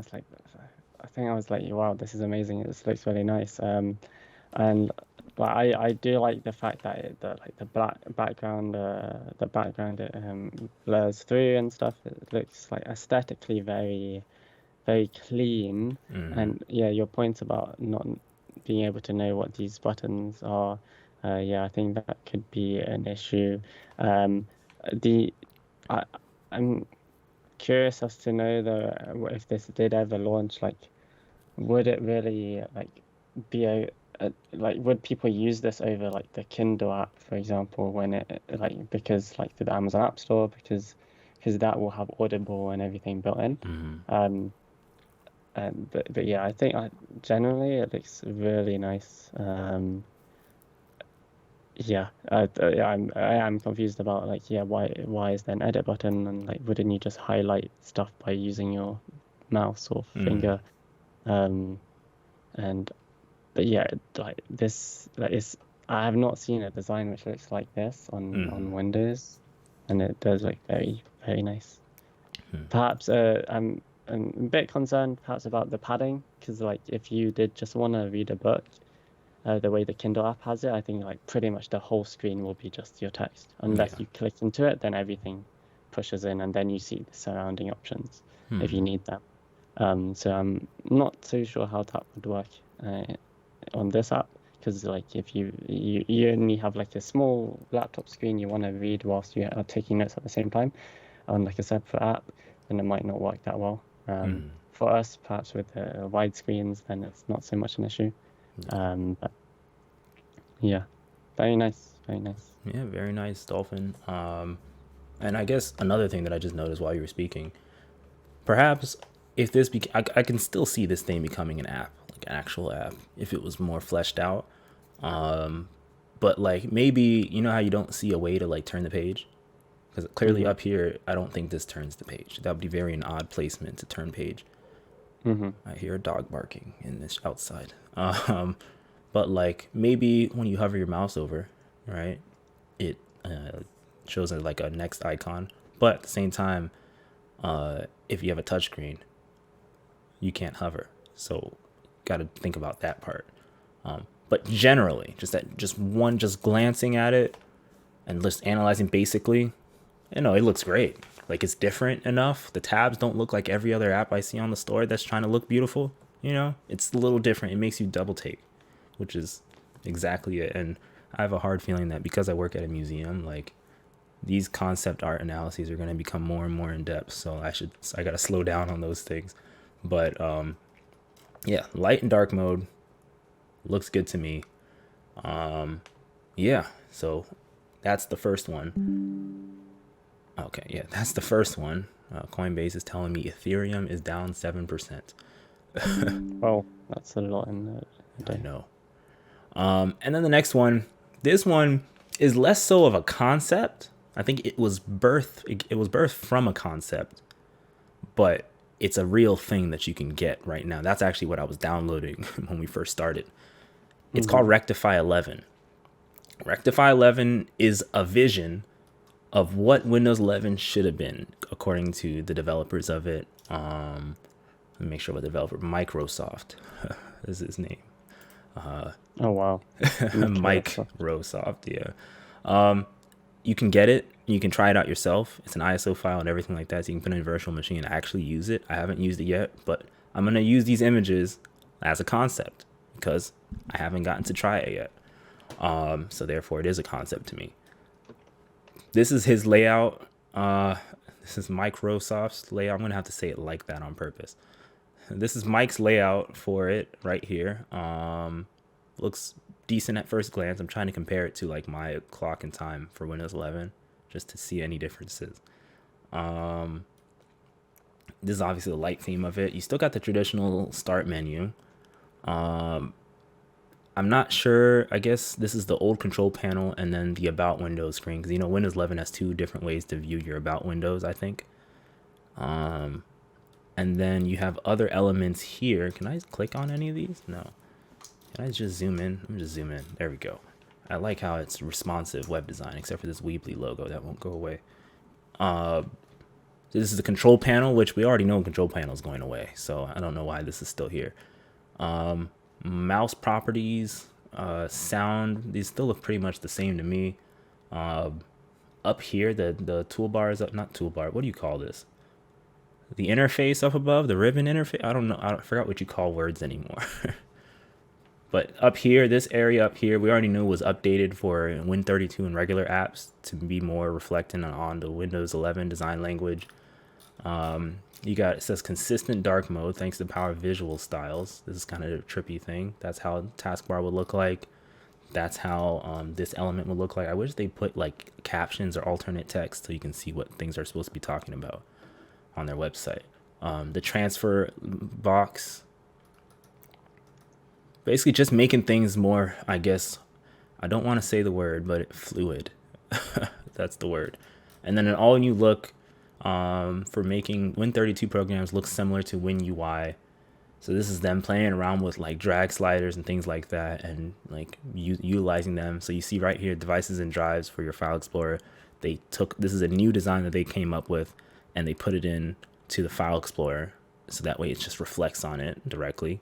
was like, wow, this is amazing. This looks really nice. And but I do like the fact that the black background, blurs through and stuff. It looks like aesthetically very, very clean. Mm. And yeah, your points about not being able to know what these buttons are, I think that could be an issue. I'm curious as to know though, if this did ever launch, like, would it really like be like, would people use this over like the Kindle app, for example, when it like, because like the Amazon App Store, because that will have Audible and everything built in. Mm-hmm. But yeah, I think generally it looks really nice. I am confused about like, why is there an edit button, and like, wouldn't you just highlight stuff by using your mouse or finger? But yeah, like this, like, I have not seen a design which looks like this on Windows, and it does look very, very nice. Perhaps I'm a bit concerned perhaps about the padding, because like if you did just want to read a book, the way the Kindle app has it, I think like pretty much the whole screen will be just your text. Unless you click into it, then everything pushes in, and then you see the surrounding options if you need them. So I'm not too sure how that would work on this app, because like if you only have like a small laptop screen you want to read whilst you are taking notes at the same time on like a separate app, then it might not work that well. For us, perhaps with wide screens, then it's not so much an issue. But yeah, very nice, very nice. Yeah, very nice, Dolphin. And I guess another thing that I just noticed while you were speaking, perhaps if this, I can still see this thing becoming an app, like an actual app, if it was more fleshed out. But like maybe you know how you don't see a way to like turn the page, because clearly up here I don't think this turns the page. That would be very an odd placement to turn page. I hear a dog barking in this outside. But like maybe when you hover your mouse over, right, it shows it like a next icon. But at the same time, if you have a touchscreen, you can't hover. So got to think about that part. But generally, just glancing at it and just analyzing basically, you know, it looks great. Like it's different enough. The tabs don't look like every other app I see on the store that's trying to look beautiful. You know, it's a little different. It makes you double take, which is exactly it. And I have a hard feeling that because I work at a museum, like these concept art analyses are going to become more and more in depth. So I got to slow down on those things. But yeah, light and dark mode looks good to me. Yeah, so that's the first one. Okay, yeah, that's the first one. Coinbase is telling me Ethereum is down 7%. Well, that's a lot in a I day. know. And then the next one, this one is less so of a concept. I think it was birthed from a concept, but it's a real thing that you can get right now. That's actually what I was downloading when we first started. It's called Rectify 11. Rectify 11 is a vision of what Windows 11 should have been, according to the developers of it. Let me make sure what the developer, Microsoft is his name. Oh wow. Mike Rosoft, yeah. You can get it. You can try it out yourself. It's an ISO file and everything like that. So you can put it in a virtual machine and actually use it. I haven't used it yet, but I'm going to use these images as a concept because I haven't gotten to try it yet. So therefore it is a concept to me. This is his layout. This is Microsoft's layout. I'm going to have to say it like that on purpose. This is Mike's layout for it right here. Looks decent at first glance. I'm trying to compare it to like my clock and time for Windows 11 just to see any differences. This is obviously the light theme of it. You still got the traditional start menu. I'm not sure. I guess this is the old control panel and then the about windows screen, because you know Windows 11 has two different ways to view your about windows, I think. And then you have other elements here. Can I click on any of these? No. Can I just zoom in? Let me just zoom in. There we go. I like how it's responsive web design, except for this Weebly logo that won't go away. So this is the control panel, which we already know control panel is going away. So I don't know why this is still here. Mouse properties, sound, these still look pretty much the same to me. Up here, the toolbar is up, not toolbar, what do you call this? The interface up above, the ribbon interface. I don't know. I forgot what you call words anymore. But up here, this area up here, we already knew was updated for Win32 and regular apps to be more reflecting on the Windows 11 design language. You got, it says consistent dark mode thanks to the power of visual styles. This is kind of a trippy thing. That's how the taskbar would look like. That's how this element would look like. I wish they put like captions or alternate text so you can see what things are supposed to be talking about on their website. The transfer box, basically just making things more, I guess, I don't want to say the word, but fluid. That's the word. And then an all new look for making Win32 programs look similar to WinUI. So this is them playing around with like drag sliders and things like that, and like utilizing them. So you see right here, devices and drives for your file explorer. This is a new design that they came up with, and they put it in to the file explorer. So that way it just reflects on it directly.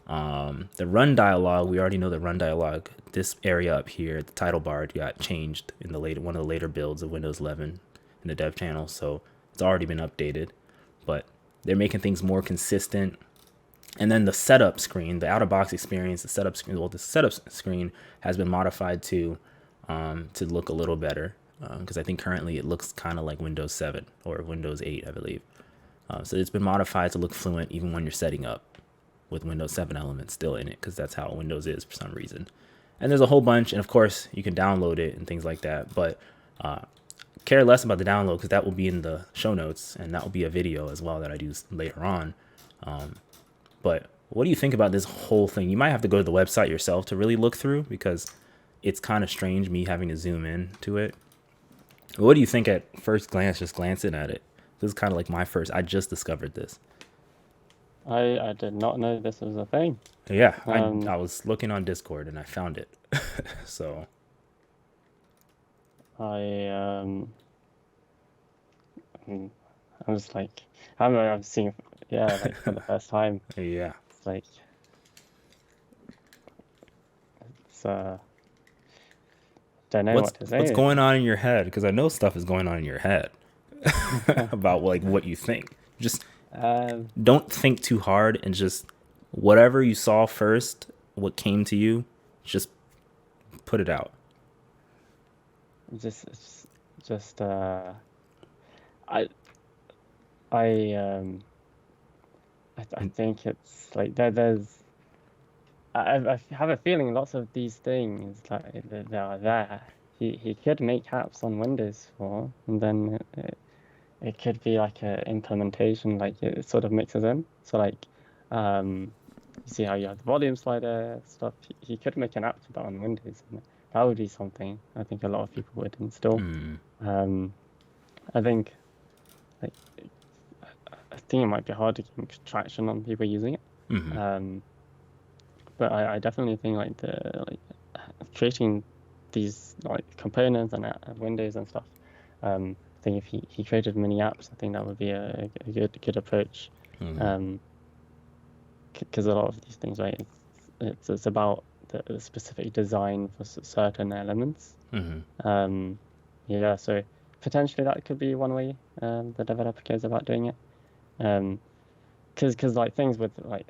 The run dialog, we already know the run dialog. This area up here, the title bar, got changed in one of the later builds of Windows 11 in the dev channel. So it's already been updated, but They're making things more consistent. And then the setup screen, the out of box experience, the setup screen has been modified to look a little better. Because I think currently it looks kind of like Windows 7 or Windows 8, I believe. So it's been modified to look fluent even when you're setting up with Windows 7 elements still in it, because that's how Windows is for some reason. And there's a whole bunch, and of course you can download it and things like that. But care less about the download, because that will be in the show notes, and that will be a video as well that I do later on. But what do you think about this whole thing? You might have to go to the website yourself to really look through, because it's kind of strange me having to zoom in to it. What do you think at first glance, just glancing at it? This is kind of like I just discovered this. I did not know this was a thing. Yeah, I was looking on Discord and I found it. So I'm just like, I remember I'm seeing, yeah, like for the first time. yeah, It's like, it's don't know what to what's say. going on in your head? Because I know stuff is going on in your head about like what you think. Just don't think too hard, and just whatever you saw first, what came to you, just put it out. just I I I think it's like there's I have a feeling lots of these things like that are there. He could make apps on Windows for, and then it could be like a implementation, like it sort of mixes in. So like you see how you have the volume slider stuff. He could make an app for that on Windows, and that would be something I think a lot of people would install. I think like I think it might be hard to get traction on people using it. But I definitely think like creating these like components and windows and stuff. I think if he created mini apps, I think that would be a good approach. Because a lot of these things, right, it's about the specific design for certain elements. Yeah, so potentially that could be one way the developer goes about doing it. Because like things with like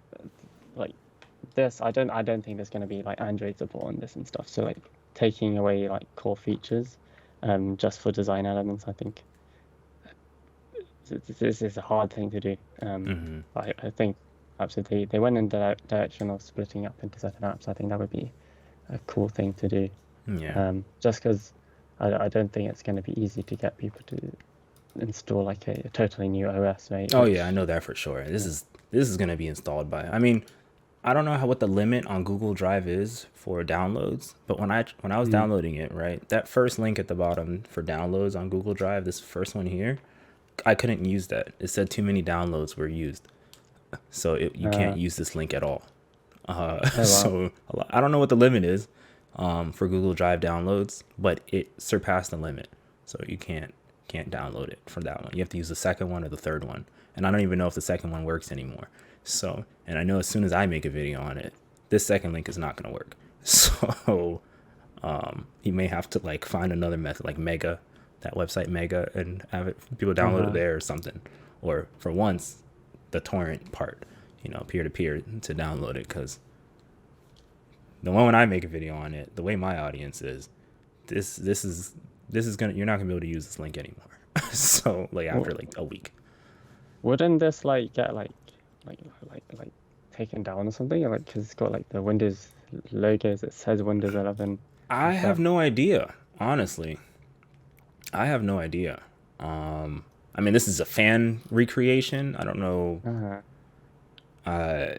this, I don't think there's going to be like Android support on this and stuff. So like taking away like core features just for design elements, I think this is a hard thing to do. I think absolutely they went in the direction of splitting up into certain apps. I think that would be a cool thing to do. Yeah. Just because I don't think it's going to be easy to get people to install like a totally new OS, right? Oh yeah, I know that for sure. This is going to be installed by. I mean, I don't know what the limit on Google Drive is for downloads, but when I was downloading it, right, that first link at the bottom for downloads on Google Drive, this first one here, I couldn't use that. It said too many downloads were used, so you can't use this link at all. Wow. So I don't know what the limit is for Google Drive downloads, but it surpassed the limit, so you can't download it from that one. You have to use the second one or the third one, and I don't even know if the second one works anymore. So, and I know as soon as I make a video on it, this second link is not going to work. So he may have to like find another method, like Mega, that website Mega, and have people download it there or something. Or for once, the torrent part, peer to peer to download it, because the one when I make a video on it, the way my audience is, this is you're not gonna be able to use this link anymore. So like after like a week. Wouldn't this like get like taken down or something? Like because it's got like the Windows logos, it says Windows 11. I have no idea, honestly. I have no idea. I mean, this is a fan recreation. I don't know. Yeah,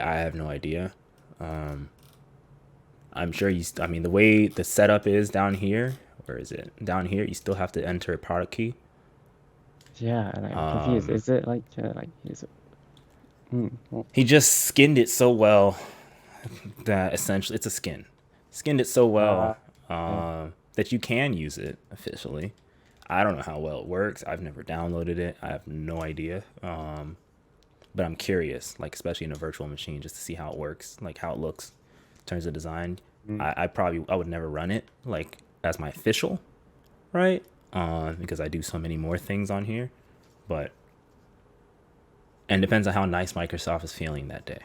I have no idea. I'm sure I mean, the way the setup is down here, where is it? Down here, you still have to enter a product key. Yeah, and I'm confused. Is it like is it? He just skinned it so well that essentially it's a skin. Skinned it so well that you can use it officially. I don't know how well it works. I've never downloaded it. I have no idea. But I'm curious, like especially in a virtual machine, just to see how it works, like how it looks in terms of design. I would never run it like as my official, right? Because I do so many more things on here. But And it depends on how nice Microsoft is feeling that day,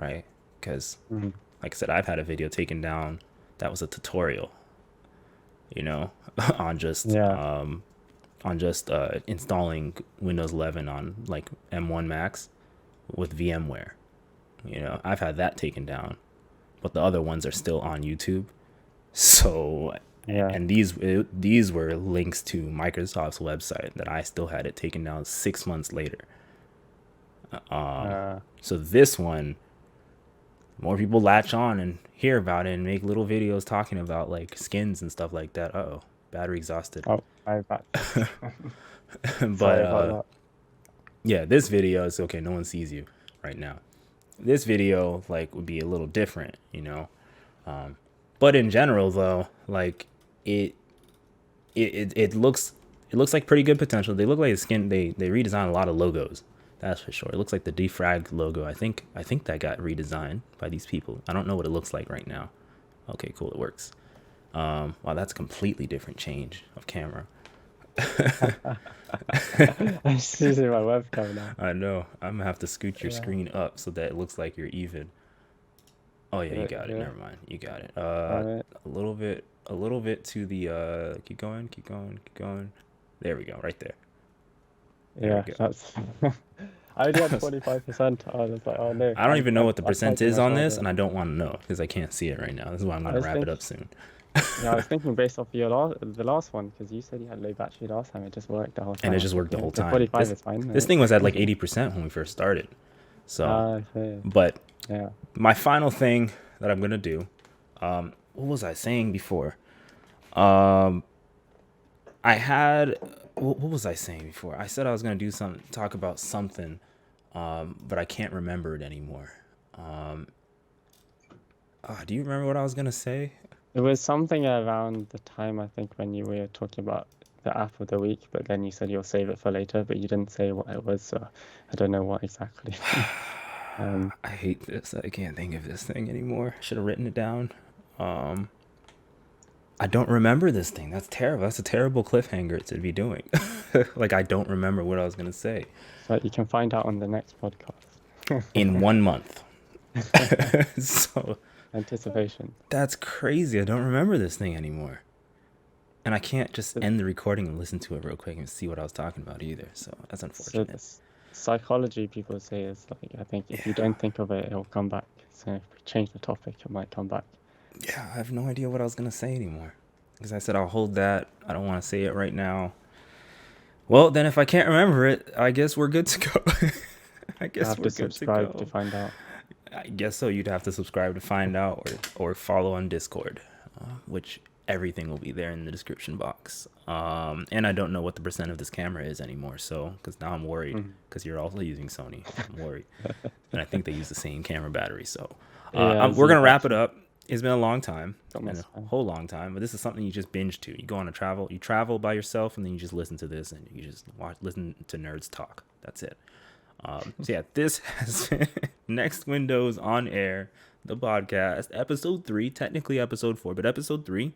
right? Because, Mhm. like I said, I've had a video taken down that was a tutorial, you know, on just Yeah. installing Windows 11 on like M1 Max with VMware. You know, I've had that taken down, but the other ones are still on YouTube. So, Yeah. and these were links to Microsoft's website that I still had it taken down 6 months later. Uh, So this one, more people latch on and hear about it and make little videos talking about like skins and stuff like that. Uh-oh, battery exhausted. oh, my bad. But Sorry about yeah, this video is okay. No one sees you right now. This video like would be a little different, you know. But in general, though, like it it looks like pretty good potential. They look like the skin. They redesigned a lot of logos. That's for sure. It looks like the defrag logo. I think that got redesigned by these people. I don't know what it looks like right now. Okay, cool. It works. Wow, that's a completely different change of camera. that. I'm just using my webcam now. I know. I'm gonna have to scoot your Yeah. screen up so that it looks like you're even. Oh yeah, you got it. Yeah. Never mind. You got it. Alright. A little bit to the keep going, keep going, keep going. There we go, right there. There Yeah, we go. that's. I only had 45%. I was like, oh no. I don't even know what the I percent typed in is my on this, shoulder. and I don't want to know because I can't see it right now. This is why I'm I gonna was wrap it thinking, up soon. yeah, I was thinking based off the last one, because you said you had low battery last time. It just worked the whole time. And it I just was worked the thinking, whole the time. 45 is fine, This right? thing was at like 80% when we first started. So, Okay. but Yeah. my final thing that I'm gonna do, what was I saying before? I had what was I saying before? I said I was gonna do something, talk about something, but I can't remember it anymore. Do you remember what I was gonna say? It was something around the time, I think, when you were talking about the app of the week, but then you said you'll save it for later, but you didn't say what it was, so I don't know what exactly. I hate this. I can't think of this thing anymore. Should have written it down. I don't remember this thing. That's terrible. That's a terrible cliffhanger to be doing. Like I don't remember what I was gonna say. So you can find out on the next podcast. In 1 month. So Anticipation. that's crazy. I don't remember this thing anymore. And I can't just end the recording and listen to it real quick and see what I was talking about either. So that's So unfortunate. this psychology people say is like, I think if you don't think of it, it'll come back. So if we change the topic, it might come back. Yeah, I have no idea what I was gonna say anymore. Because I said I'll hold that. I don't want to say it right now. Well, then if I can't remember it, I guess we're good to go. I You guess have we're to good to subscribe go. to find out. I guess so. You'd have to subscribe to find out, or follow on Discord, which everything will be there in the description box. And I don't know what the percent of this camera is anymore, so because now I'm worried because you're also using Sony. I'm worried, and I think they use the same camera battery. So Yeah, we're gonna Z wrap it battery. up. It's been a long time, Don't and mess a around. whole long time, but this is something you just binge to. You go on a travel, you travel by yourself, and then you just listen to this, and you just listen to nerds talk. That's it. So yeah, this has been Next Windows on Air, the podcast, episode 3, technically episode 4, but episode 3.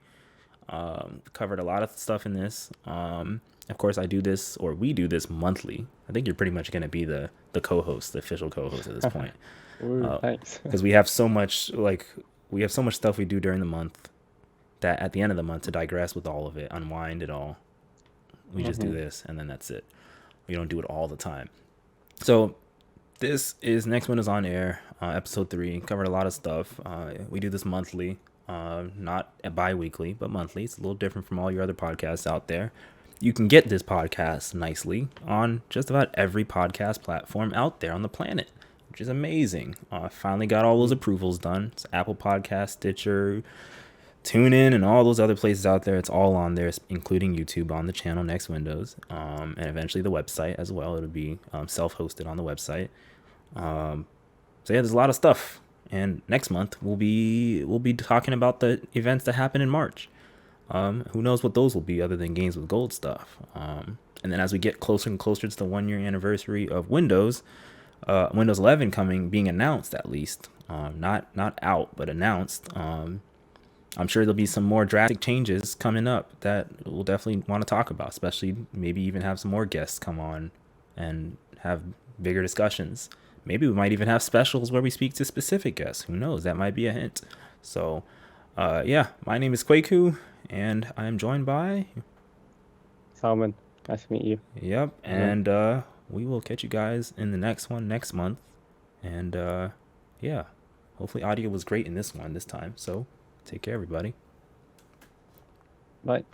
Covered a lot of stuff in this. Of course, I do this, or we do this monthly. I think you're pretty much going to be the co-host, the official co-host at this point. Ooh, thanks. Because we have so much stuff we do during the month that at the end of the month, to digress with all of it, unwind it all, we just do this, and then that's it. We don't do it all the time. So this is Next Windows on Air, episode 3. Covered a lot of stuff. We do this monthly, not bi-weekly, but monthly. It's a little different from all your other podcasts out there. You can get this podcast nicely on just about every podcast platform out there on the planet, which is amazing. Finally got all those approvals done. It's Apple Podcast, Stitcher, TuneIn, and all those other places out there. It's all on there, including YouTube on the channel Next Windows, and eventually the website as well. It'll be self-hosted on the website. So yeah, there's a lot of stuff. And next month we'll be talking about the events that happen in March. Who knows what those will be other than Games with Gold stuff. And then as we get closer and closer to the 1-year anniversary of Windows 11 being announced, at least, not out, but announced. I'm sure there'll be some more drastic changes coming up that we'll definitely want to talk about, especially maybe even have some more guests come on and have bigger discussions. Maybe we might even have specials where we speak to specific guests. Who knows? That might be a hint. So, yeah, my name is Kwaku, and I'm joined by. Salman, nice to meet you. Yep, Hello. and we will catch you guys in the next one next month. And yeah, hopefully audio was great in this one this time. So, take care, everybody. Bye.